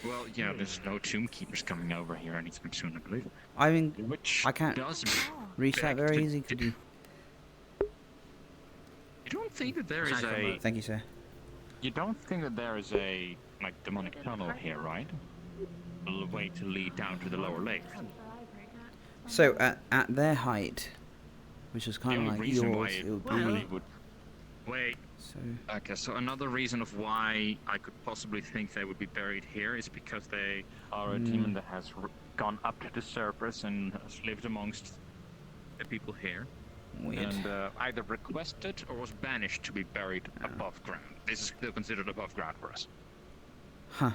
Well, yeah, there's no tomb keepers coming over here anytime soon, I believe. I mean, Which I can't does reach that beg very to- easy. Could you? You don't think that there is Aside from a... Thank you, sir. You don't think that there is a, demonic tunnel here, right? A way to lead down to the lower lake. So at their height, which is The kind of only like reason why yours, it it would really be. would... Wait. So Okay, so another reason of why I could possibly think they would be buried here is because they are a demon that has gone up to the surface and has lived amongst the people here. Weird. And either requested or was banished to be buried above ground. This is still considered above ground for us. Huh.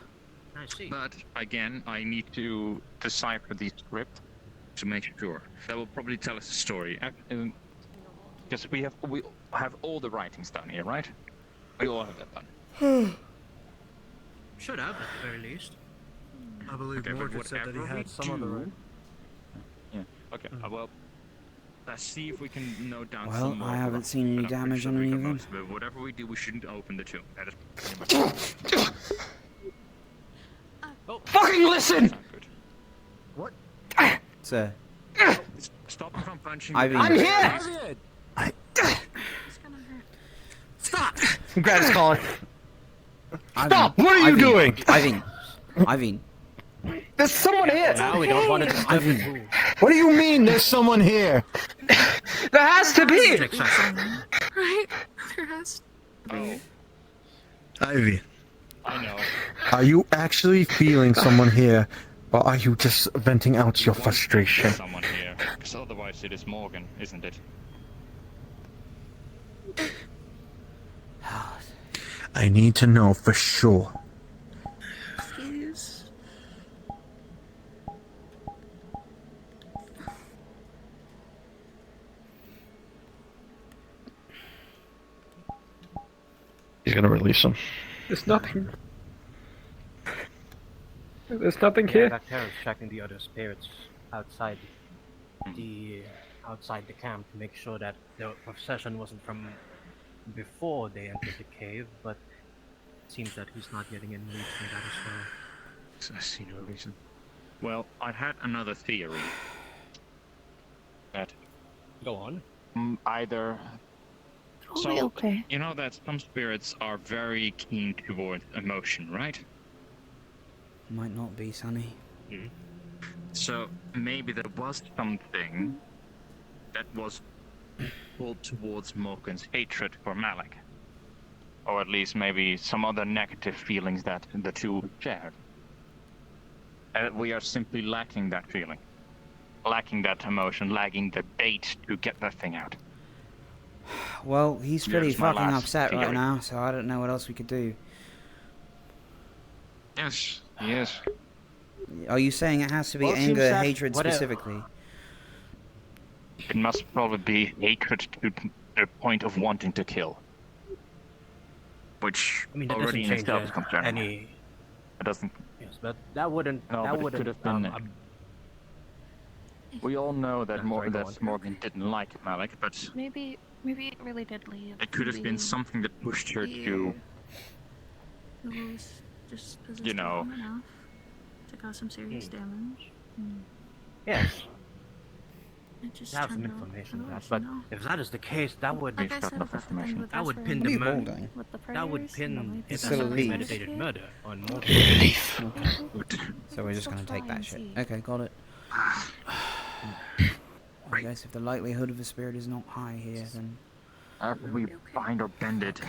I see. But again, I need to decipher the script to make sure. That will probably tell us a story. Because we have all the writings done here, right? We all have that done. Should have, at the very least. I believe Mordred said that he had some other right. Yeah. Okay. Well, let's see if we can note down Well, some more. I haven't seen any but I'm pretty damage sure on we any can of them. most of it. Whatever we do, we shouldn't open the tomb. That is pretty much. Fucking listen! What? Sir. Stop him from punching. I'm here! Stop! Grab his collar. Stop! What are you doing? Ivan. There's someone here! Now we don't want to disturb the pool. What do you mean there's someone here? There has to be! Right? There has to be. Ivy, I know. are you actually feeling someone here, or are you just venting out your frustration? Someone here, because otherwise it is Morgan, isn't it? I need to know for sure. Please. He's gonna release him. There's nothing. There's nothing here. Terra's checking the other spirits outside the camp to make sure that the possession wasn't from before they entered the cave, but it seems that he's not getting any leads from that as well. I see no reason. Well, I had another theory. That go on. Either. Totally okay. You know that some spirits are very keen towards emotion, right? Might not be, Sonny. So maybe there was something that was pulled towards Morgan's hatred for Malik. Or at least maybe some other negative feelings that the two shared. And we are simply lacking that feeling. Lacking that emotion, lacking the bait to get that thing out. Well, he's pretty Here's my fucking last upset right theory. now, so I don't know what else we could do. Yes, he is. Are you saying it has to be Well, it seems anger, that hatred whatever- specifically? It must probably be hatred to the point of wanting to kill. Which I mean, that already in doesn't itself is change concerning. any. It doesn't. Yes, but that wouldn't. No, that but it wouldn't. could have been. We all know that Morgan didn't like Malik, but Maybe it really did leave. it could have been Maybe something that pushed her to, It was just you know, enough to cause some serious damage. Yes. It just To have some turned out information on that, worse, but you know? if that is the case, that would Like I said about the thing with that would Vesper pin and the the murder. holding. with the That would prayers, pin the it way as still a a lead. premeditated murder on Morgan. Relief. Okay. So we're just Still gonna take try that and shit. see. Okay, got it. I guess if the likelihood of a spirit is not high here, then after we bind or bend it,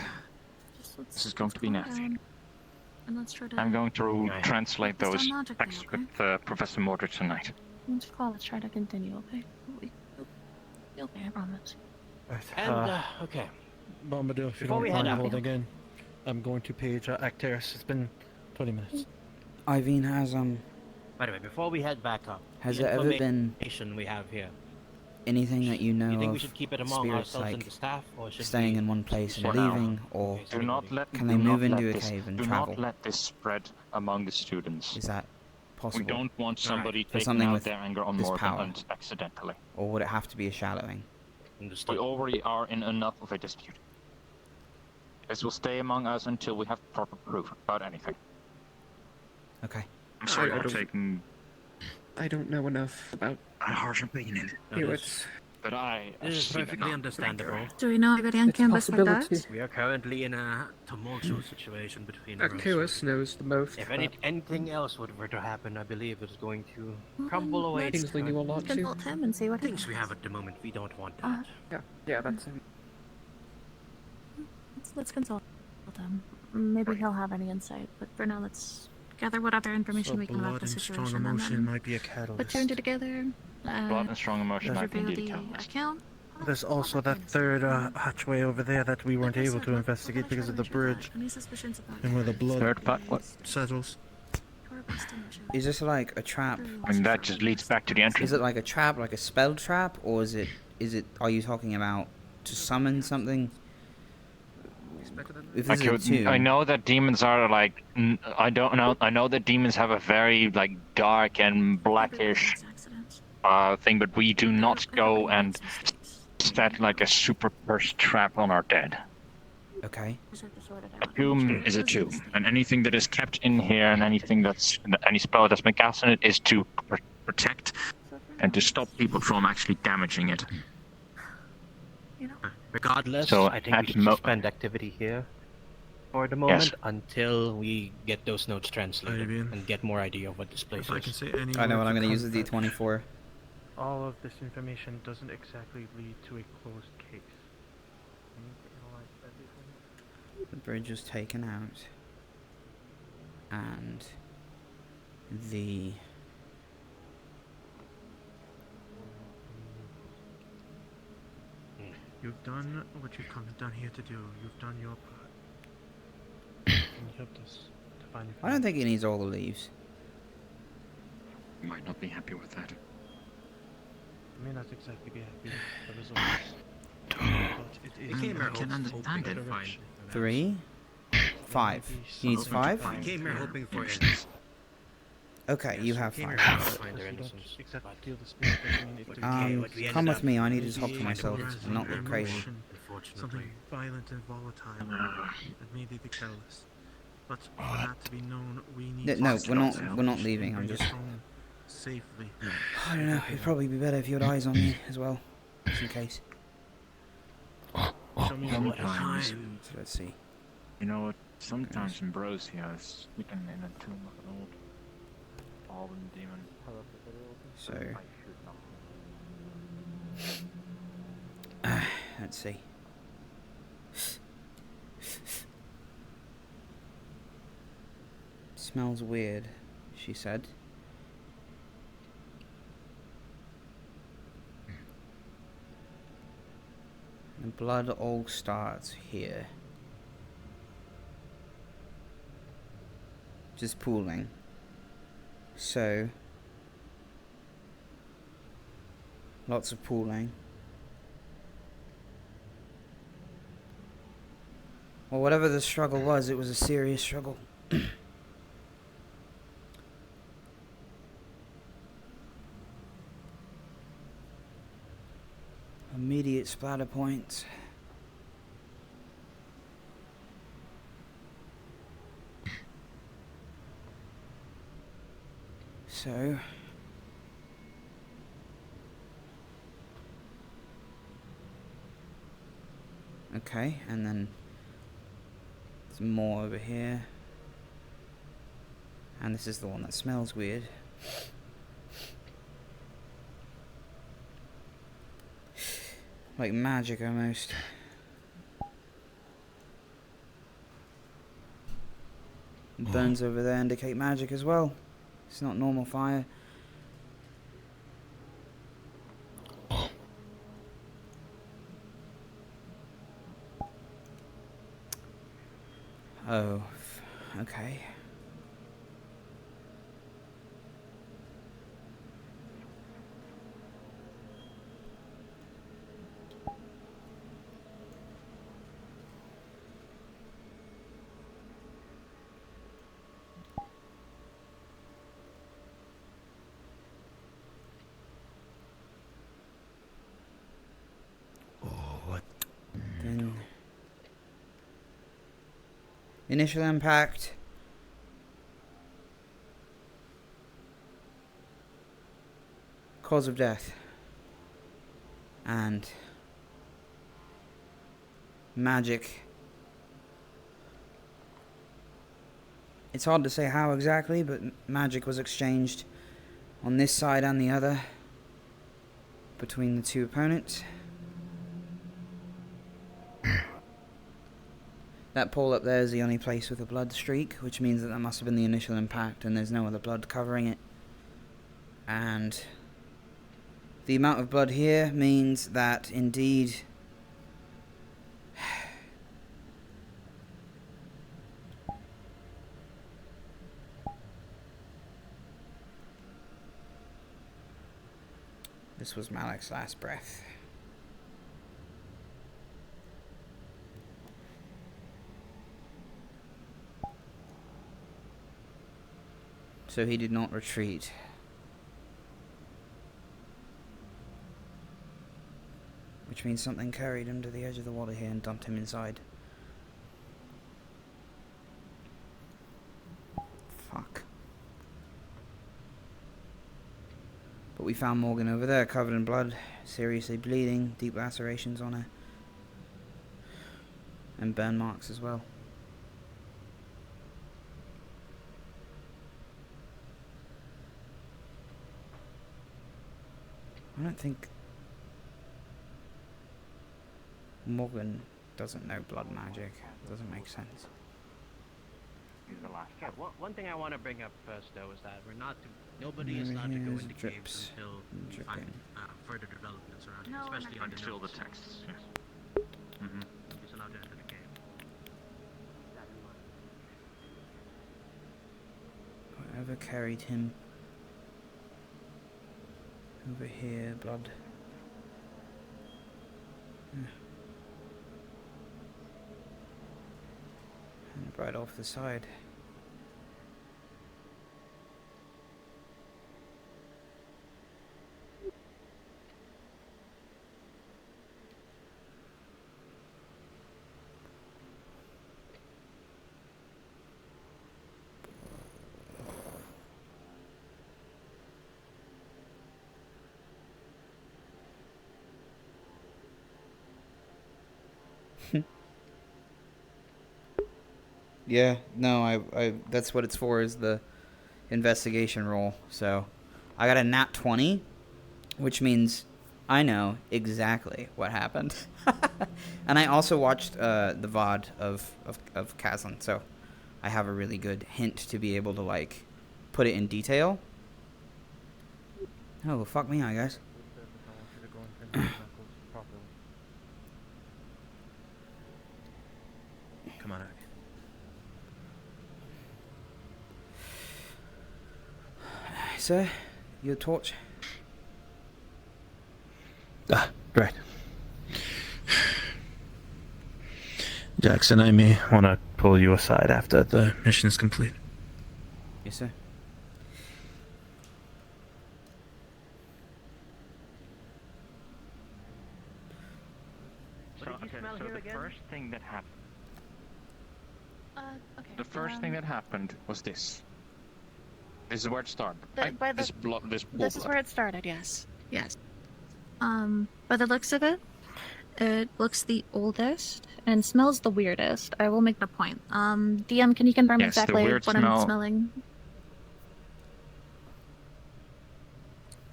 this is going to be nasty. And let's try to. I'm going to translate It's those done logically, texts okay? with Professor Mordred tonight. Let's call. Let's try to continue. Okay. You'll pay. I promise. And okay. Bombadil, if you Before don't we mind head out- holding in, I'm going to page Acteris. It's been 20 minutes. Ivan has By the way, before we head back up, Has the there ever been information we have here? anything that you know You think we of should keep it among spirits ourselves and like the staff, or should staying we in one place and For now. leaving, or Do not let. can do they not move let into a this- cave and do travel? not let this spread among the students. Is that possible? We don't want somebody For taking something out with their anger on this Morgan power? accidentally. Or would it have to be a shallowing? We already are in enough of a dispute. This will stay among us until we have proper proof about anything. Okay. I'm sorry I for don't- taking I don't know enough about a harsh opinion. spirits. But I. This is see that perfectly not. understandable. Do we know anybody on It's a campus like that? possibility. We are currently in a tumultuous situation between Rosewood. Acteris knows the most. If about- anything else were to happen, I believe it's going to crumble away. let's Kingsley knew a lot too. Consult him and see what Things we have at the moment, we don't want that. Yeah, that's him. Let's consult him. Maybe he'll have any insight. But for now, let's gather whatever information So we can about blood the and strong situation, emotion and might be a then catalyst. put two and two together. Blood and strong emotion might be reveal indeed the catalyst. account. There's also that third hatchway over there that we weren't able to investigate because of the bridge Any suspicions about and where the blood Third what? settles. Is this like a trap? And that just leads back to the entrance. Is it like a trap, like a spell trap, or is it? Are you talking about to summon something? If this is a tomb, I know that demons are like. I don't know. I know that demons have a very like dark and blackish thing, but we do not go and set like a super cursed trap on our dead. Okay. A tomb is a tomb, and anything that is kept in here, and any spell that's been cast on it, is to protect and to stop people from actually damaging it. Regardless, So I think we should suspend activity here for the moment until we get those notes translated and get more idea of what this place is. I know what I'm going to use the D20 for. All of this information doesn't exactly lead to a closed case. The bridge was taken out, and the You've done what you've come down here to do. You've done your part. And you helped us to find your I don't think he needs all the leaves. You might not be happy with that. I may not exactly be happy with the results. But it is I can understand it. 3, 5. He needs 5? I came here hoping for it. Okay, you have 5. Come with me, I need to talk to myself and not look crazy. Something violent and volatile that made it careless. But for that to be known, we need No, we're not leaving, I'm just... safely. I don't know, it'd probably be better if you had eyes on me as well, just in case. Sometimes, so let's see. You know what? Sometimes Ambrosia is sleeping in a tomb of an old fallen demon. So let's see. Smells weird, she said. The blood all starts here. Just pooling. So lots of pooling. Well, whatever the struggle was, it was a serious struggle. Immediate splatter points. So okay, and then there's more over here. And this is the one that smells weird. Like magic almost. Burns over there indicate magic as well. It's not normal fire. Oh, okay. Then initial impact. Cause of death. And magic. It's hard to say how exactly, but magic was exchanged on this side and the other between the two opponents. That pool up there is the only place with a blood streak, which means that must have been the initial impact and there's no other blood covering it. And the amount of blood here means that indeed This was Malik's last breath. So he did not retreat. Which means something carried him to the edge of the water here and dumped him inside. Fuck. But we found Morgan over there, covered in blood, seriously bleeding, deep lacerations on her. And burn marks as well. I don't think Morgan doesn't know blood magic. Doesn't make sense. Yeah, one thing I want to bring up first, though, is that nobody is allowed to go into caves until we find further developments around here, especially on Until the texts. Yes. Nobody's allowed to enter the cave. Whatever carried him over here, blood. And right off the side. Yeah, no, I that's what it's for, is the investigation roll. So I got a nat 20, which means I know exactly what happened. And I also watched the VOD of Kazan, so I have a really good hint to be able to, like, put it in detail. Oh, well, fuck me, I guess. Come on, Eric. Sir, your torch. Right. Jackson, I may want to pull you aside after the mission is complete. Yes, sir. So, okay, so the first thing that happened. Okay. The first thing that happened was this. This is where it started. This This is where it started. Yes. Yes. By the looks of it, it looks the oldest and smells the weirdest. I will make the point. DM, can you confirm Yes, exactly what I'm smelling?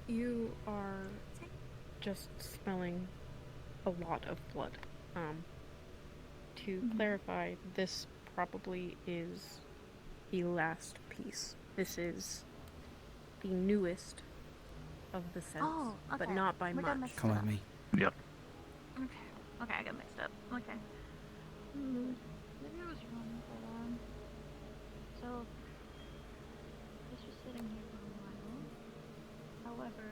You are just smelling a lot of blood. To clarify, this probably is the last piece. This is the newest of the scents, but not by much. Come with me. Yep. Okay. Okay, I got mixed up. Okay. Maybe I was wrong, but so this was sitting here for a while. However,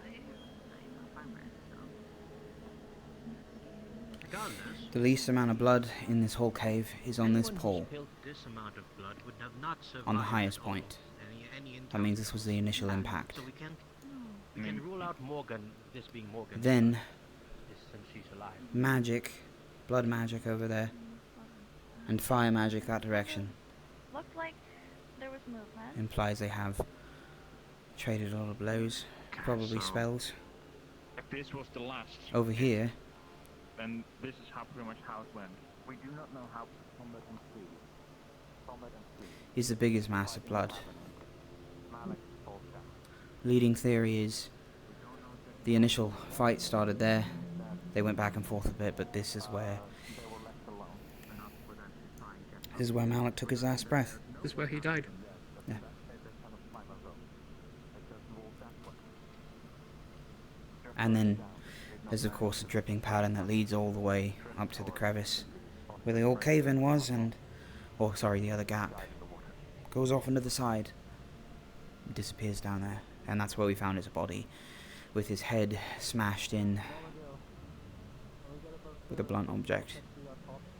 I'm a farmer, so. The least amount of blood in this whole cave is on this pole. On the highest point. That means this was the initial impact. So we can rule out Morgan, this being Morgan. Then, since she's alive. magic, blood magic over there, and fire magic that direction. Looked like there was movement. Implies they have traded a lot of blows, probably so spells. If this was the last. Over here, Then this is how pretty much how it went. We do not know how combat ensued. is the biggest mass of blood. Leading theory is the initial fight started there. They went back and forth a bit, but this is where Malik took his last breath. This is where he died. Yeah. And then there's of course a dripping pattern that leads all the way up to the crevice where the old cave-in was, and the other gap goes off into the side. disappears down there, and that's where we found his body, with his head smashed in with a blunt object,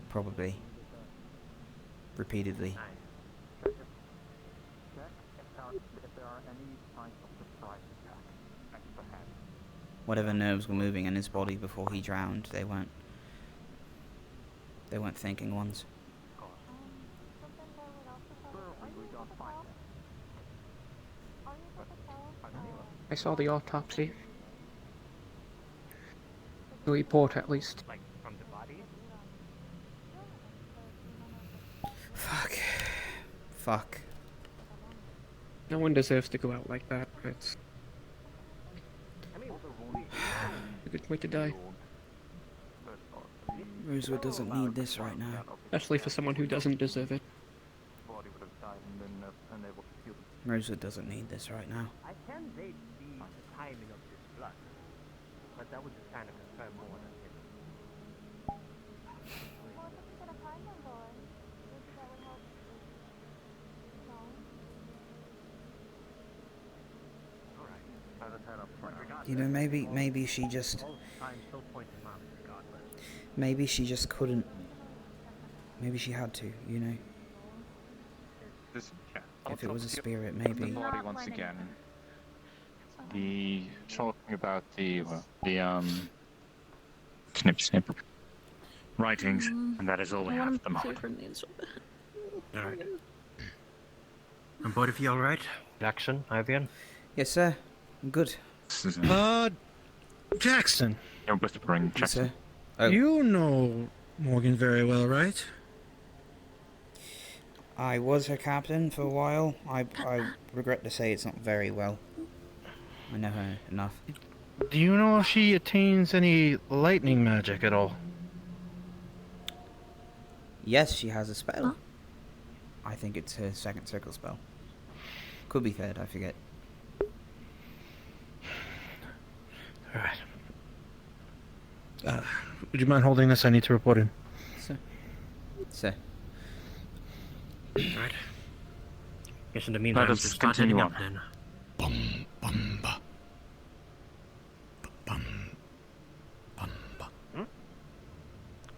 probably repeatedly. Whatever nerves were moving in his body before he drowned, they weren't thinking ones. I saw the autopsy. The report, at least. Like, from the body? Fuck. No one deserves to go out like that. It's a good way to die. Rosewood doesn't need this right now. Especially for someone who doesn't deserve it. Rosewood doesn't need this right now. I can date the timing of this blood, but that would just kind of confirm more than it. You know, maybe she just... Maybe she just couldn't... Maybe she had to, you know? If it was a spirit, maybe... The body once again. Talking about the snip writings, and that is all we have at the moment. Alright. And both of you alright? Jackson, Ivan? Yes, sir. I'm good. Jackson. You're whispering, Jackson. Oh. You know Morgan very well, right? I was her captain for a while. I regret to say it's not very well. I know her enough. Do you know if she attains any lightning magic at all? Yes, she has a spell. I think it's her second circle spell. Could be third, I forget. Alright. Would you mind holding this? I need to report in. Sir. Alright. Guess in the meantime, Let us just start heading continue up then.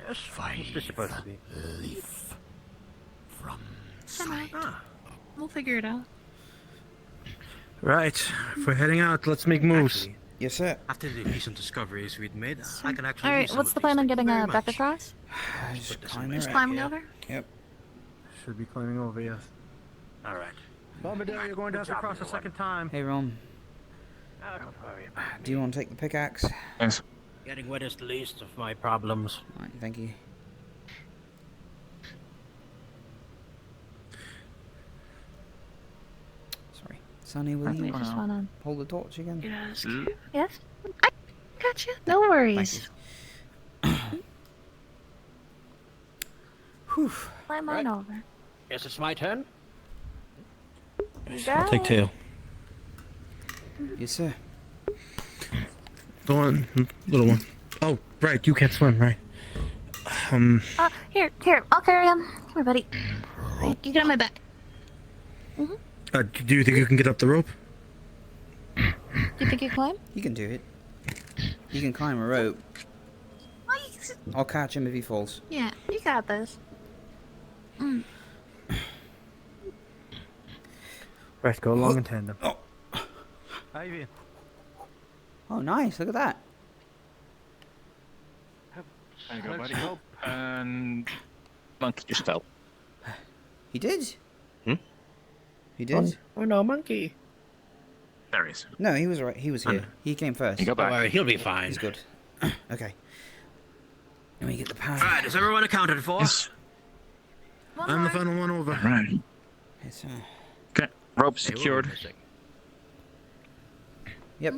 Yes, what's this supposed to be? Leaf from alright. We'll figure it out. Right, if we're heading out, let's make moves. Actually, yes, sir. After the recent discoveries we'd made, I can actually. Alright, what's the plan on getting back across? Just climbing over? Yep. Should be climbing over, yes. Alright. Bombadil, you're going to have to cross a second time. Hey, Ron. Don't worry about it. Do you want to take the pickaxe? Yes. Getting wet is the least of my problems. Right, thank you. Sorry. Sonny, will you just wanna... hold the torch again? Yes. Yes? I got you. No worries. Whew. Climb mine over. Yes, it's my turn. I'll take tail. Yes, sir. Go on, little one. Oh, right, you can't swim, right? Here, I'll carry him. Come here, buddy. You get on my back. Do you think you can get up the rope? Do you think you climb? You can do it. You can climb a rope. I'll catch him if he falls. Yeah, you got this. Right, go along in tandem. Ivy. Oh, nice. Look at that. There you go, buddy. And monkey just fell. He did? Hmm? He did? Oh no, monkey. There he is. No, he was right. He was here. He came first. You go back. Don't worry, he'll be fine. He's good. Okay. Let me get the power. Alright, is everyone accounted for? Yes. I'm the final one over. Right. Yes, Okay. Rope secured. Yep.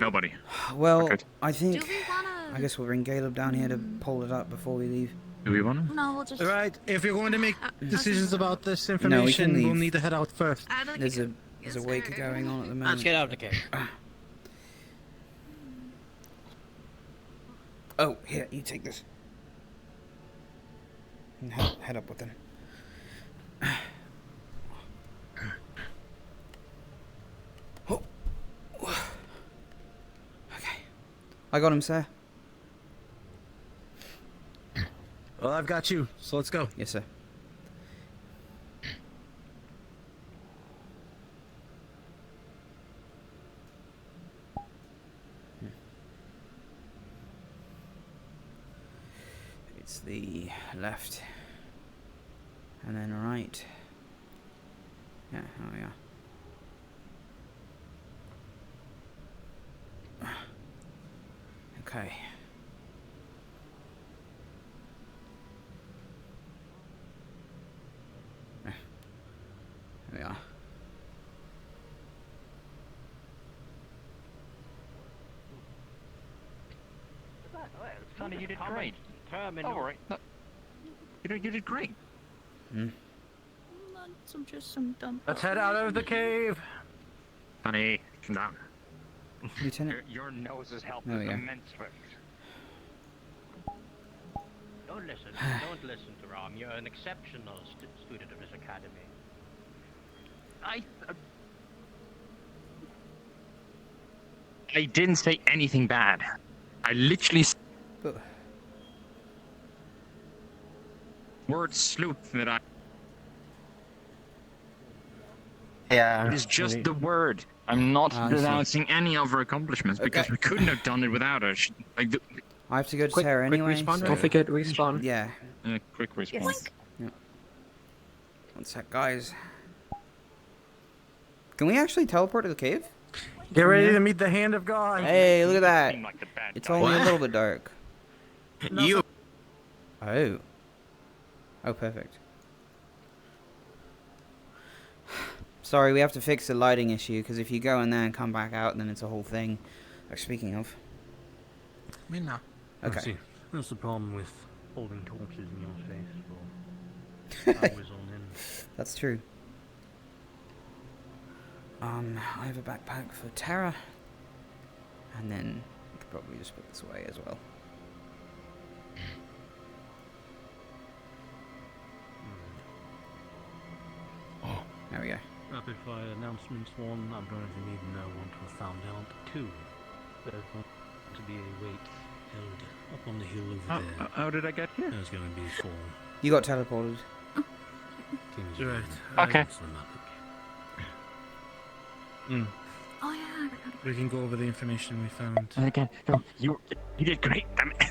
Nobody. Well, Okay. I think... Do we wanna... I guess we'll bring Caleb down here to pull it up before we leave. Do we want to? No, we'll just... Alright, if you're going to make decisions about this No, we information, can we'll leave. need to head out first. There's a wake going on at the moment. Let's get out of the cave. Oh, here, you take this. And head up with them. I got him, sir. Well, I've got you, so let's go. Yes, sir. It's the left. And then right. Yeah, oh yeah. Okay. There we are. Sonny, you did How great. Terminal. Oh, right. No. You did great. Just some dumb. Let's head out of the cave. Honey, come down. Lieutenant. Your nose is helping There we go. immensely. Don't listen. Don't listen to Ram. You're an exceptional student of this academy. I didn't say anything bad. I literally word sleuth that I. Yeah. It is just the word. I'm not denouncing any of her accomplishments because we couldn't have done it without her. Like I have to go to Terra anyway. So Don't forget respawn. yeah. Quick response. Yeah. One sec, guys. Can we actually teleport to the cave? Get ready to meet the hand of God. Hey, look at that. Seem like the bad It's guy. only a What? little bit dark. You. Oh. Oh, perfect. Sorry, we have to fix the lighting issue, because if you go in there and come back out, then it's a whole thing. Speaking of. Me now. Okay. See, that's the problem with holding torches in your face for hours on end. That's true. I have a backpack for Terra. And then we could probably just put this away as well. Oh. There we go. Rapid fire announcements. 1, I'm going to need no one to have found out. 2, there's going to be a wake held up on the hill over there. How did I get here? There's going to be 4 You got teleported. kings. Right. Okay. Oh yeah. We can go over the information we found. Again, you did great. Damn it.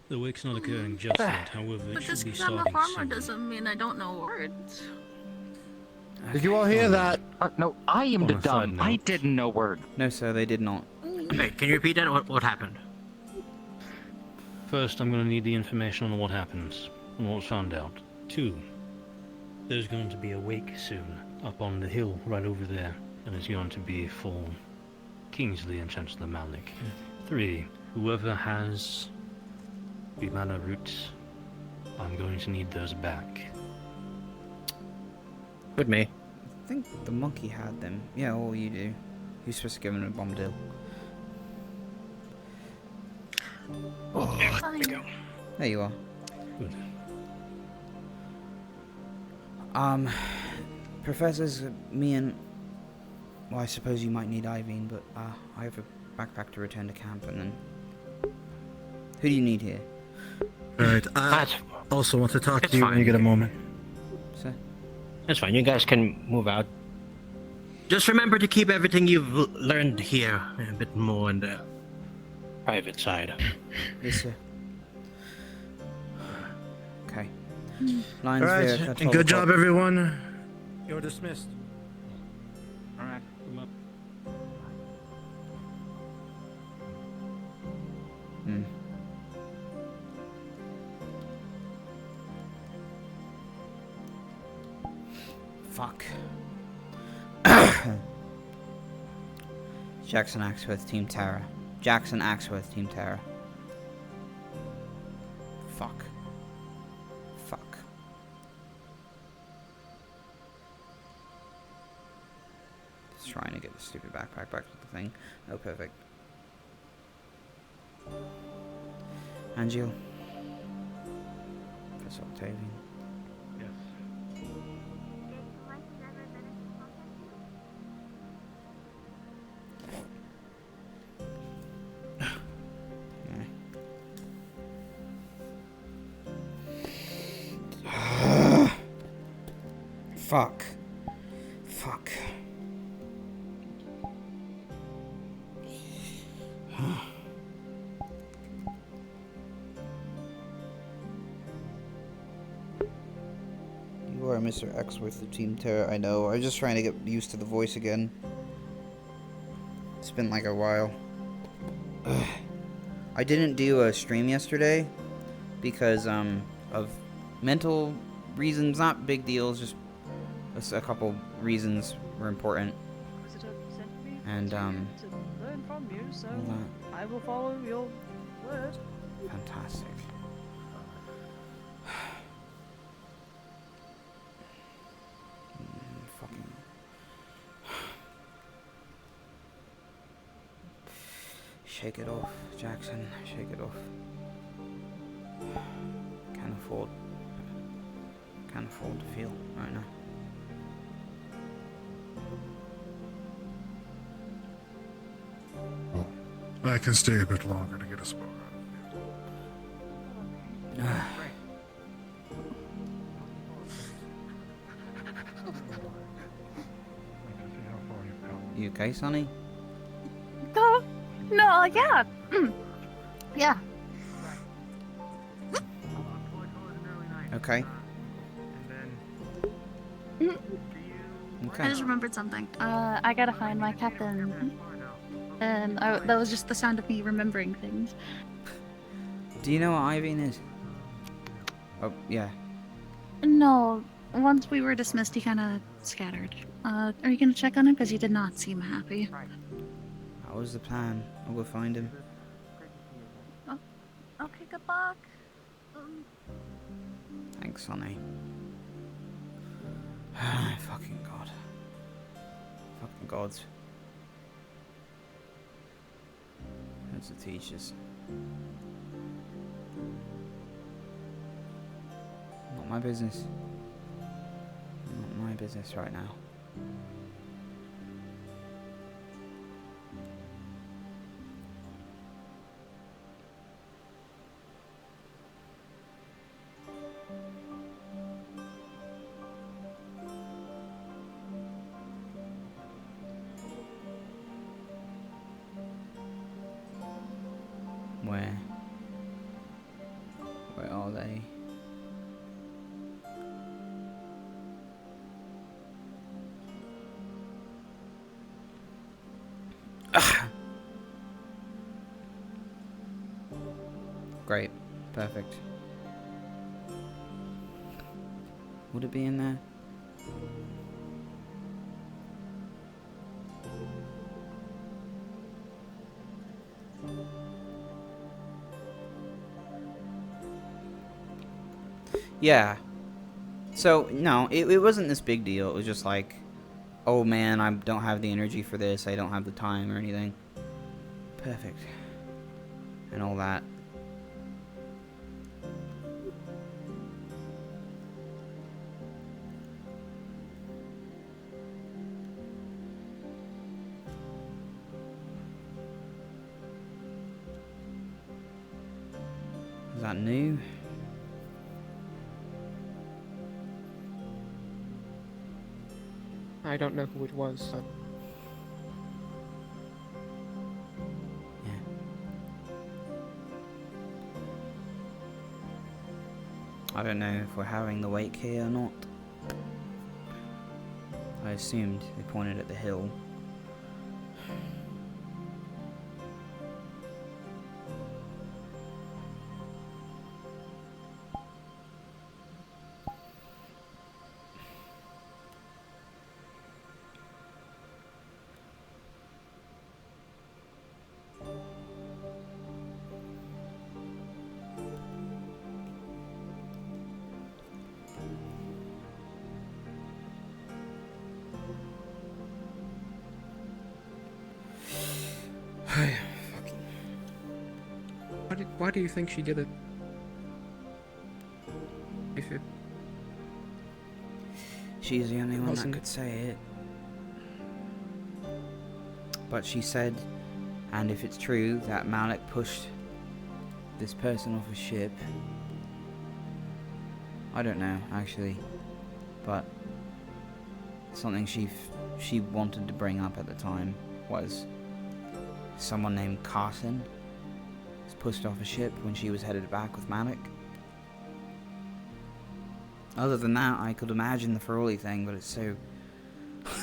The wake's not occurring just yet, however, it But should just be because I'm a starting farmer soon. doesn't mean I don't know words. Did you all hear that? No, I am On the a side dumb. I note. didn't know word. No, sir, they did not. Hey, can you repeat that? What happened? First, I'm going to need the information on what happens and what's found out. 2, there's going to be a wake soon up on the hill right over there, and it's going to be for Kingsley and Chancellor Malik. 3, whoever has the mana roots, I'm going to need those back. With me. I think the monkey had them. Yeah, all you do. You're supposed to give him a bombadil. Oh, there you go. There you are. Good. Professors, me and... Well, I suppose you might need Iveen, but I have a backpack to return to camp, and then... Who do you need here? Alright, I also want to talk to you when you get a moment. Sir? That's fine. You guys can move out. Just remember to keep everything you've learned here a bit more on the private side. Yes, sir. Okay. Lines Alright, there at 12 good job, o'clock. everyone. You're dismissed. Alright. Come up. Hmm. Fuck. Jackson Axworth, Team Terra. Jackson Axworth, Team Terra. Fuck. Fuck. Just trying to get the stupid backpack back to the thing. Oh, perfect. Angel. Professor Octavian. Yes. Fuck. Fuck. You are Mr. Exworth of Team Terra, I know. I'm just trying to get used to the voice again. It's been like a while. Ugh. I didn't do a stream yesterday because of mental reasons, not big deals, just a couple reasons were important. And to learn from you, so all that. I will follow your word. Fantastic. Fucking. Shake it off, Jackson. Shake it off. Can't afford to feel right now. I can stay a bit longer to get a spot. You okay, Sonny? No, yeah. Yeah. Okay. I just remembered something. I gotta find my captain. And that was just the sound of me remembering things. Do you know what Irene is? Oh, yeah. No, once we were dismissed, he kind of scattered. Are you gonna check on him? Because he did not seem happy. That was the plan. I'll go find him. Oh, okay, good luck. Thanks, Sonny. Fucking God. Fucking gods. That's the teachers. Not my business. Not my business right now. Where are they? Great. Perfect. Would it be in there? Yeah. So, no, it wasn't this big deal. It was just like, oh man, I don't have the energy for this. I don't have the time or anything. Perfect. And all that. Is that new? I don't know who it was, so. I don't know if we're having the wake here or not. I assumed they pointed at the hill. Why do you think she did it? If it... She's the only one that Wasn't- could say it. But she said, and if it's true, that Malik pushed this person off a ship. I don't know, actually. But something she wanted to bring up at the time was someone named Carson was pushed off a ship when she was headed back with Malik. Other than that, I could imagine the Feroli thing, but it's so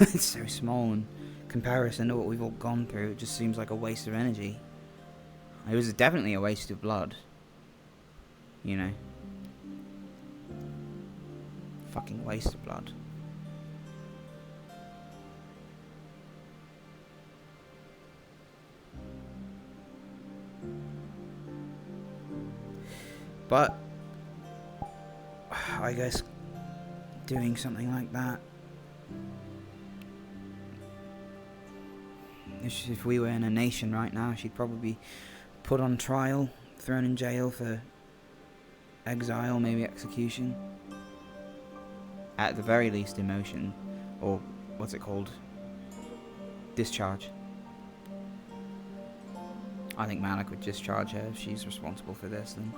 it's so small in comparison to what we've all gone through. It just seems like a waste of energy. It was definitely a waste of blood. You know. Fucking waste of blood. But I guess doing something like that, if we were in a nation right now, she'd probably be put on trial, thrown in jail for exile, maybe execution. At the very least, emotion, or what's it called? Discharge. I think Malik would discharge her if she's responsible for this, then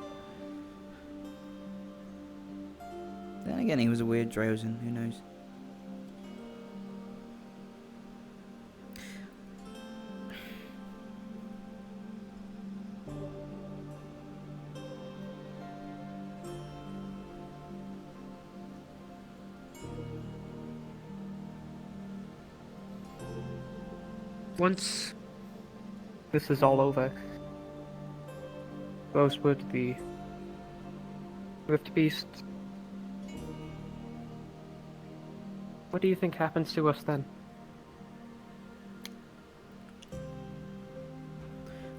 again, he was a weird Drozen, who knows? Once this is all over, Rosewood, the Rift Beast, what do you think happens to us then?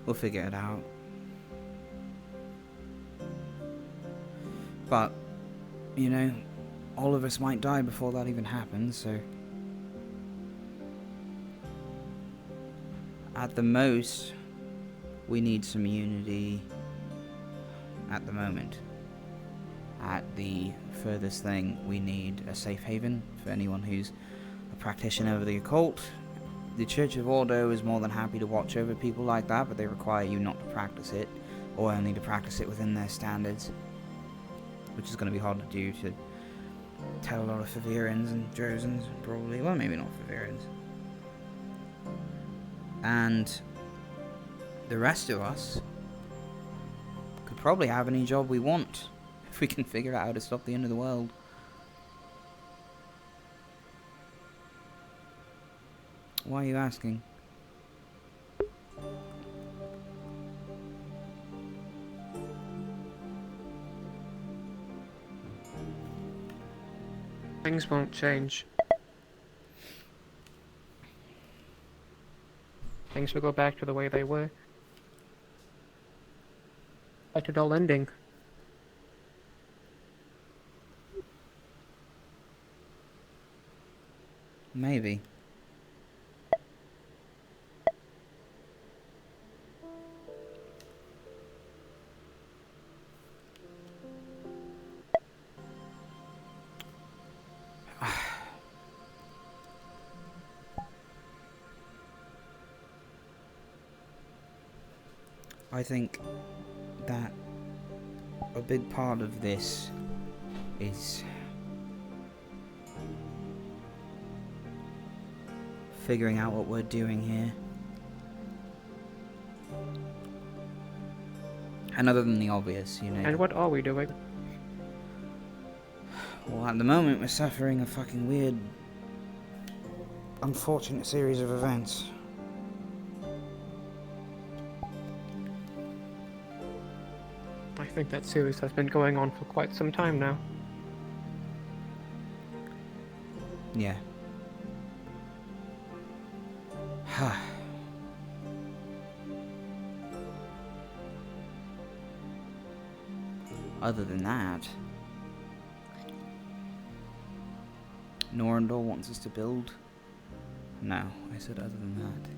We'll figure it out. But, you know, all of us might die before that even happens, so... At the most, we need some unity at the moment. At the furthest thing, we need a safe haven for anyone who's a practitioner of the occult. The Church of Ordo is more than happy to watch over people like that, but they require you not to practice it, or only to practice it within their standards, which is going to be hard to do to tell a lot of Favirians and Drozens, probably. Well, maybe not Favirians. And the rest of us could probably have any job we want if we can figure out how to stop the end of the world. Why are you asking? Things won't change. Things will go back to the way they were. Like a dull ending. Maybe. I think that a big part of this is figuring out what we're doing here. And other than the obvious, you know. And what are we doing? Well, at the moment we're suffering a fucking weird, unfortunate series of events. I think that series has been going on for quite some time now. Yeah. Other than that, Norandor wants us to build. No, I said other than that.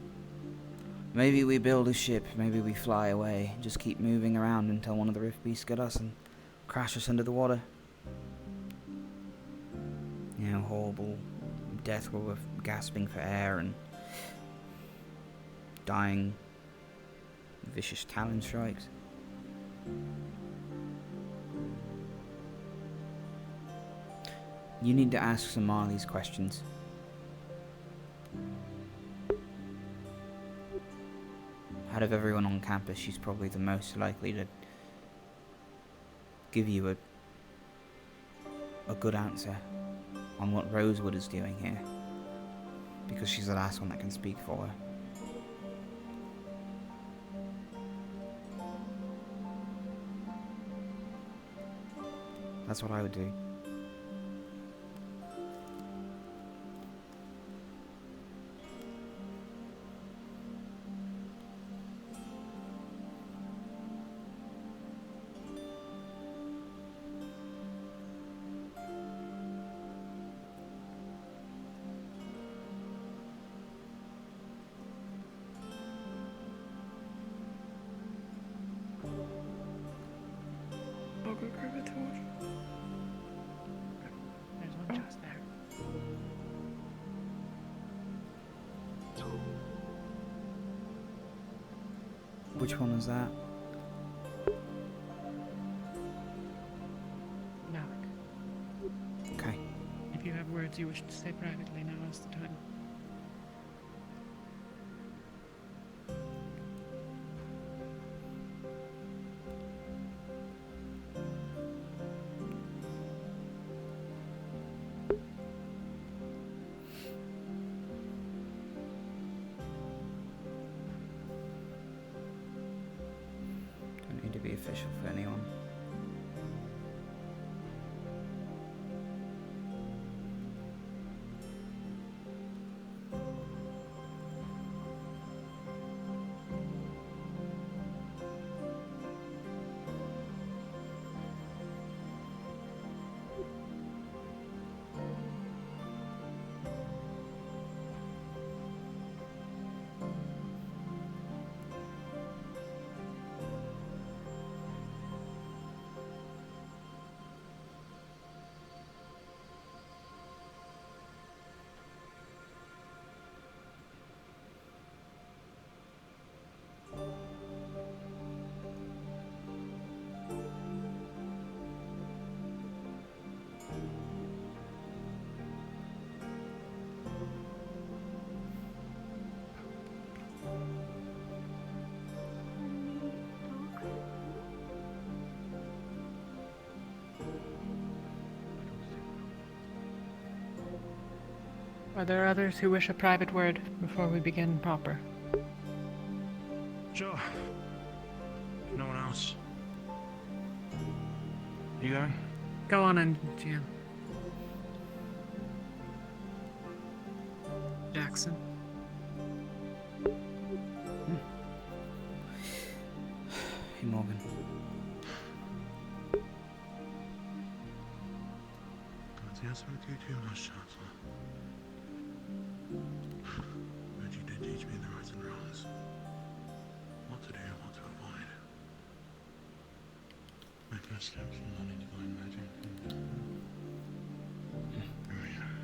Maybe we build a ship, maybe we fly away, just keep moving around until one of the Rift Beasts get us and crash us under the water. You know, horrible death where we're gasping for air and dying vicious talon strikes. You need to ask some more of these questions. out of everyone on campus, she's probably the most likely to give you a good answer on what Rosewood is doing here, because she's the last one that can speak for her. That's what I would do. I'll go grab a torch. There's one just there. Which one is that? Malik. Okay. If you have words you wish to say privately, now is the time. Don't need to be official for anyone. Are there others who wish a private word before we begin proper? Sure. No one else. You going? Go on in, GM. Jackson. Hey, Morgan. Can't ask me to do too much, Chancellor. But you did teach me the rights and wrongs. What to do and what to avoid. My first steps in learning divine magic and here we are.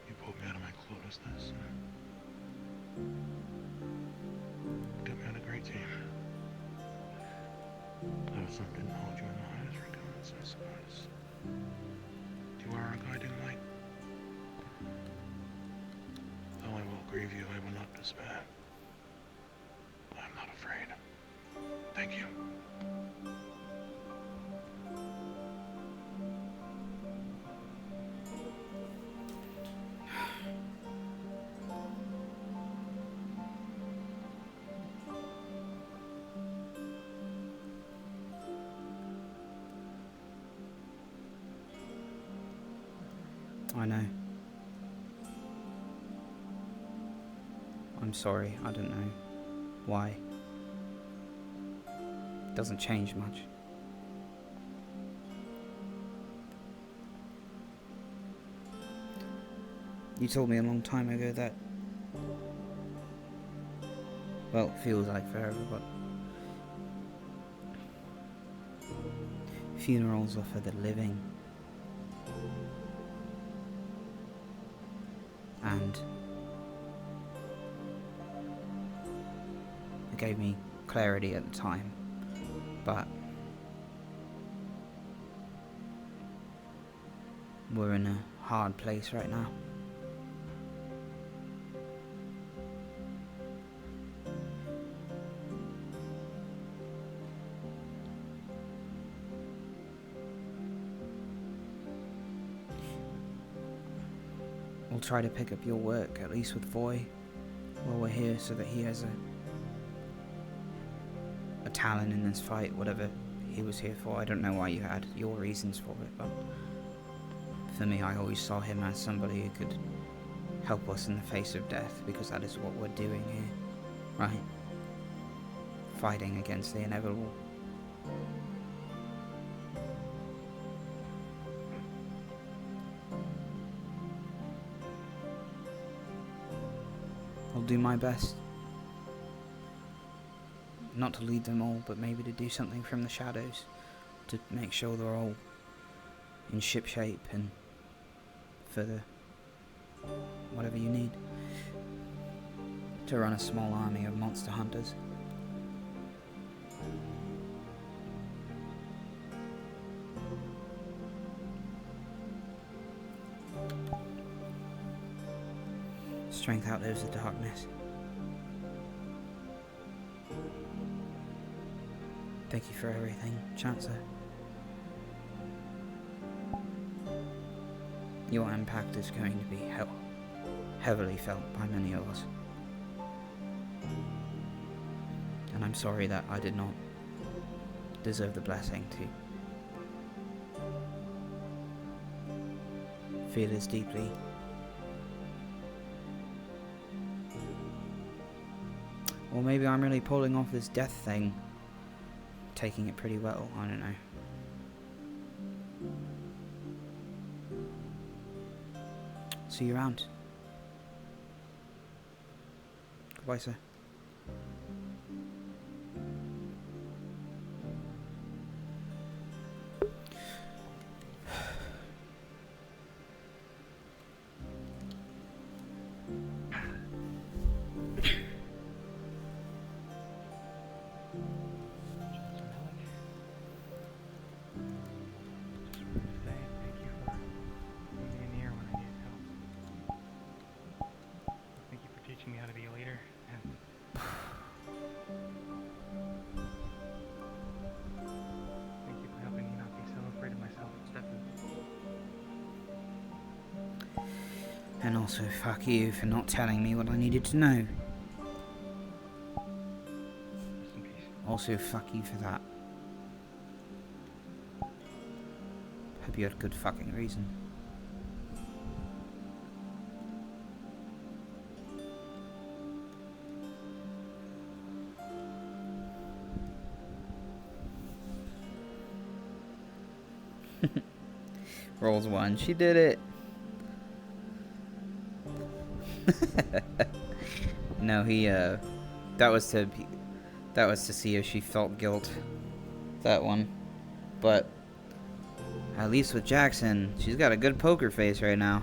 You pulled me out of my cluelessness and got me on a great team. That was something to hold you in the highest regards, I suppose. You are our guiding light. Though I will grieve you, I will not despair. I am not afraid. Thank you. I know. I'm sorry, I don't know why. Doesn't change much. You told me a long time ago that, well, it feels like forever, but funerals are for the living. And it gave me clarity at the time, but we're in a hard place right now. try to pick up your work, at least with Foy, while we're here, so that he has a talent in this fight, whatever he was here for. I don't know why you had your reasons for it, but for me, I always saw him as somebody who could help us in the face of death, because that is what we're doing here, right? Fighting against the inevitable. I'll do my best. Not to lead them all, but maybe to do something from the shadows, to make sure they're all in ship shape and for the whatever you need to run a small army of monster hunters. Strength outlives the darkness. Thank you for everything, Chancellor. Your impact is going to be heavily felt by many of us. And I'm sorry that I did not deserve the blessing to feel as deeply. Or maybe I'm really pulling off this death thing, taking it pretty well, I don't know. See you around. Goodbye, sir. Me how to be a leader, and thank you for helping me not be so afraid of myself and stepping. And also, fuck you for not telling me what I needed to know. Rest in peace. Also, fuck you for that. Hope you had a good fucking reason. Rolls 1. She did it. No, he that was to see if she felt guilt. That one. But at least with Jackson, she's got a good poker face right now.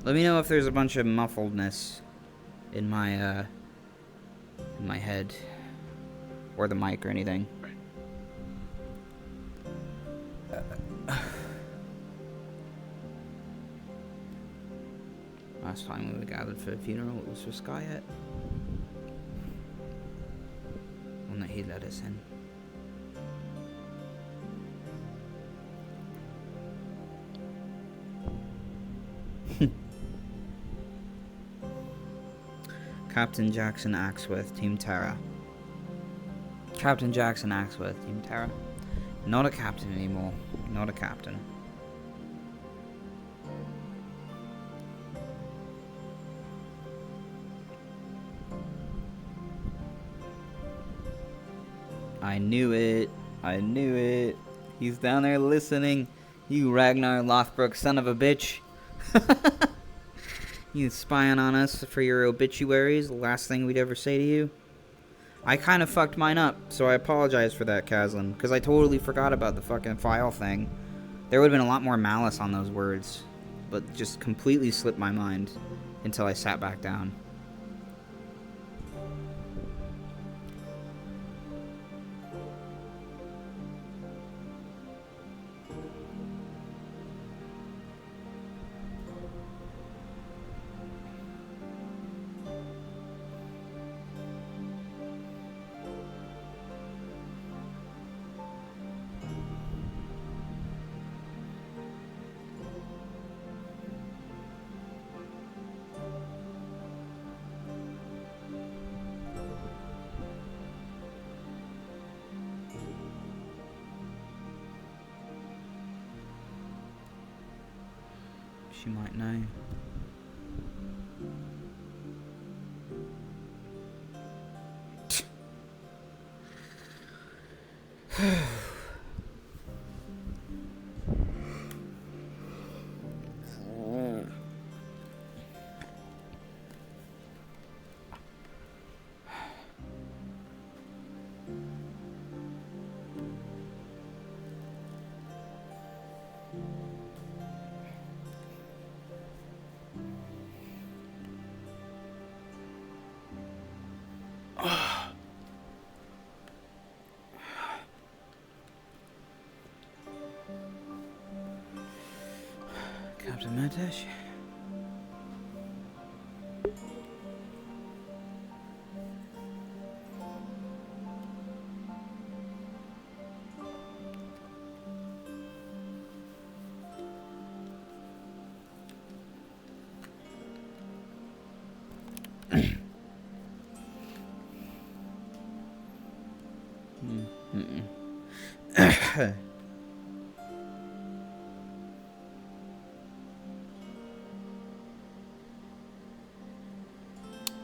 Let me know if there's a bunch of muffledness in my head or the mic or anything. Last time we were gathered for a funeral, it was for Skyet. One that he let us in. Captain Jackson Axworth, Team Terra. Captain Jackson Axworth, Team Terra. Not a captain anymore. Not a captain. I knew it. I knew it. He's down there listening. You Ragnar Lothbrok son of a bitch. You spying on us for your obituaries, the last thing we'd ever say to you. I kind of fucked mine up, so I apologize for that, Kazlan, because I totally forgot about the fucking file thing. There would have been a lot more malice on those words, but just completely slipped my mind until I sat back down. She might know. Captain Madish.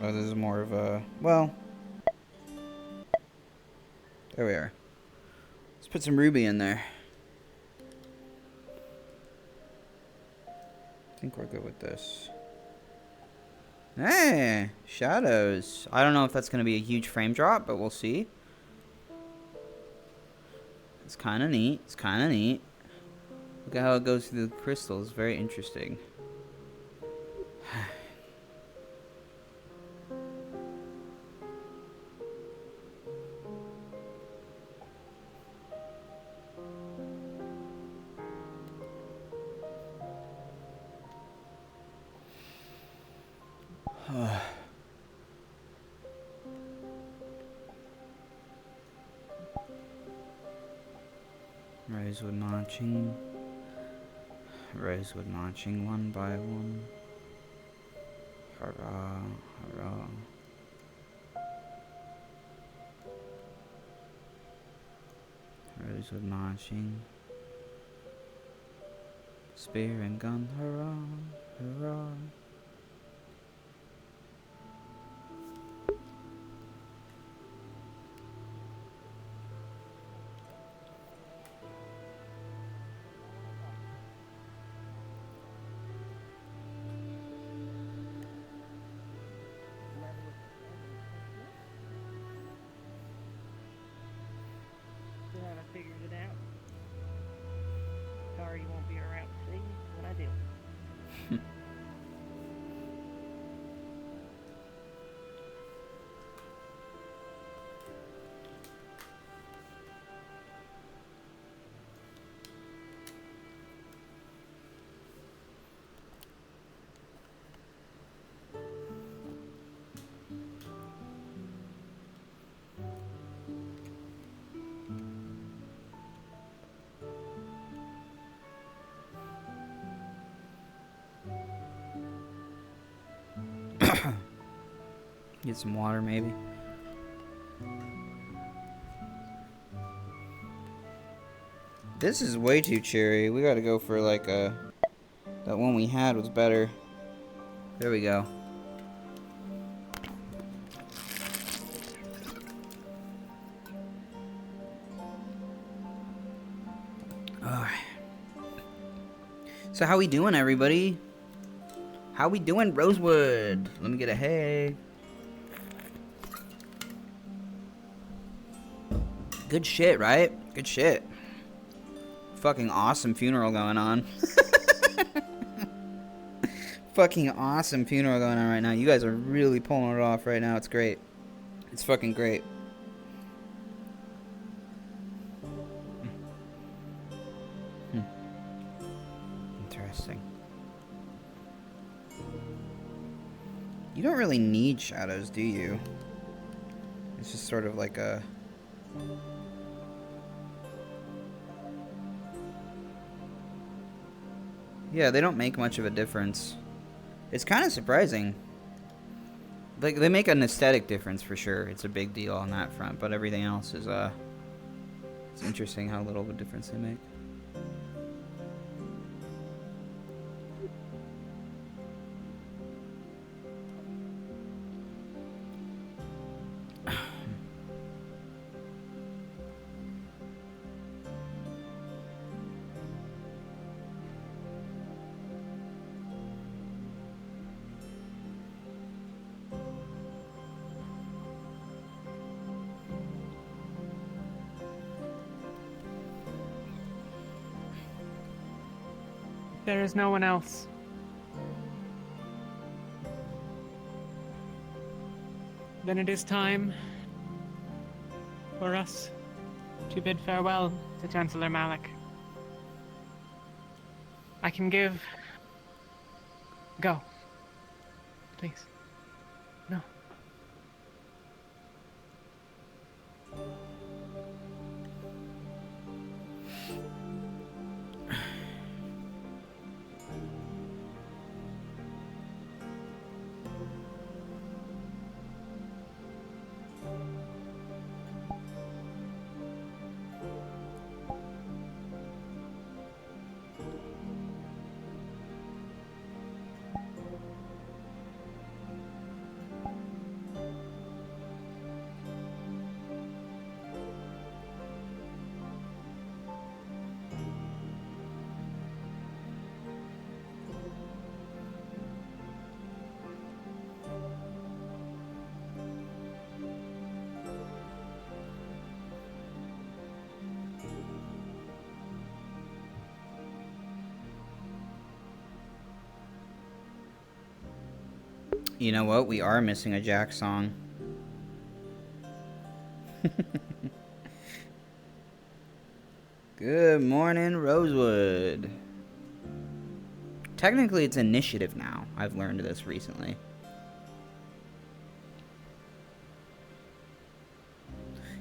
Oh, this is more of a... Well... There we are. Let's put some ruby in there. I think we're good with this. Hey! Shadows. I don't know if that's going to be a huge frame drop, but we'll see. It's kind of neat. It's kind of neat. Look at how it goes through the crystals. Very interesting. Rosewood notching. Rosewood notching one by one. Hurrah, hurrah. Rosewood notching. Spear and gun, hurrah, hurrah. I figured it out. Sorry you won't be around to see what I do. Get some water, maybe. This is way too cheery. We gotta go for like a... That one we had was better. There we go. Alright. So how we doing, everybody? How we doing, Rosewood? Let me get a hey. Good shit, right? Good shit. Fucking awesome funeral going on. Fucking awesome funeral going on right now. You guys are really pulling it off right now. It's great. It's fucking great. Interesting. You don't really need shadows, do you? It's just sort of like a... Yeah, they don't make much of a difference. It's kind of surprising. Like, they make an aesthetic difference for sure. It's a big deal on that front, but everything else is, it's interesting how little of a difference they make. there is no one else, then it is time for us to bid farewell to Chancellor Malik. I can give... Go. Please. No. You know what? We are missing a Jack song. Good morning, Rosewood. Technically, it's initiative now. I've learned this recently.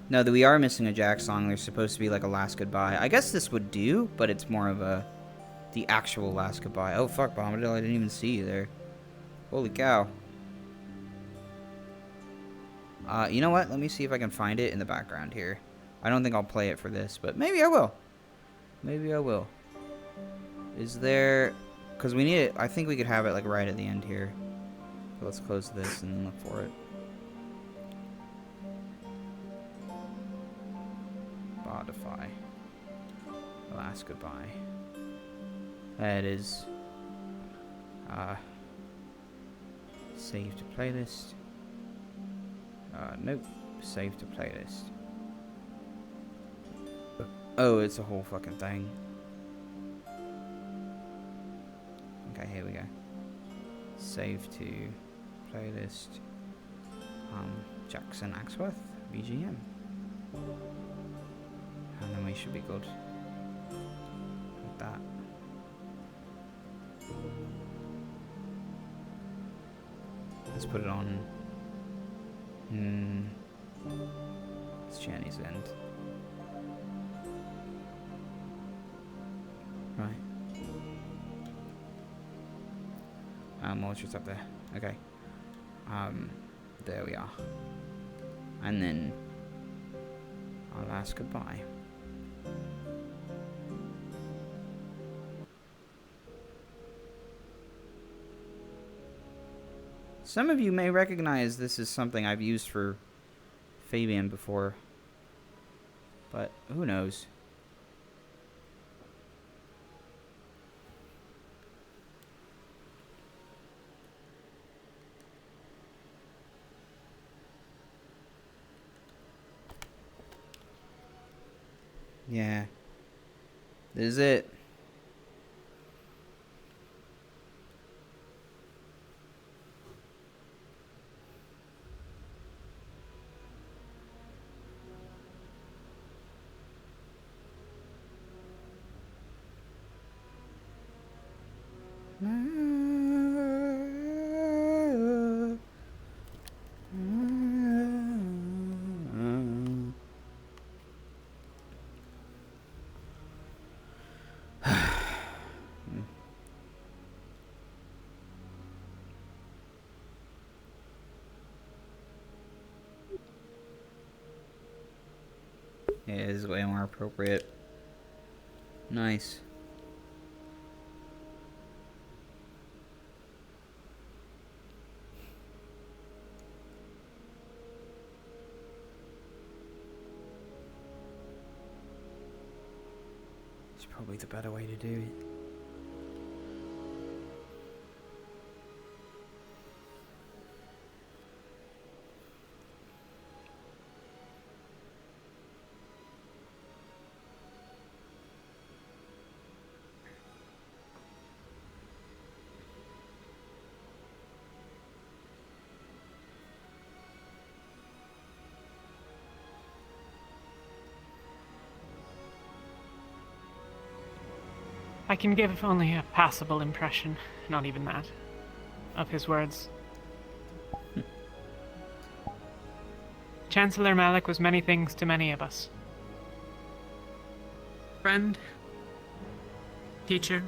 No, we are missing a Jack song. There's supposed to be like a last goodbye. I guess this would do, but it's more of a... the actual last goodbye. Oh, fuck, Bombadil. I didn't even see you there. Holy cow. You know what? Let me see if I can find it in the background here. I don't think I'll play it for this, but maybe I will. Maybe I will. Is there... because we need it... I think we could have it, like, right at the end here. So let's close this and look for it. Spotify. Last goodbye. That is... save to playlist. Nope. Save to playlist. Oh, it's a whole fucking thing. Okay, here we go. Save to playlist. Jackson Axworth, BGM. And then we should be good with that. Let's put it on. It's Jenny's end. Right. What's just up there? Okay. There we are. And then our last goodbye. Some of you may recognize this is something I've used for Fabian before, but who knows? Yeah. This is it. Yeah, this is way more appropriate. Nice. It's probably the better way to do it. I can give only a passable impression, not even that, of his words. Chancellor Malik was many things to many of us. Friend, teacher,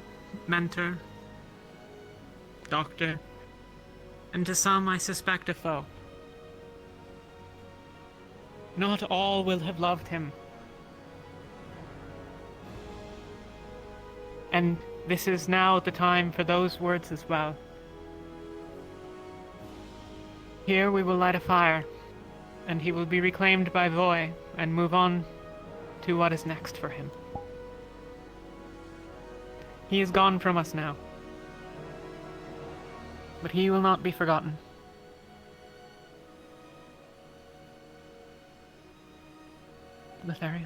mentor, doctor, and to some I suspect a foe. Not all will have loved him. And this is now the time for those words as well. Here we will light a fire, and he will be reclaimed by Voy and move on to what is next for him. He is gone from us now, but he will not be forgotten. Lothario.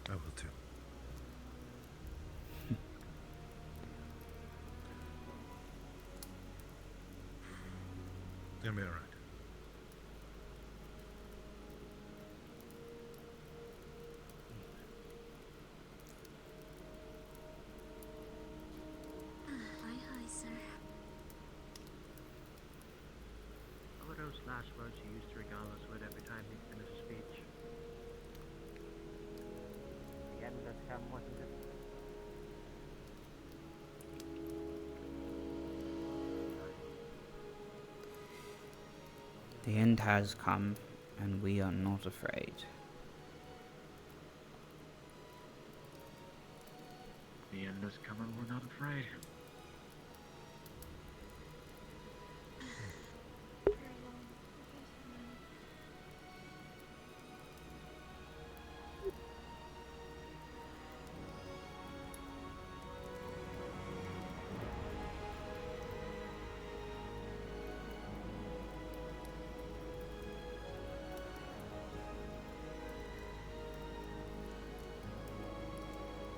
I will too. It's gonna be alright. Hi, sir. What were those last words you used to regale us with every time he finished a speech? The end has come, wasn't it? The end has come, and we are not afraid. The end is coming, we're not afraid.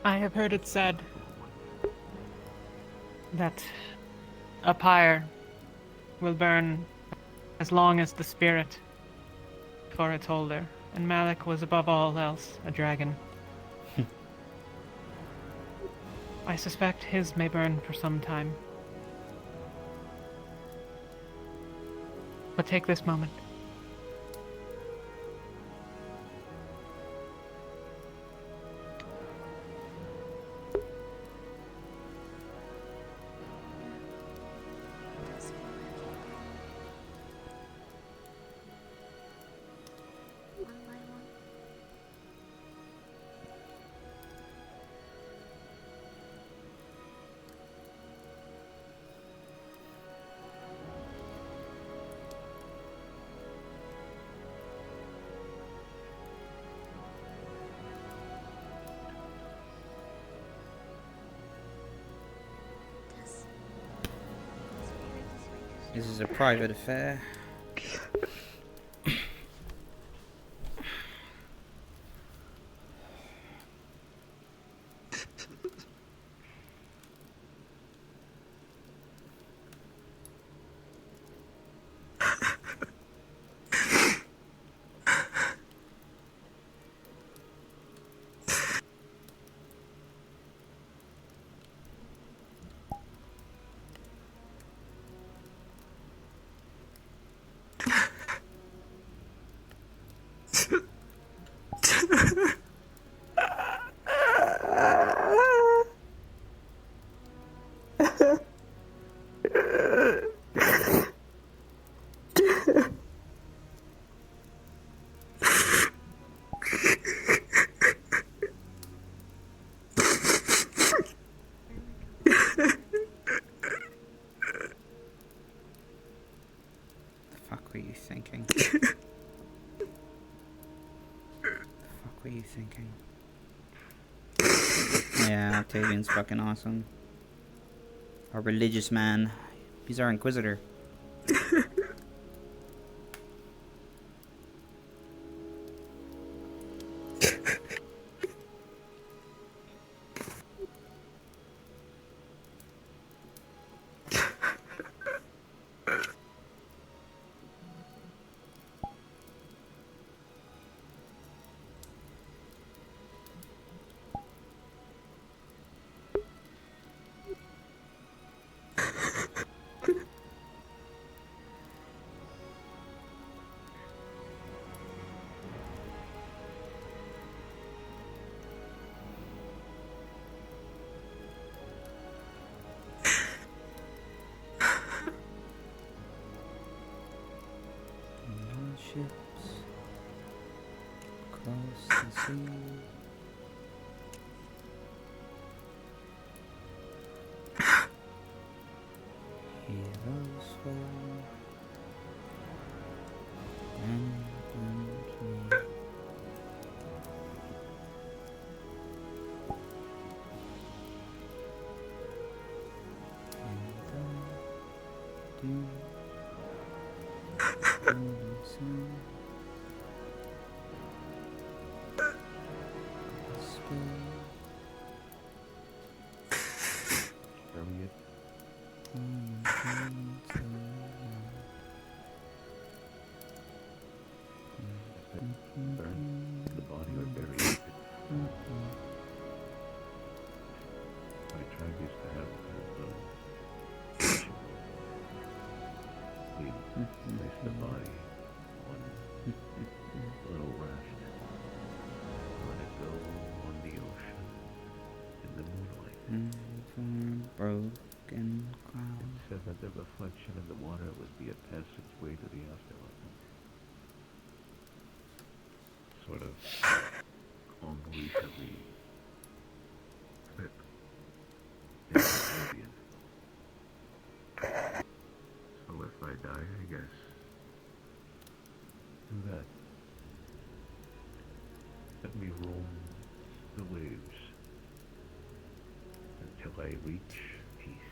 I have heard it said that a pyre will burn as long as the spirit for its holder, and Malik was above all else a dragon. I suspect his may burn for some time. But take this moment. This is a private affair. you thinking? The fuck were you thinking? Yeah, Octavian's fucking awesome. Our religious man. He's our inquisitor. Ships across the sea. Heroes fall and me. And I do listen. The body or bury it. My tribe used to have we place the body on a little raft, let it go on the ocean in the moonlight. Broken cloud. It said that the reflection in the water would be a passageway to the afterlife. Sort of convolutionally fit in the Caribbean. So if I die, I guess do that. Let me roam the waves until I reach peace.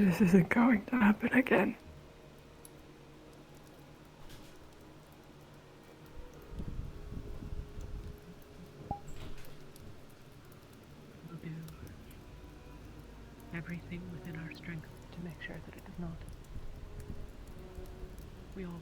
This isn't going to happen again. We'll do everything within our strength to make sure that it does not. We all will.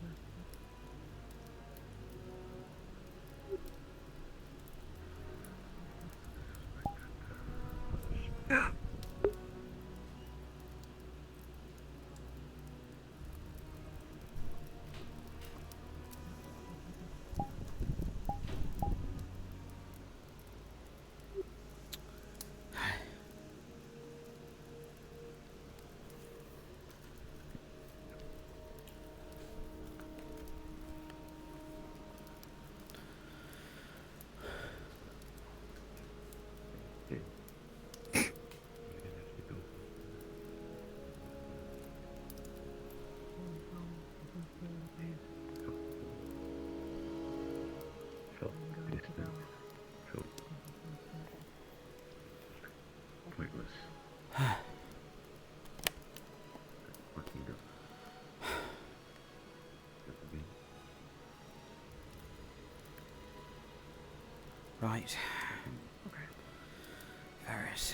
Pointless. Right. Okay. Ferris.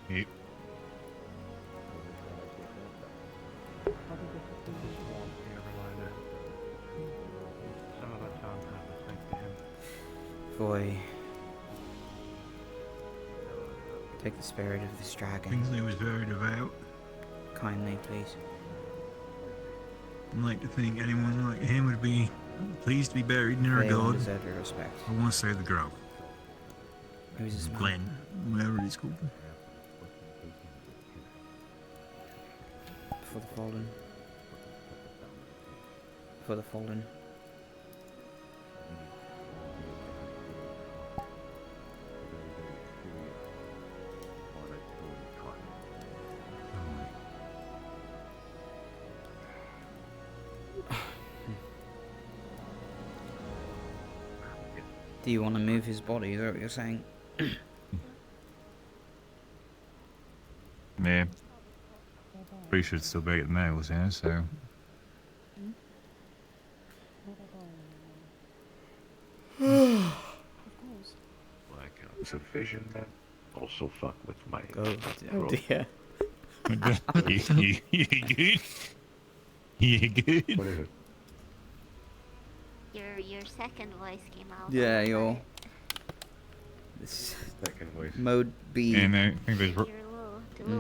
Yep. Boy. Take the spirit of this dragon. Kingsley was very devout. Kindly, please. I'd like to think anyone like him would be pleased to be buried near a They god. deserve your respect. I want to say the grove. Who's this man? Glenn, whatever he's called. For the fallen. For the fallen. Do you want to move his body? Is that what you're saying? Yeah. Pretty sure it's still big at the nails, yeah, so. Blackout's a vision that also fuck with my. Oh dear. You good? You good? What is it? Your second voice came out. Yeah, your this second voice. Mode B. And I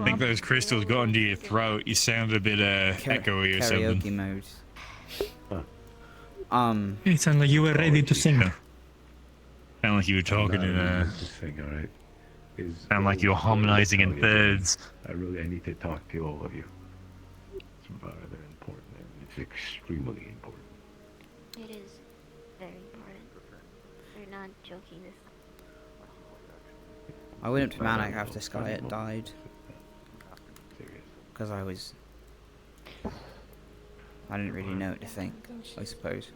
think those crystals got into your throat. You sounded a bit echoey or something. Karaoke mode. It sounded like you were ready to sing. Sound like you were talking in alright. Sound like you were harmonizing in thirds. I need to talk to all of you. It's rather important. It's extremely important. It is very important. We're not joking this. I went up to Manic after Sky had died. Because I didn't really know what to think, I suppose.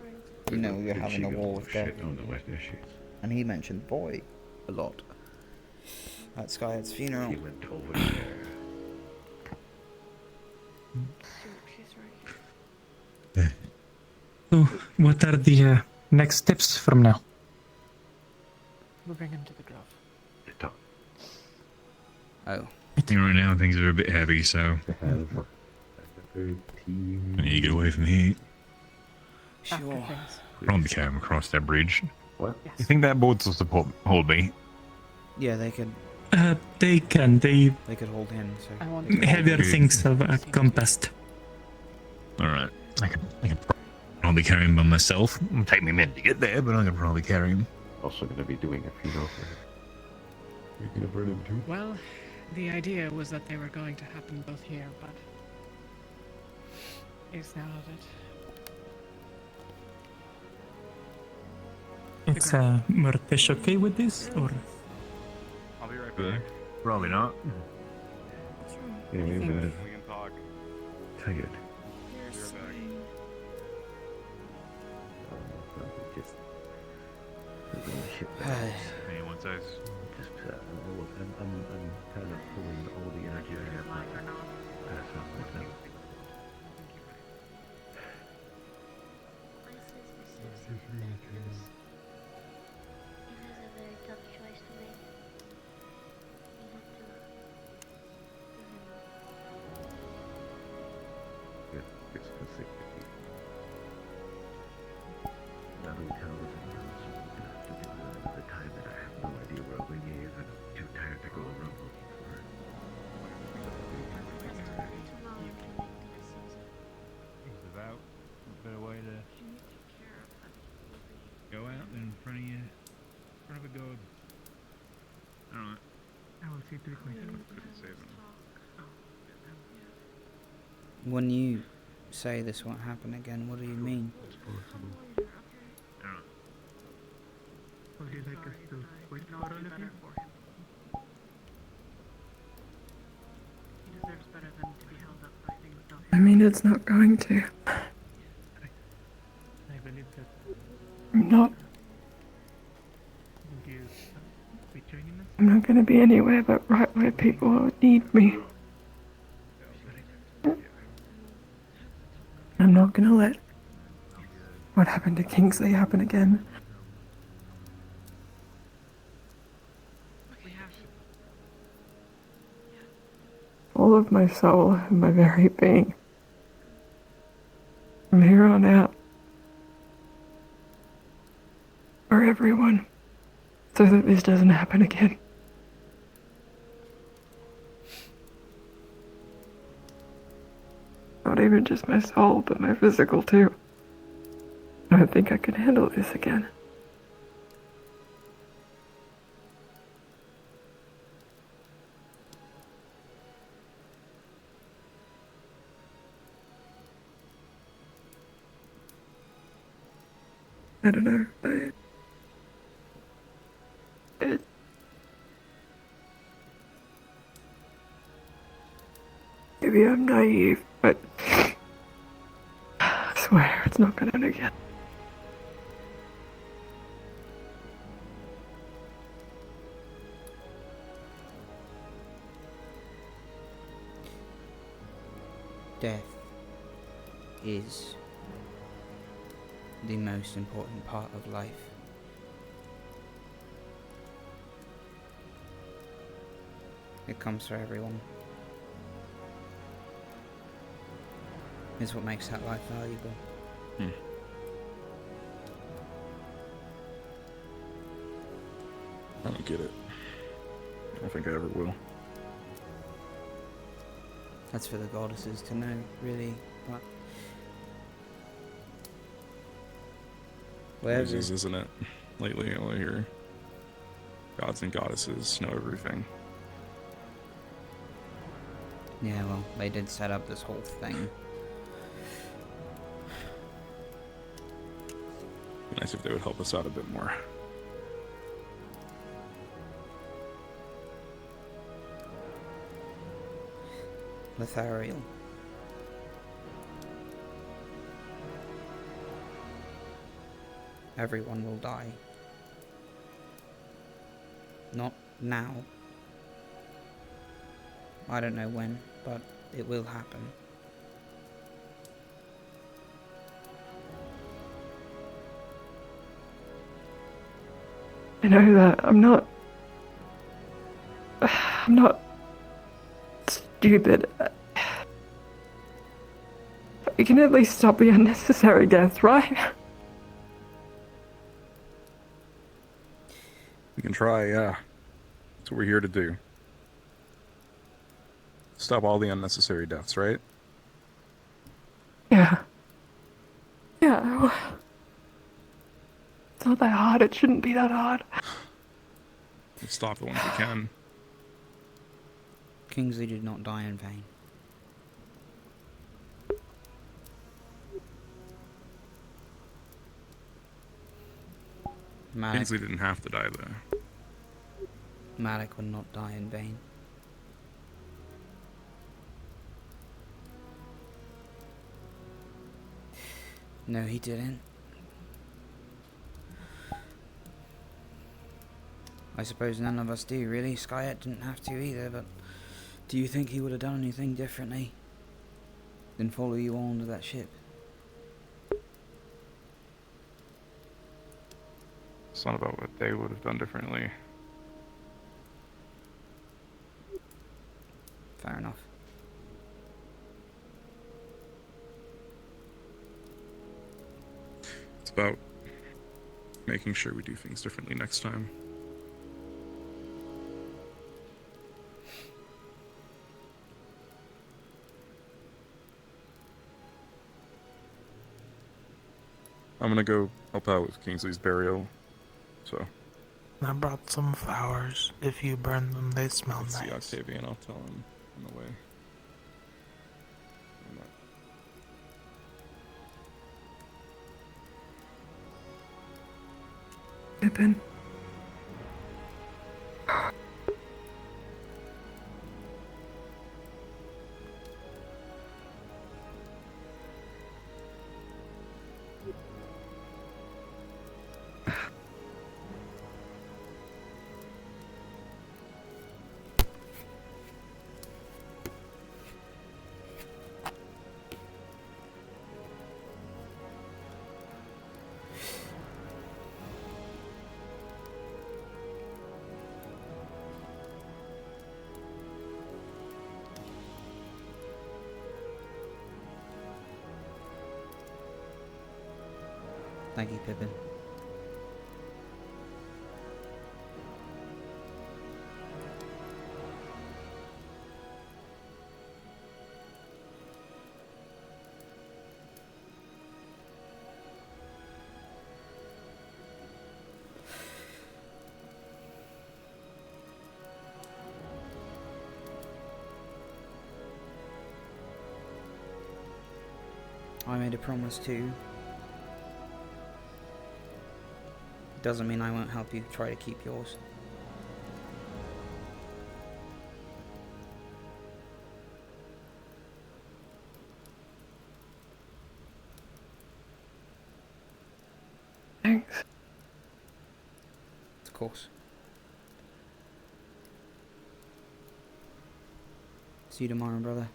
You know, we were having a war with death. And he mentioned boy a lot. At Skyhead's funeral. He went over there. So, what are the next steps from now? Moving into the grove. Oh. I think right now things are a bit heavy, so. I need to get away from here. Sure. Probably carry him across that bridge. What? You think that board's will support hold me? Yeah, they could. They can. They could hold him. So. heavier things have come past. All right. I can probably carry him by myself. It'll take me a minute to get there, but I can probably carry him. Also going to be doing a funeral for him. You're going to burn him too? Well, The idea was that they were going to happen both here, but is now that It's Murtish okay with this, or? I'll be right back. Probably not. Yeah, We maybe can talk. tired. Be right back. Just moving the ship around. Hey, one size. Just I'm kind of pulling all the energy I have left to pass on right now. It is a very tough choice to make. You have to It's specific. Not only tell us anything, so we're gonna have to do the time that I have no idea where we is, and I'm too tired to go around looking for it. It's about a better way to go out in front of you, in front of a god. I don't know. I will see quickly. Couldn't save him. When you say this won't happen again, what do you mean? I don't know. Would you like us to wait for all of you? he deserves better than to be held up by things not I mean, it's not going to. I believe that. I'm not. Would you be joining us? I'm not going to be anywhere but right where people need me. I'm not going to let what happened to Kingsley happen again. All of my soul and my very being. From here on out. For everyone. So that this doesn't happen again. Not even just my soul, but my physical too. I don't think I can handle this again. I don't know, but maybe I'm naive, but I swear it's not gonna end again. Death is the most important part of life. It comes for everyone. It's what makes that life valuable. I don't get it. I don't think I ever will. That's for the goddesses to know, really. What? It is, isn't it? Lately, all I hear gods and goddesses know everything. Yeah, well, they did set up this whole thing. Be nice if they would help us out a bit more. Lethariel. Everyone will die. Not now. I don't know when, but it will happen. I know that I'm not stupid. We can at least stop the unnecessary deaths, right? We can try, yeah. That's what we're here to do. Stop all the unnecessary deaths, right? Yeah. Yeah. It's not that hard. It shouldn't be that hard. Let's stop the ones we can. Kingsley did not die in vain. Malik, Kingsley didn't have to die though. Malik would not die in vain. No, he didn't. I suppose none of us do, really. Skyet didn't have to either, but do you think he would have done anything differently than follow you onto that ship? It's not about what they would have done differently. Fair enough. It's about making sure we do things differently next time. I'm gonna go help out with Kingsley's burial, so. I brought some flowers. If you burn them, they smell Let's nice. see Octavian, I'll tell him on the way. Pippin. Thank you, Pippin. I made a promise too. Doesn't mean I won't help you try to keep yours. Thanks. Of course. See you tomorrow, brother.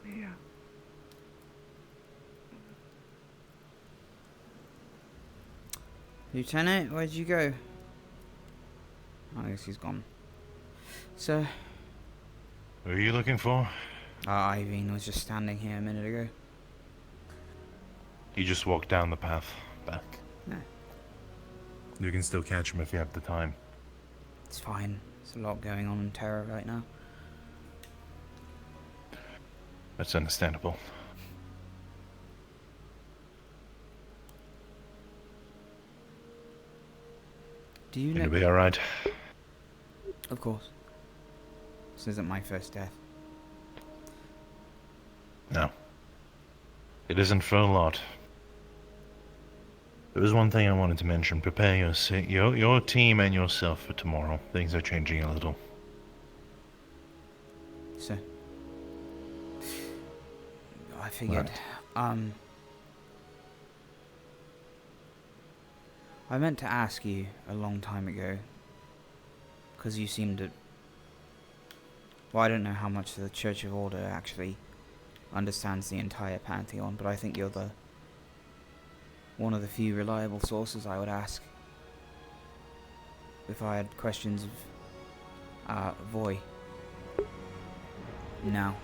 Yeah. Lieutenant, where'd you go? I guess he's gone. Sir? Who are you looking for? Irene was just standing here a minute ago. He just walked down the path back. No. You can still catch him if you have the time. It's fine. There's a lot going on in Terra right now. That's understandable. Do you know? You'll be alright. Of course. This isn't my first death. No. It isn't for a lot. There was one thing I wanted to mention. Prepare your team and yourself for tomorrow. Things are changing a little. So, I figured, Right. I meant to ask you a long time ago, because you seemed to, well, I don't know how much the Church of Order actually understands the entire Pantheon, but I think you're one of the few reliable sources I would ask if I had questions of Voy. Now.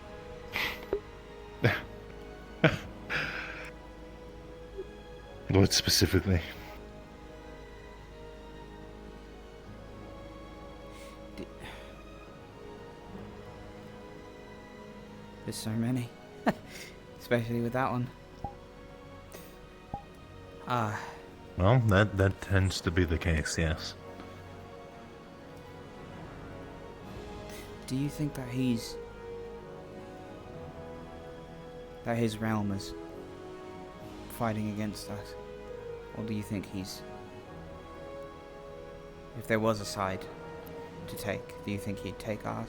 What specifically? There's so many. Especially with that one. Well, that tends to be the case, yes. do you think that that his realm is fighting against us? Or do you think he's... If there was a side to take, do you think he'd take ours?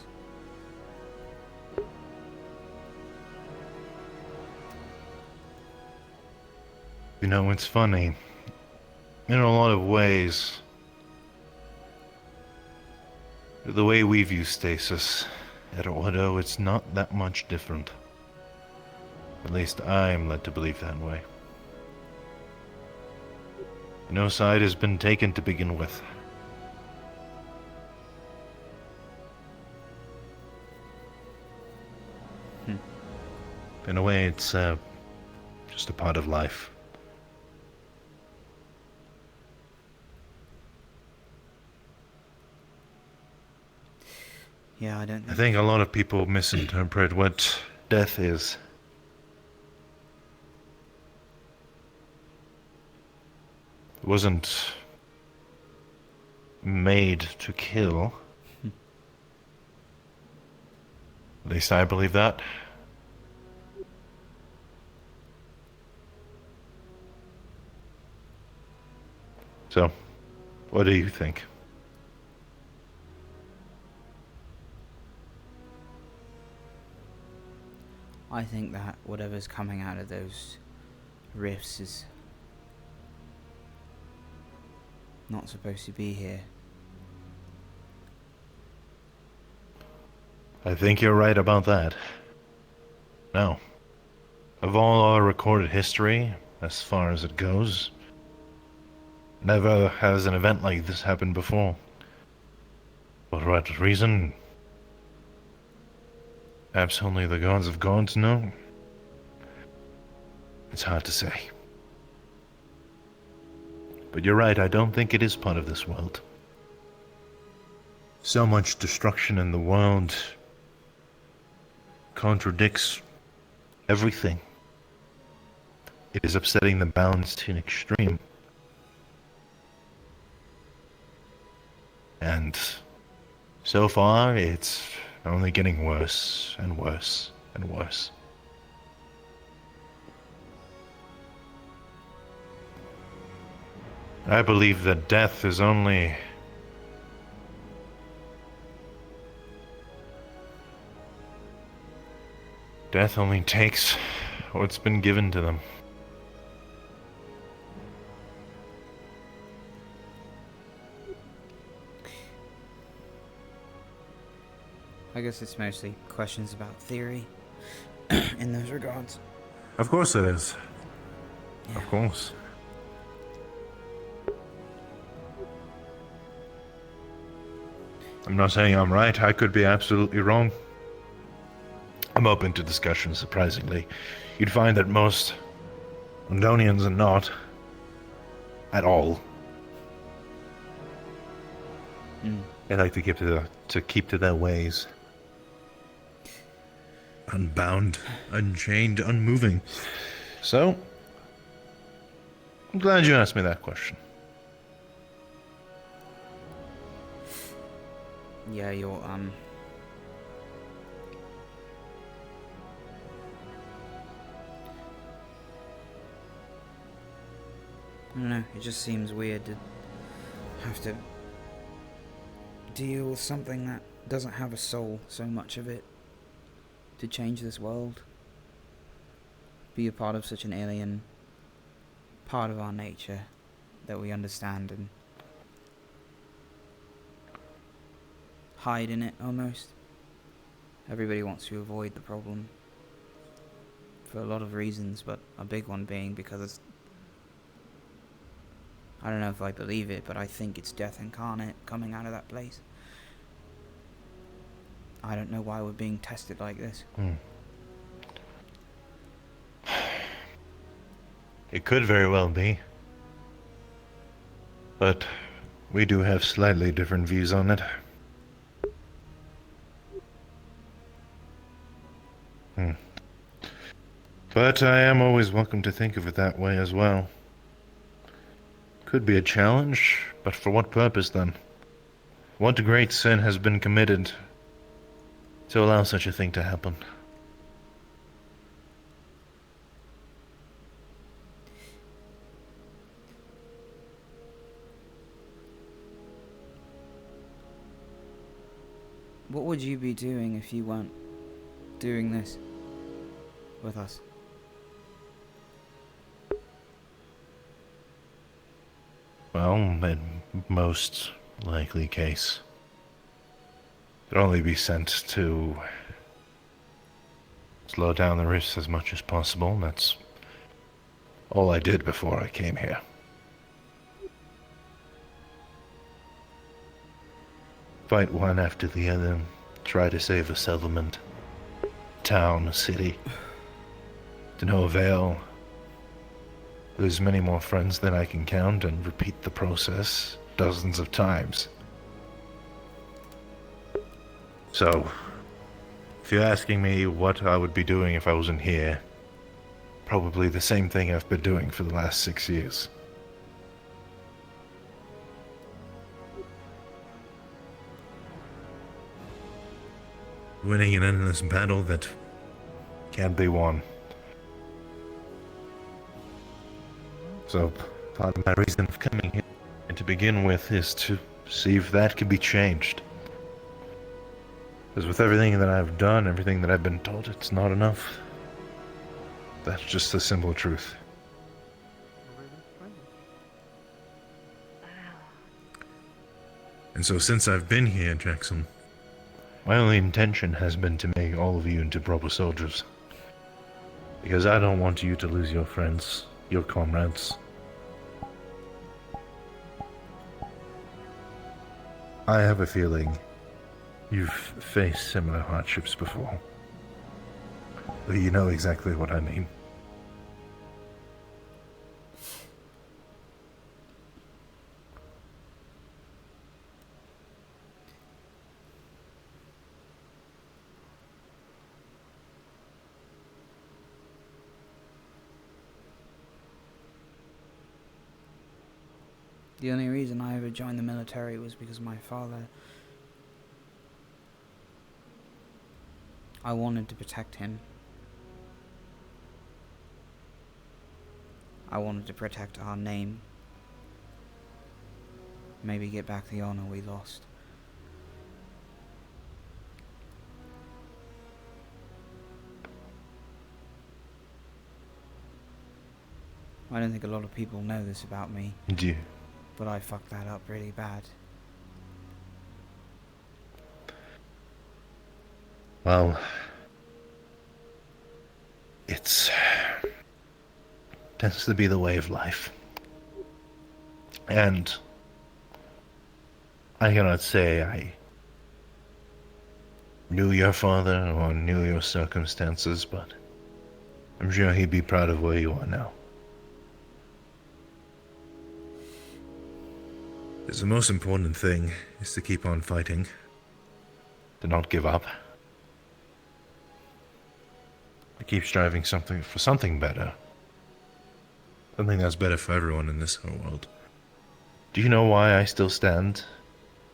You know, it's funny. In a lot of ways, the way we view stasis at Ordo, it's not that much different. At least I'm led to believe that way. No side has been taken to begin with. In a way, it's just a part of life. Yeah, I don't I think a lot of people misinterpret what death is. It wasn't made to kill. At least I believe that. So, what do you think? I think that whatever's coming out of those rifts is not supposed to be here. I think you're right about that. Now, of all our recorded history, as far as it goes, never has an event like this happened before. For what reason? Perhaps only the gods of gods know. It's hard to say. But you're right, I don't think it is part of this world. So much destruction in the world contradicts everything. It is upsetting the balance to an extreme. And so far, it's only getting worse and worse and worse. I believe that death is only... Death only takes what's been given to them. I guess it's mostly questions about theory in those regards. Of course it is. Yeah. Of course. I'm not saying I'm right. I could be absolutely wrong. I'm open to discussion, surprisingly. You'd find that most Londonians are not. At all. They like to keep to their ways. Unbound, unchained, unmoving. So, I'm glad you asked me that question. Yeah, you're, I don't know, it just seems weird to have to deal with something that doesn't have a soul, so much of it, to change this world. Be a part of such an alien part of our nature that we understand and hide in it, almost. Everybody wants to avoid the problem for a lot of reasons, but a big one being because it's... I don't know if I believe it, but I think it's death incarnate coming out of that place. I don't know why we're being tested like this. It could very well be. But we do have slightly different views on it. But I am always welcome to think of it that way as well. Could be a challenge, but for what purpose then? What great sin has been committed to allow such a thing to happen. What would you be doing if you weren't doing this with us? Well, in most likely case, could only be sent to slow down the risks as much as possible. That's all I did before I came here. Fight one after the other, try to save a settlement, town, a city. To no avail. Lose many more friends than I can count and repeat the process dozens of times. So, if you're asking me what I would be doing if I wasn't here, probably the same thing I've been doing for the last 6 years. Winning an endless battle that can't be won. So, part of my reason of coming here to begin with is to see if that can be changed. Because with everything that I've done, everything that I've been told, it's not enough. That's just the simple truth. And so since I've been here, Jackson, my only intention has been to make all of you into proper soldiers. Because I don't want you to lose your friends, your comrades. I have a feeling you've faced similar hardships before. You know exactly what I mean. The only reason I ever joined the military was because my father... I wanted to protect him. I wanted to protect our name. Maybe get back the honor we lost. I don't think a lot of people know this about me. Do you? But I fucked that up really bad. Well, it's tends to be the way of life. And I cannot say I knew your father or knew your circumstances, but I'm sure he'd be proud of where you are now. The most important thing is to keep on fighting, to not give up, to keep striving for something better, something that's better for everyone in this whole world. Do you know why I still stand?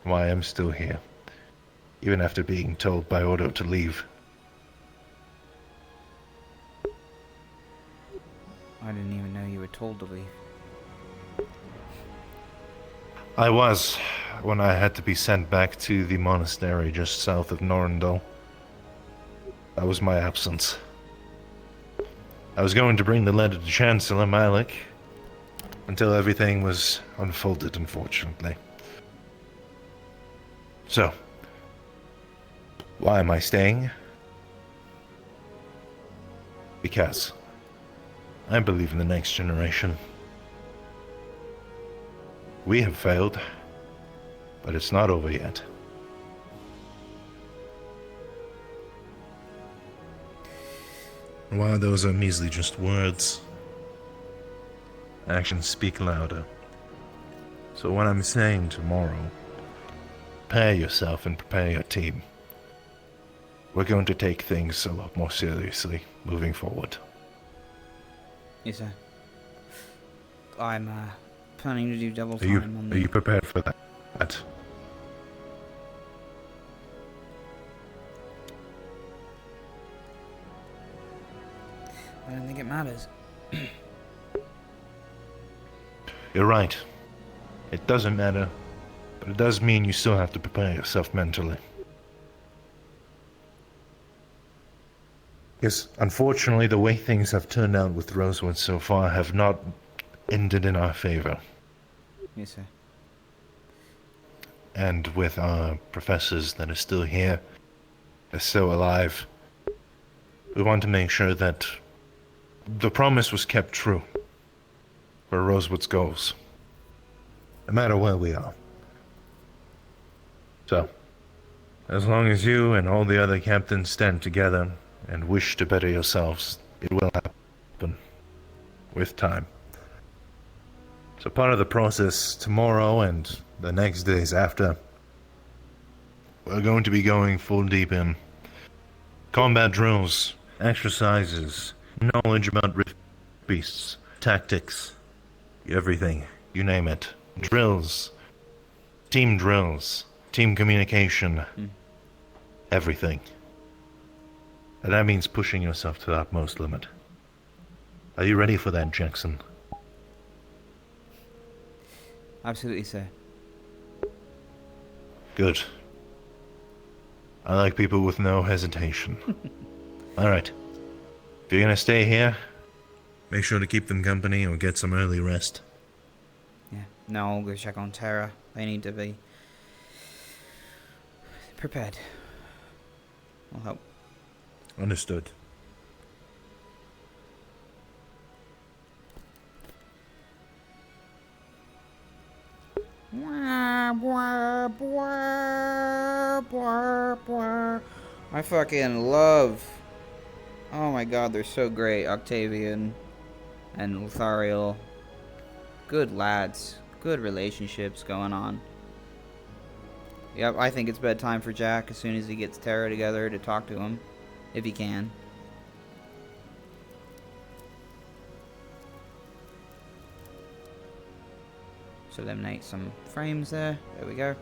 Why I'm still here, even after being told by Odo to leave? I didn't even know you were told to leave. I was, when I had to be sent back to the monastery just south of Norrendal. That was my absence. I was going to bring the letter to Chancellor Malik, until everything was unfolded, unfortunately. So, why am I staying? Because I believe in the next generation. We have failed, but it's not over yet. While those are measly just words, actions speak louder. So what I'm saying tomorrow, prepare yourself and prepare your team. We're going to take things a lot more seriously moving forward. Yes, sir. I'm planning to do double Are time on the... Are you prepared for that? I don't think it matters. You're right. It doesn't matter, but it does mean you still have to prepare yourself mentally. Yes, unfortunately, the way things have turned out with Rosewood so far have not ended in our favor. Yes, sir. And with our professors that are still here, are still alive, we want to make sure that the promise was kept true for Rosewood's goals, no matter where we are. So, as long as you and all the other captains stand together and wish to better yourselves, it will happen with time. So part of the process tomorrow and the next days after, we're going to be going full deep in combat drills, exercises, knowledge about rift beasts, tactics, everything, you name it. Drills, team communication, everything. And that means pushing yourself to the utmost limit. Are you ready for that, Jackson? Absolutely, sir. Good. I like people with no hesitation. Alright. If you're gonna stay here, make sure to keep them company or get some early rest. Yeah. No, I'll go check on Terra. They need to be prepared. I'll help. Understood. I fucking love. Oh my god, they're so great. Octavian and Lothariel. Good lads. Good relationships going on. Yep, I think it's bedtime for Jack as soon as he gets Terra together to talk to him. If he can. So eliminate some frames there. There we go.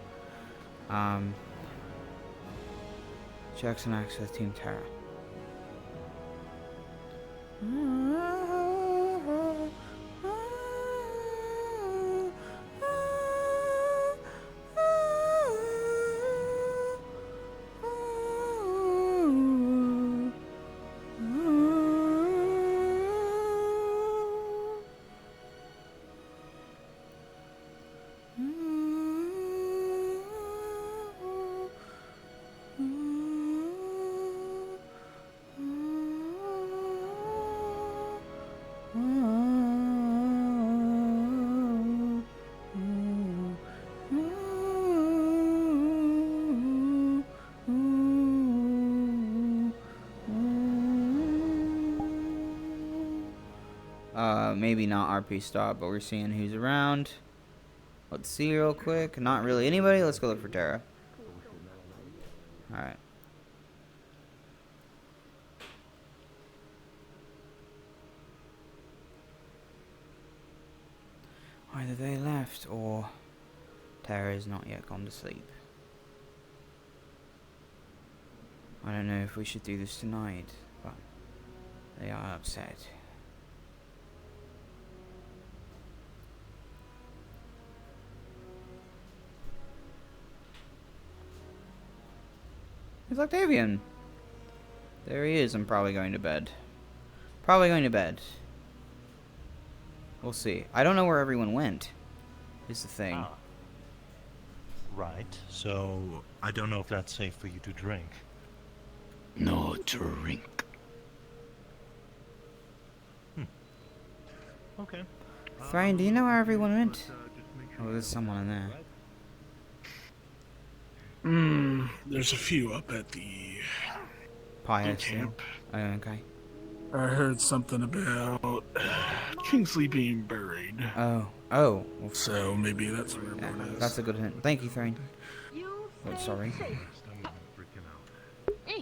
Jackson access Team Terra. Maybe not RP stop, but we're seeing who's around. Let's see real quick. Not really anybody. Let's go look for Terra. Alright. Either they left or Terra is not yet gone to sleep. I don't know if we should do this tonight, but they are upset. It's Octavian. There he is. I'm probably going to bed. Probably going to bed. We'll see. I don't know where everyone went. Is the thing. Right. So I don't know if that's safe for you to drink. No drink. Okay. Thrain, do you know where everyone went? Oh, there's someone in there. There's a few up at the Pious camp. Oh, okay. I heard something about Kingsley being buried. Oh. Well, so maybe that's where everyone is. That's a good hint. Thank you, Thrain. Oh, sorry.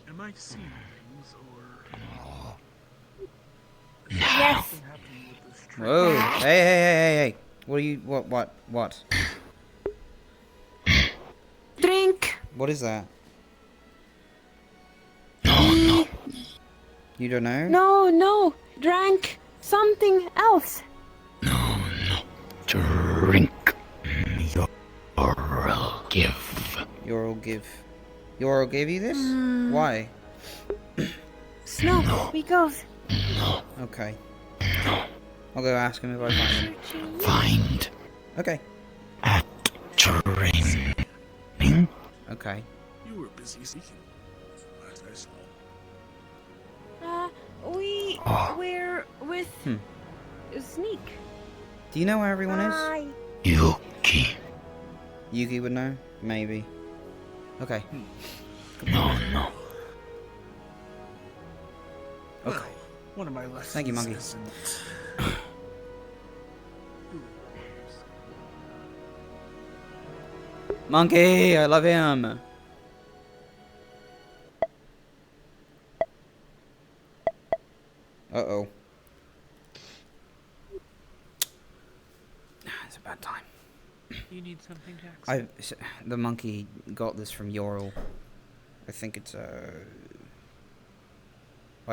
Am I seeing things or? Yes. Whoa! Hey! What are you? What? Drink. What is that? Oh no. You don't know? No, drank something else. Drink. Yor'll give. Yor'll give. Yor'll give you this? Why? Snow, we goes. Okay. I'll go ask him if I find him. Find. Okay. At training. Okay. You were busy seeking. Last I saw. We're with Sneak. Do you know where everyone is? Yuki. Yuki would know? Maybe. Okay. No. Okay. One of my lessons. Thank you, Monkey. Monkey, I love him. Uh-oh. It's a bad time. You need something, Jackson? The monkey got this from Yorl. I think it's I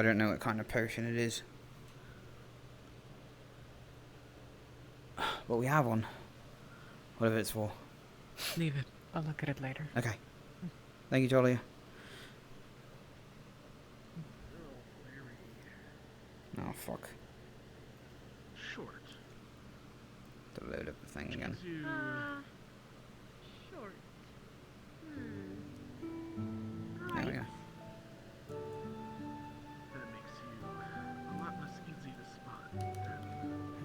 don't know what kind of potion it is. But we have one. Whatever it's for. Leave it. I'll look at it later. Okay. Thank you, Talia. Oh, fuck. Short. To load up the thing again. Short. There we go. That makes you a lot less easy to spot.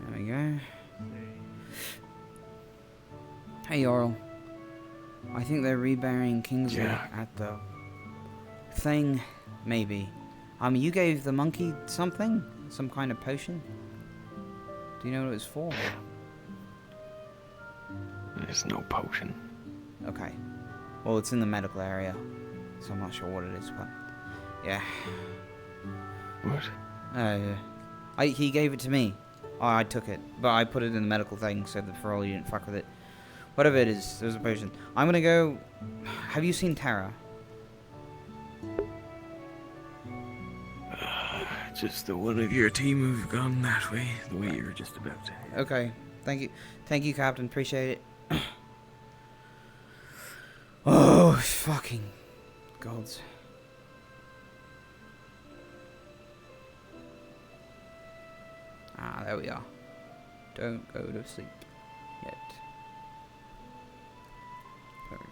There we go. Hey, Yorl. I think they're reburying Kingsley at the thing, maybe. You gave the monkey something? Some kind of potion? Do you know what it was for? There's no potion. Okay. Well, it's in the medical area, so I'm not sure what it is, but yeah. What? He gave it to me. I took it, but I put it in the medical thing so that for all you didn't fuck with it. Whatever it is, there's a potion. I'm gonna go. Have you seen Terra? Just the one of your team who've gone that way, the way you were just about to. Okay. Thank you, Captain. Appreciate it. Oh, fucking gods. Ah, there we are. Don't go to sleep yet. Perfect.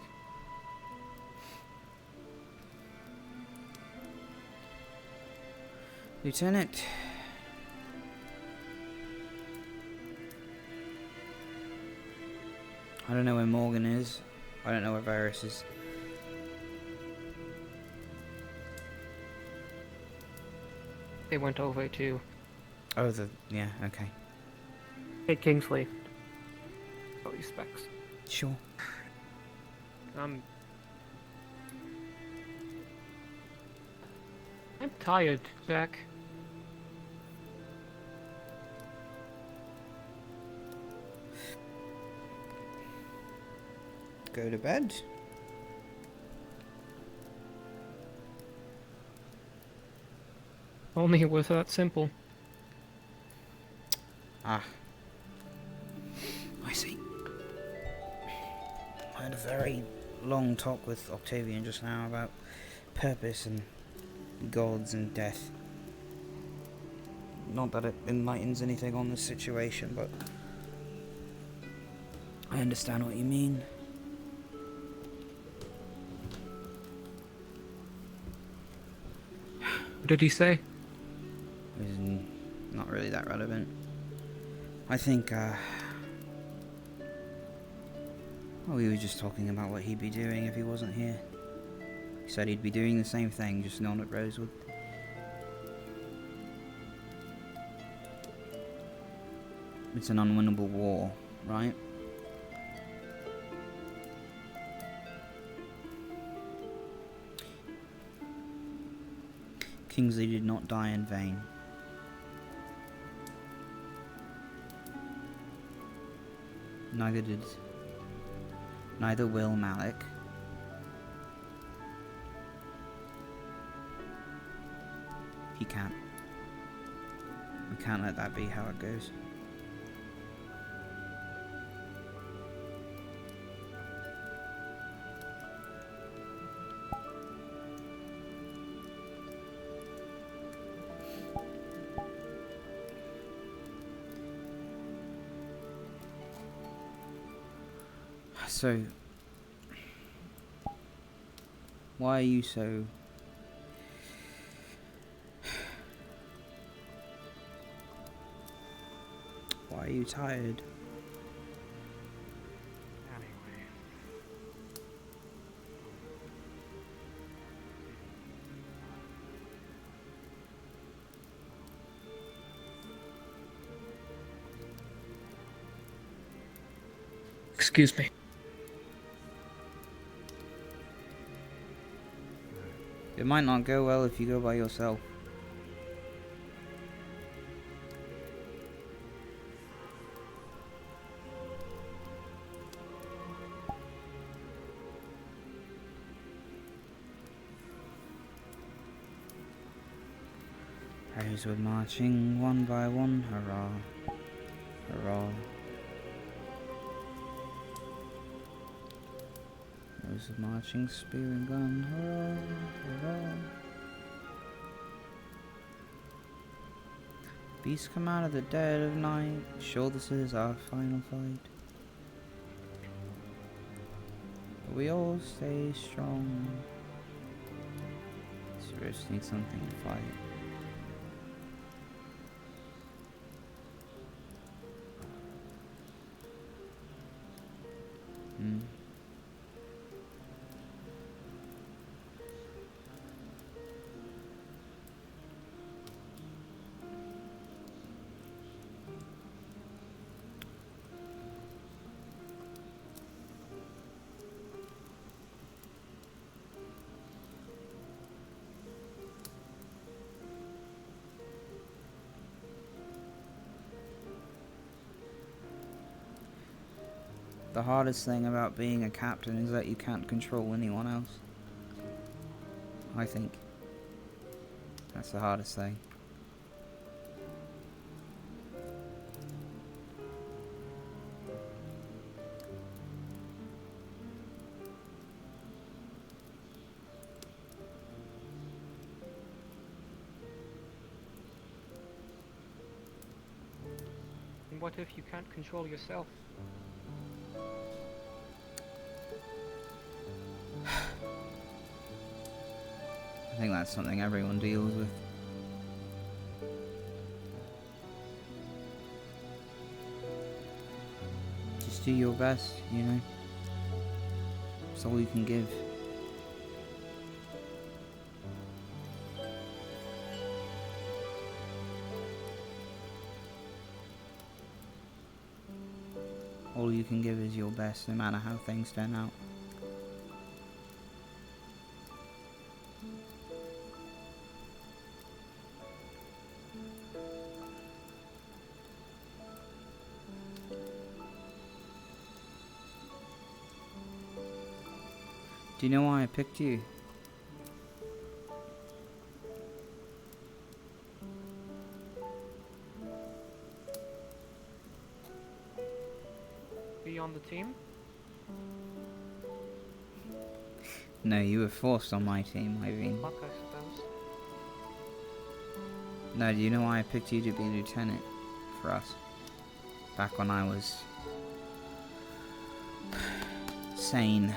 Lieutenant. I don't know where Morgan is. I don't know where Varys is. They went over to Oh, yeah, okay. Hey, Kingsley. Oh, these specs. Sure. I'm tired, Jack. Go to bed. Only it was that simple. Ah. I see. I had a very long talk with Octavian just now about purpose and gods and death. Not that it enlightens anything on this situation, but I understand what you mean. What did he say? It was not really that relevant. I think, well, we were just talking about what he'd be doing if he wasn't here. He said he'd be doing the same thing, just not at Rosewood. It's an unwinnable war, right? Kingsley did not die in vain. Neither will Malik. He can't. We can't let that be how it goes. So, why are you so... Why are you tired? Anyway. Excuse me. It might not go well if you go by yourself. Rosewood marching one by one, hurrah, hurrah. Rosewood marching, spear and gun, hurrah, hurrah. Beasts come out of the dead of night, sure this is our final fight. We all stay strong. Spirits need something to fight. The hardest thing about being a captain is that you can't control anyone else. I think. That's the hardest thing. And what if you can't control yourself? I think that's something everyone deals with. Just do your best, you know. That's all you can give. All you can give is your best, no matter how things turn out. Do you know why I picked you? Be on the team? No, you were forced on my team, I mean. Luck, I suppose. No, do you know why I picked you to be lieutenant for us? Back when I was sane.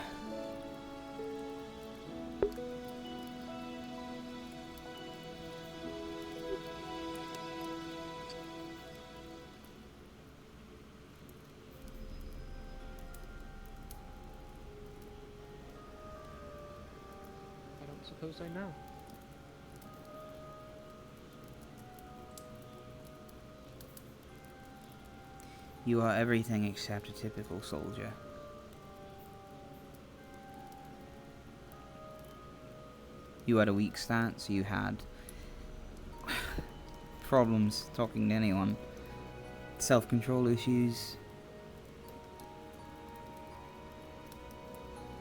I don't suppose I know. You are everything except a typical soldier. You had a weak stance, you had problems talking to anyone, self-control issues,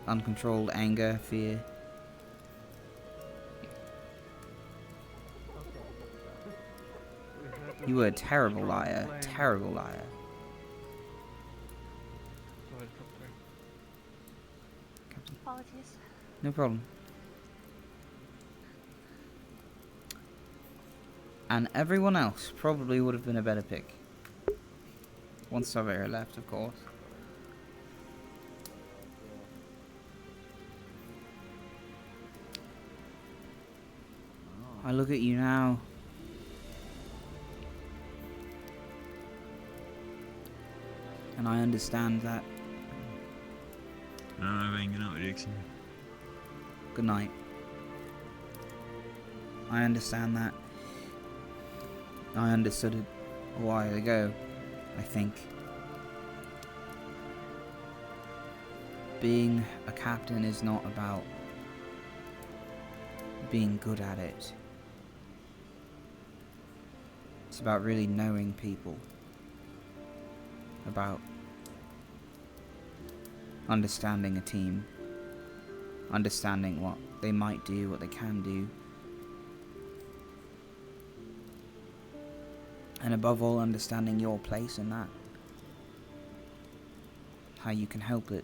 uncontrolled anger, fear. We had You were a terrible liar. Terrible liar. Apologies. No problem. And everyone else probably would have been a better pick. Once Surveyor left, of course. I look at you now. And I understand that. No, I ain't gonna Dixon. Good night. I understand that. I understood it a while ago, I think. Being a captain is not about being good at it. It's about really knowing people. About understanding a team. Understanding what they might do, what they can do. And above all, understanding your place in that. How you can help it.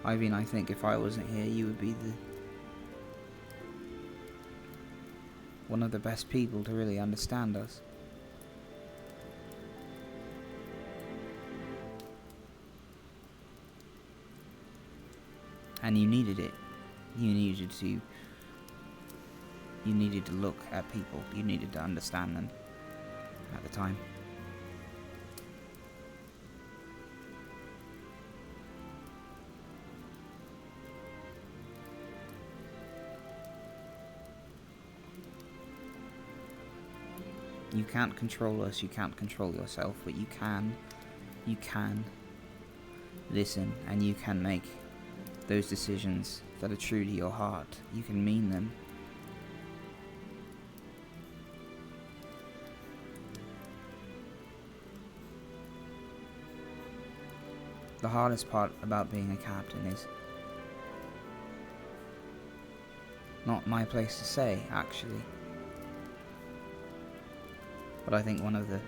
I mean, I think if I wasn't here, you would be one of the best people to really understand us. And you needed it. You needed to look at people. You needed to understand them at the time. You can't control us, you can't control yourself, but you can listen, and you can make those decisions that are true to your heart. You can mean them. The hardest part about being a captain is not my place to say, actually. But I think one of the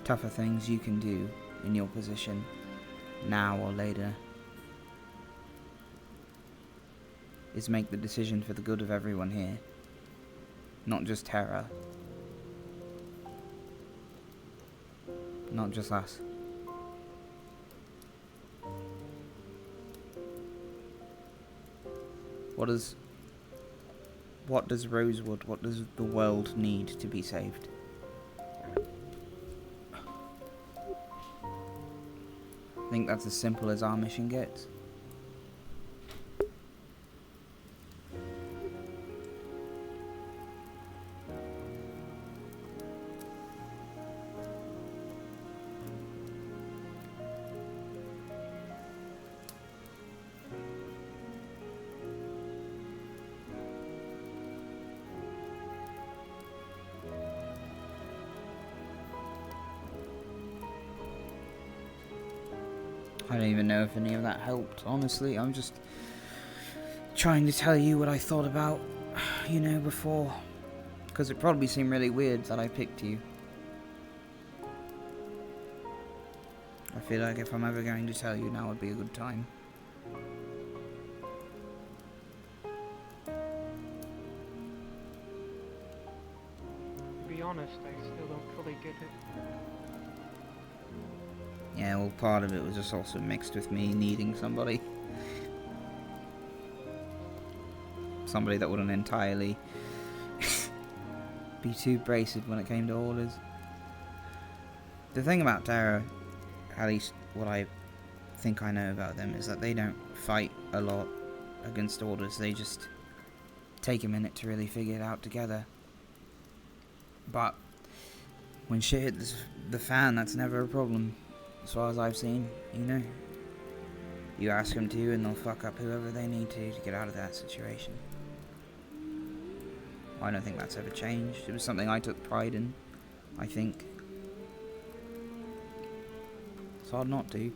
tougher things you can do in your position, now or later, is make the decision for the good of everyone here. Not just Terra. Not just us. What does Rosewood, what does the world need to be saved? I think that's as simple as our mission gets. I don't even know if any of that helped, honestly. I'm just trying to tell you what I thought about, before. Because it probably seemed really weird that I picked you. I feel like if I'm ever going to tell you, now would be a good time. To be honest, I still don't fully get it. Yeah, well, part of it was just also mixed with me needing somebody. Somebody that wouldn't entirely be too abrasive when it came to orders. The thing about Terra, at least what I think I know about them, is that they don't fight a lot against orders. They just take a minute to really figure it out together. But when shit hits the fan, that's never a problem. As far as I've seen, you ask them to and they'll fuck up whoever they need to get out of that situation. I don't think that's ever changed. It was something I took pride in, I think. It's hard not to.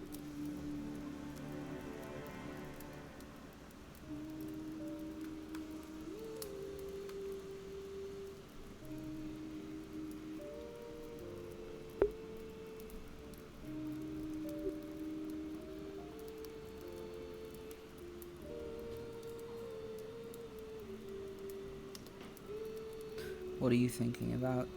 What are you thinking about?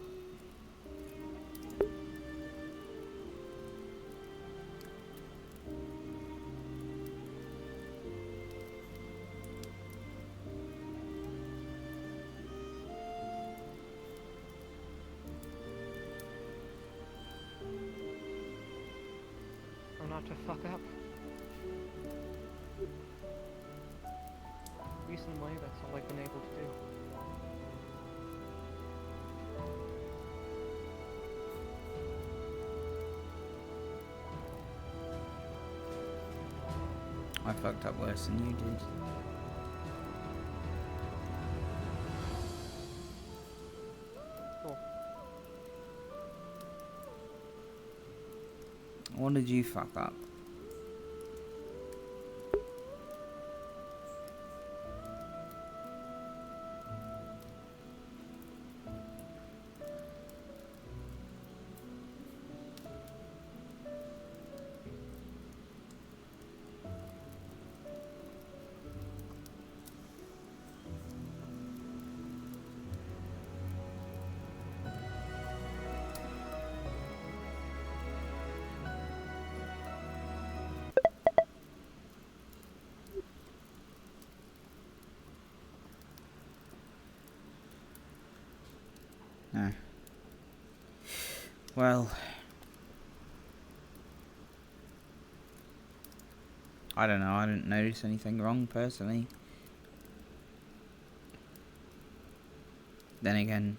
Or not to fuck up. Recently, that's all I've been able to do. I fucked up worse than you did. Cool. What did you fuck up? No. Well, I don't know. I didn't notice anything wrong personally. Then again,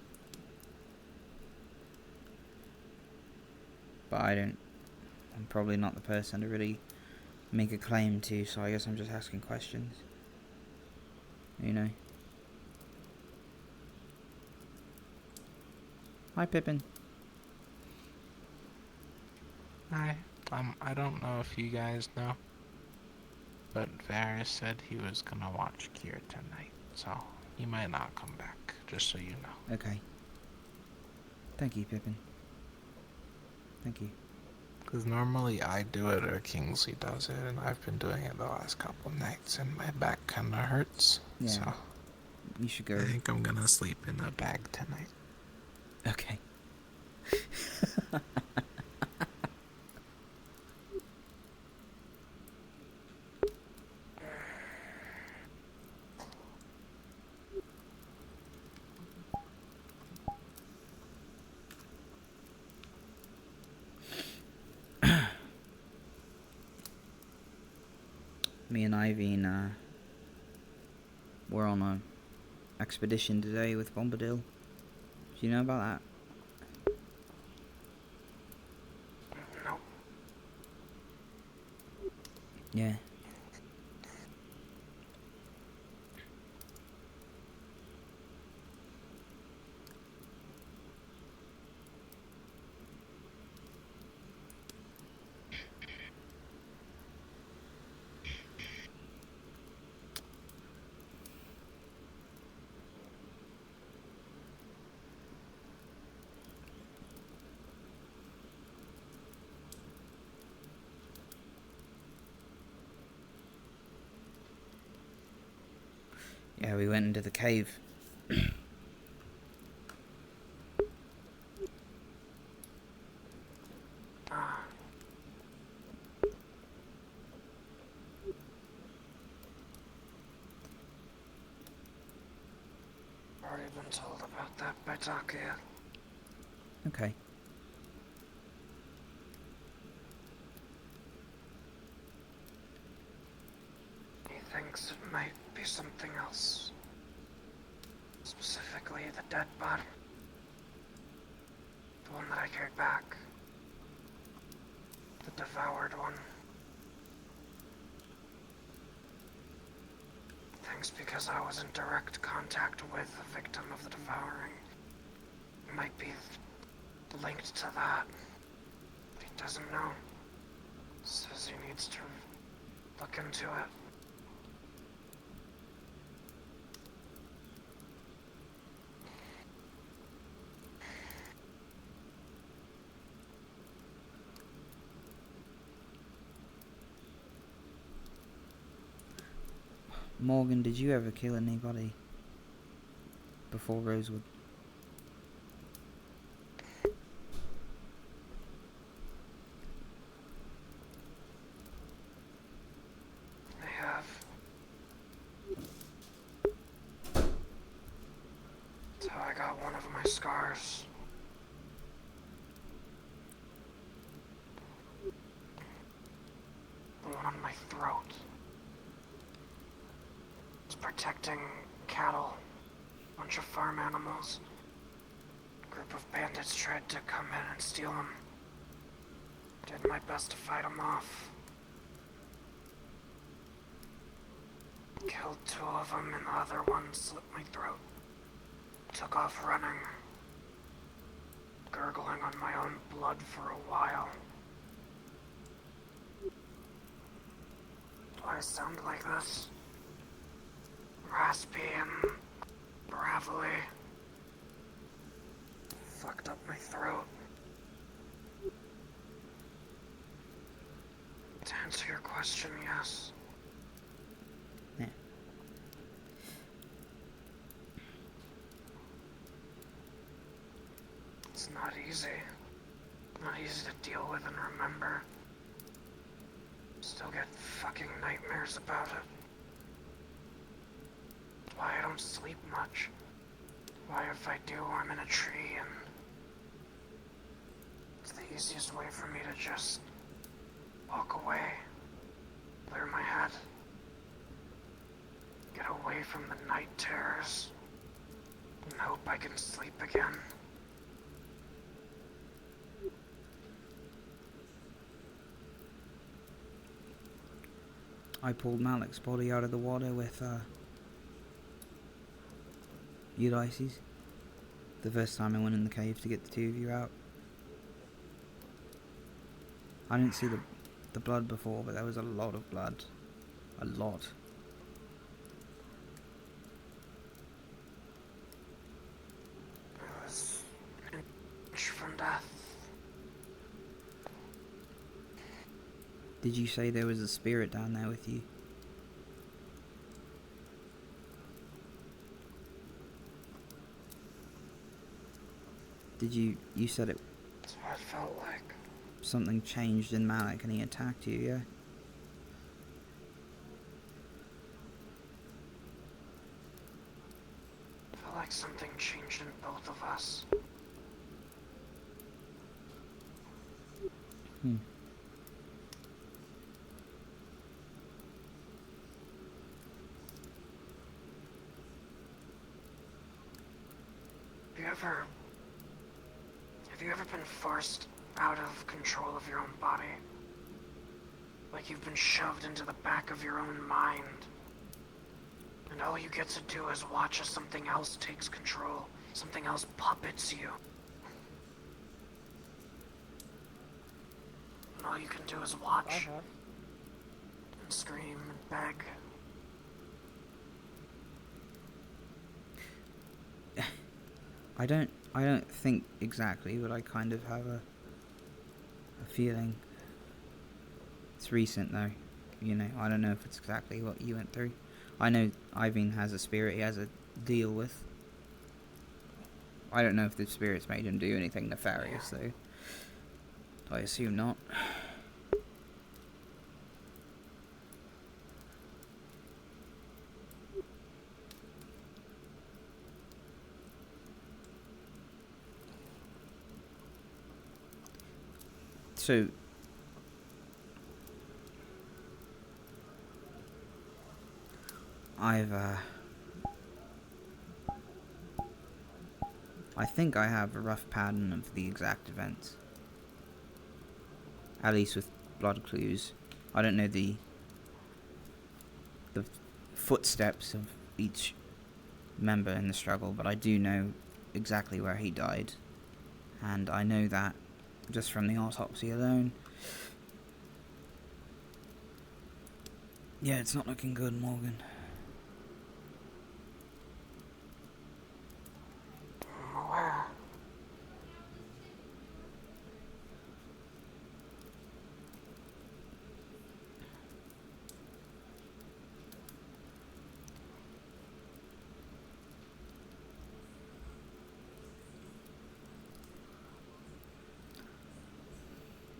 but I'm probably not the person to really make a claim to, so I guess I'm just asking questions. You know. Hi, Pippin. Hi. I don't know if you guys know, but Varys said he was gonna watch Kira tonight, so he might not come back, just so you know. Okay. Thank you, Pippin. Thank you. Because normally I do it or Kingsley does it, and I've been doing it the last couple nights, and my back kinda hurts, Yeah. so You should go. I think I'm gonna sleep in a bag tonight. Okay. Me and Ivy were on a expedition today with Bombadil. Do you know about that? No. Yeah. Yeah, we went into the cave. Already been told about that by Takia. Okay. He thinks it might be something else. Specifically the dead body. The one that I carried back. The devoured one. Thinks because I was in direct contact with the victim of the devouring. It might be linked to that. But he doesn't know. Says he needs to look into it. Morgan, did you ever kill anybody before Rosewood? of my scars. The one on my throat. It's protecting cattle, a bunch of farm animals. A group of bandits tried to come in and steal them. Did my best to fight them off. Killed 2 of them and the other one slit my throat. Took off running, gurgling on my own blood for a while. Do I sound like this? Raspy and gravelly. Fucked up my throat. To answer your question, yes. Yeah. It's not easy. Not easy to deal with and remember. Still get fucking nightmares about it. Why I don't sleep much. Why if I do, I'm in a tree and it's the easiest way for me to just walk away. Clear my head. Get away from the night terrors. And hope I can sleep again. I pulled Malik's body out of the water with Ulysses. The first time I went in the cave to get the 2 of you out. I didn't see the blood before, but there was a lot of blood. A lot. I was an inch from death. Did you say there was a spirit down there with you? Did you said it... That's what it felt like. Something changed in Malik and he attacked you, yeah? Felt like something changed in both of us. Hmm. Have you ever been forced out of control of your own body? Like you've been shoved into the back of your own mind. And all you get to do is watch as something else takes control. Something else puppets you. And all you can do is watch. And scream and beg. I don't think exactly, but I kind of have a feeling. It's recent though, you know. I don't know if it's exactly what you went through. I know Ivan has a spirit he has a deal with. I don't know if the spirits made him do anything nefarious though. I assume not. So, I think I have a rough pattern of the exact events. At least with blood clues. I don't know the footsteps of each member in the struggle, but I do know exactly where he died. And I know that just from the autopsy alone. Yeah, it's not looking good, Morgan. I'm aware.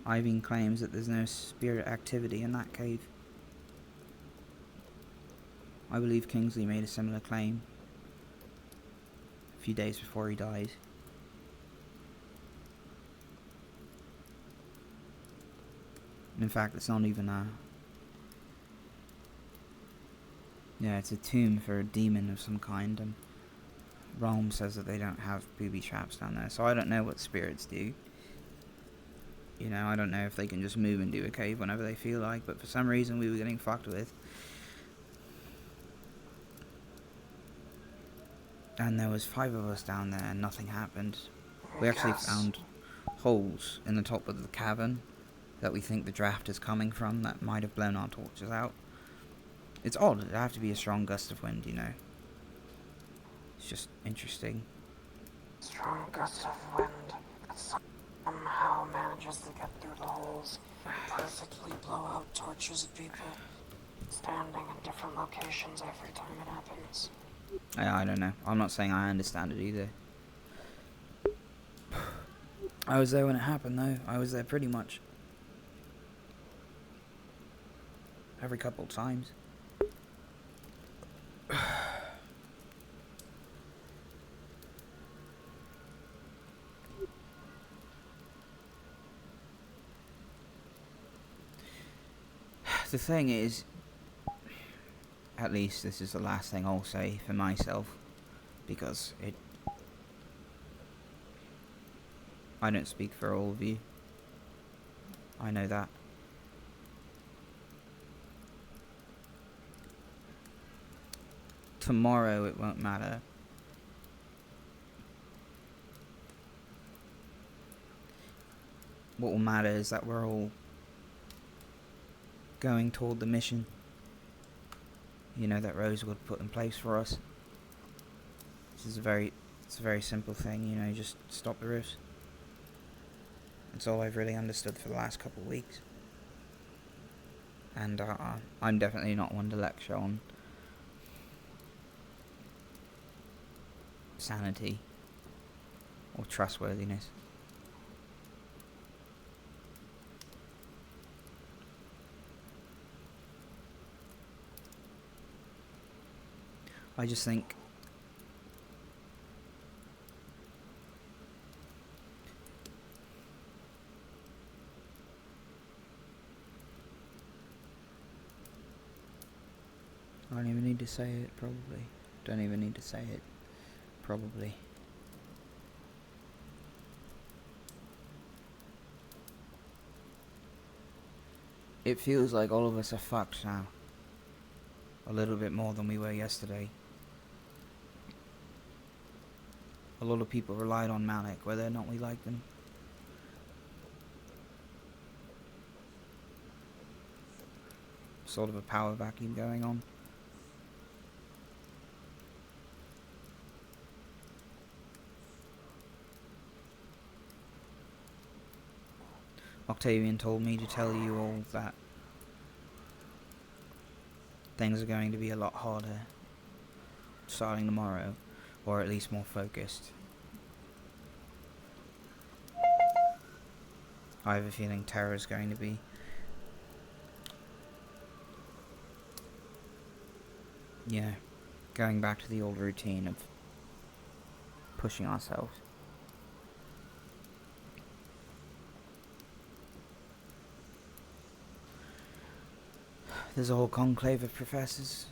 Ivan claims that there's no spirit activity in that cave. I believe Kingsley made a similar claim a few days before he died. In fact, it's not even a... Yeah, it's a tomb for a demon of some kind, and Rome says that they don't have booby traps down there, so I don't know what spirits do. You know, I don't know if they can just move into a cave whenever they feel like, but for some reason we were getting fucked with. And there was 5 of us down there and nothing happened. We actually found holes in the top of the cavern that we think the draft is coming from that might have blown our torches out. It's odd, it'd have to be a strong gust of wind, you know. It's just interesting. Strong gust of wind that somehow manages to get through the holes and perfectly blow out torches of people standing in different locations every time it happens. I don't know. I'm not saying I understand it either. I was there when it happened though. I was there pretty much every couple of times. The thing is, at least this is the last thing I'll say for myself, because I don't speak for all of you. I know that. Tomorrow it won't matter. What will matter is that we're all going toward the mission, you know, that Rosewood put in place for us. This is it's a very simple thing, you know, just stop the roofs. That's all I've really understood for the last couple of weeks. And I'm definitely not one to lecture on sanity or trustworthiness. I just think I don't even need to say it, probably. Don't even need to say it, probably. It feels like all of us are fucked now. A little bit more than we were yesterday. A lot of people relied on Malik, whether or not we liked them. Sort of a power vacuum going on. Octavian told me to tell you all that things are going to be a lot harder starting tomorrow, or at least more focused. I have a feeling Terra is going to be going back to the old routine of pushing ourselves. There's a whole conclave of professors.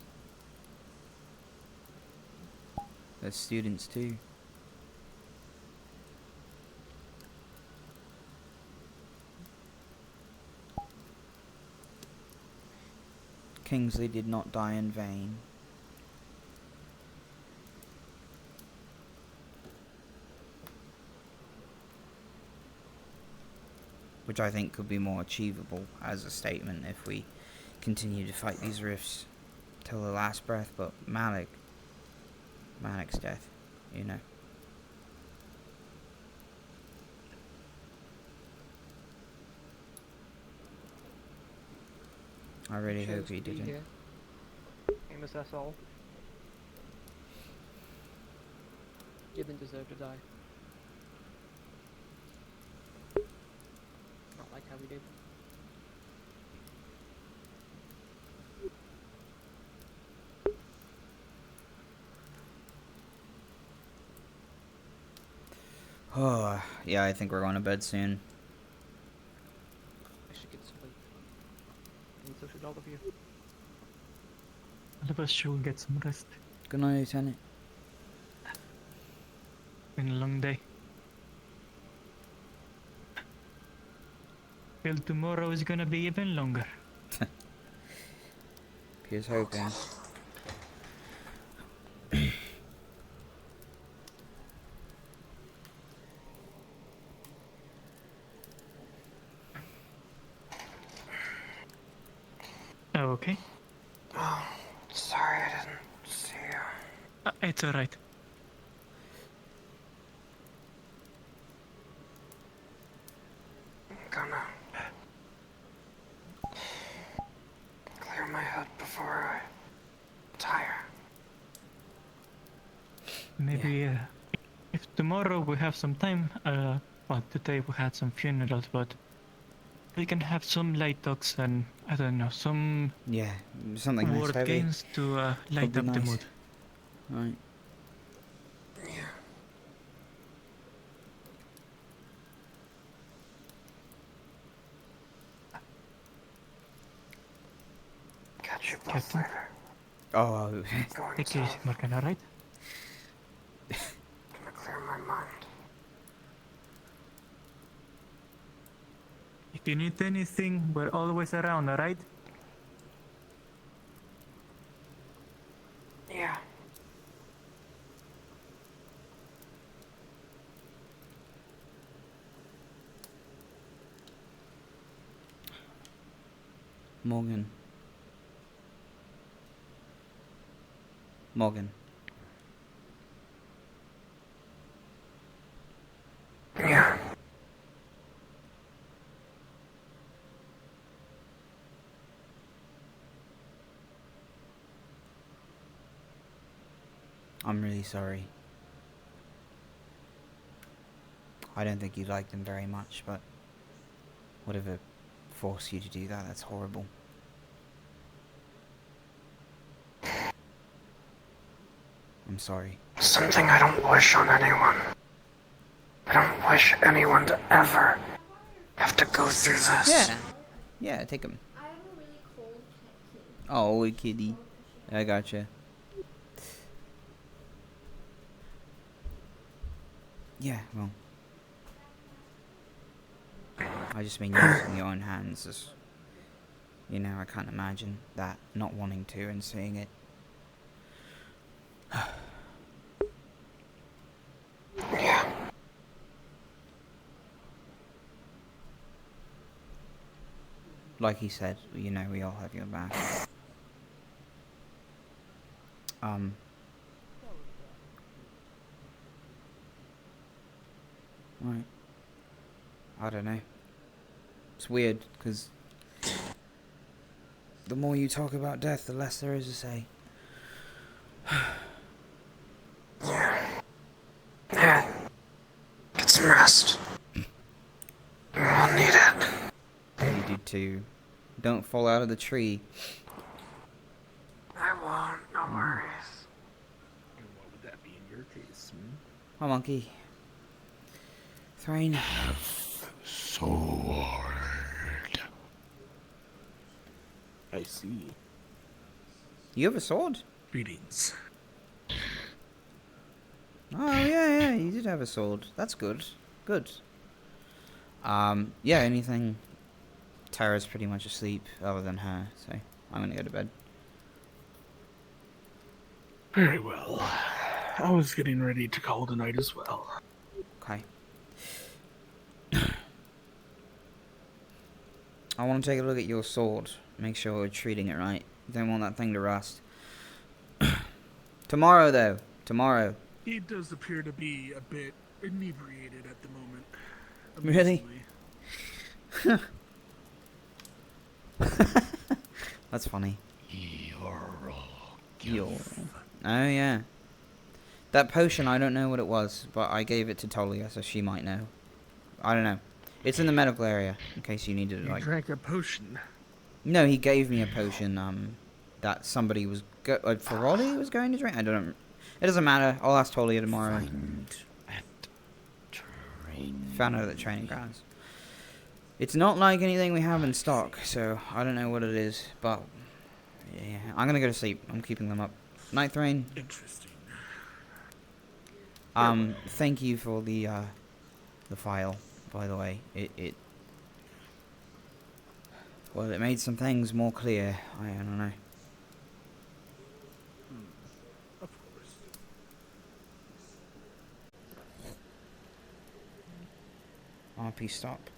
There's students too. Kingsley did not die in vain. Which I think could be more achievable as a statement if we continue to fight these rifts till the last breath, but Malik's death, you know. I really hope he didn't. Same as us all. You didn't deserve to die. Not like how we did. Oh, yeah, I think we're going to bed soon. I should get sleep. And so should all of you. All of us should get some rest. Good night, Lieutenant. Been a long day. Till tomorrow is gonna be even longer. Here's hoping. Oh, okay. Oh, sorry I didn't see you. It's alright. I'm gonna clear my head before I tire. Maybe if tomorrow we have some time, well, today we had some funerals, but we can have some light talks and, I don't know, some something nice, word heavy. games to light Would up be the nice. mood. Right. Catch you both Captain? later. Oh, Take it easy, Morgan, alright? Gonna clear my mind. If you need anything, we're always around, alright? Yeah. Morgan. Morgan. Yeah. I'm really sorry. I don't think you liked him very much, but whatever forced you to do that, that's horrible. I'm sorry. Something I don't wish on anyone. I don't wish anyone to ever have to go through this. Yeah. Yeah, take him. Oh, kitty. I gotcha. Yeah, well. I just mean using your own hands as, you know, I can't imagine that not wanting to and seeing it. Yeah. Like he said, you know, we all have your back. Right. I don't know. It's weird, because the more you talk about death, the less there is to say. Yeah. Get some rest. You all need it. You do too. Don't fall out of the tree. I won't, no worries. And what would that be in your case? Hi, monkey. Thrain. So hard. I see. You have a sword? Greetings. Oh, yeah, you did have a sword. That's good. Good. Yeah, anything. Terra's pretty much asleep, other than her, so I'm gonna go to bed. Very well. I was getting ready to call tonight as well. Okay. I want to take a look at your sword. Make sure we're treating it right. You don't want that thing to rust. Tomorrow, though. Tomorrow. He does appear to be a bit inebriated at the moment. Really? That's funny. You're... Oh, yeah. That potion, I don't know what it was, but I gave it to Talia, so she might know. I don't know. It's in the medical area, in case you needed it. You Like... drank a potion. No, he gave me a potion, that somebody was... Ferroli was going to drink? I don't know. It doesn't matter. I'll ask Talia tomorrow. Found out at the training grounds. It's not like anything we have in stock, so I don't know what it is, but yeah, I'm gonna go to sleep. I'm keeping them up. Night, Thrain. Interesting. Thank you for the file, by the way. Well, it made some things more clear. I don't know. Of course. RP stop.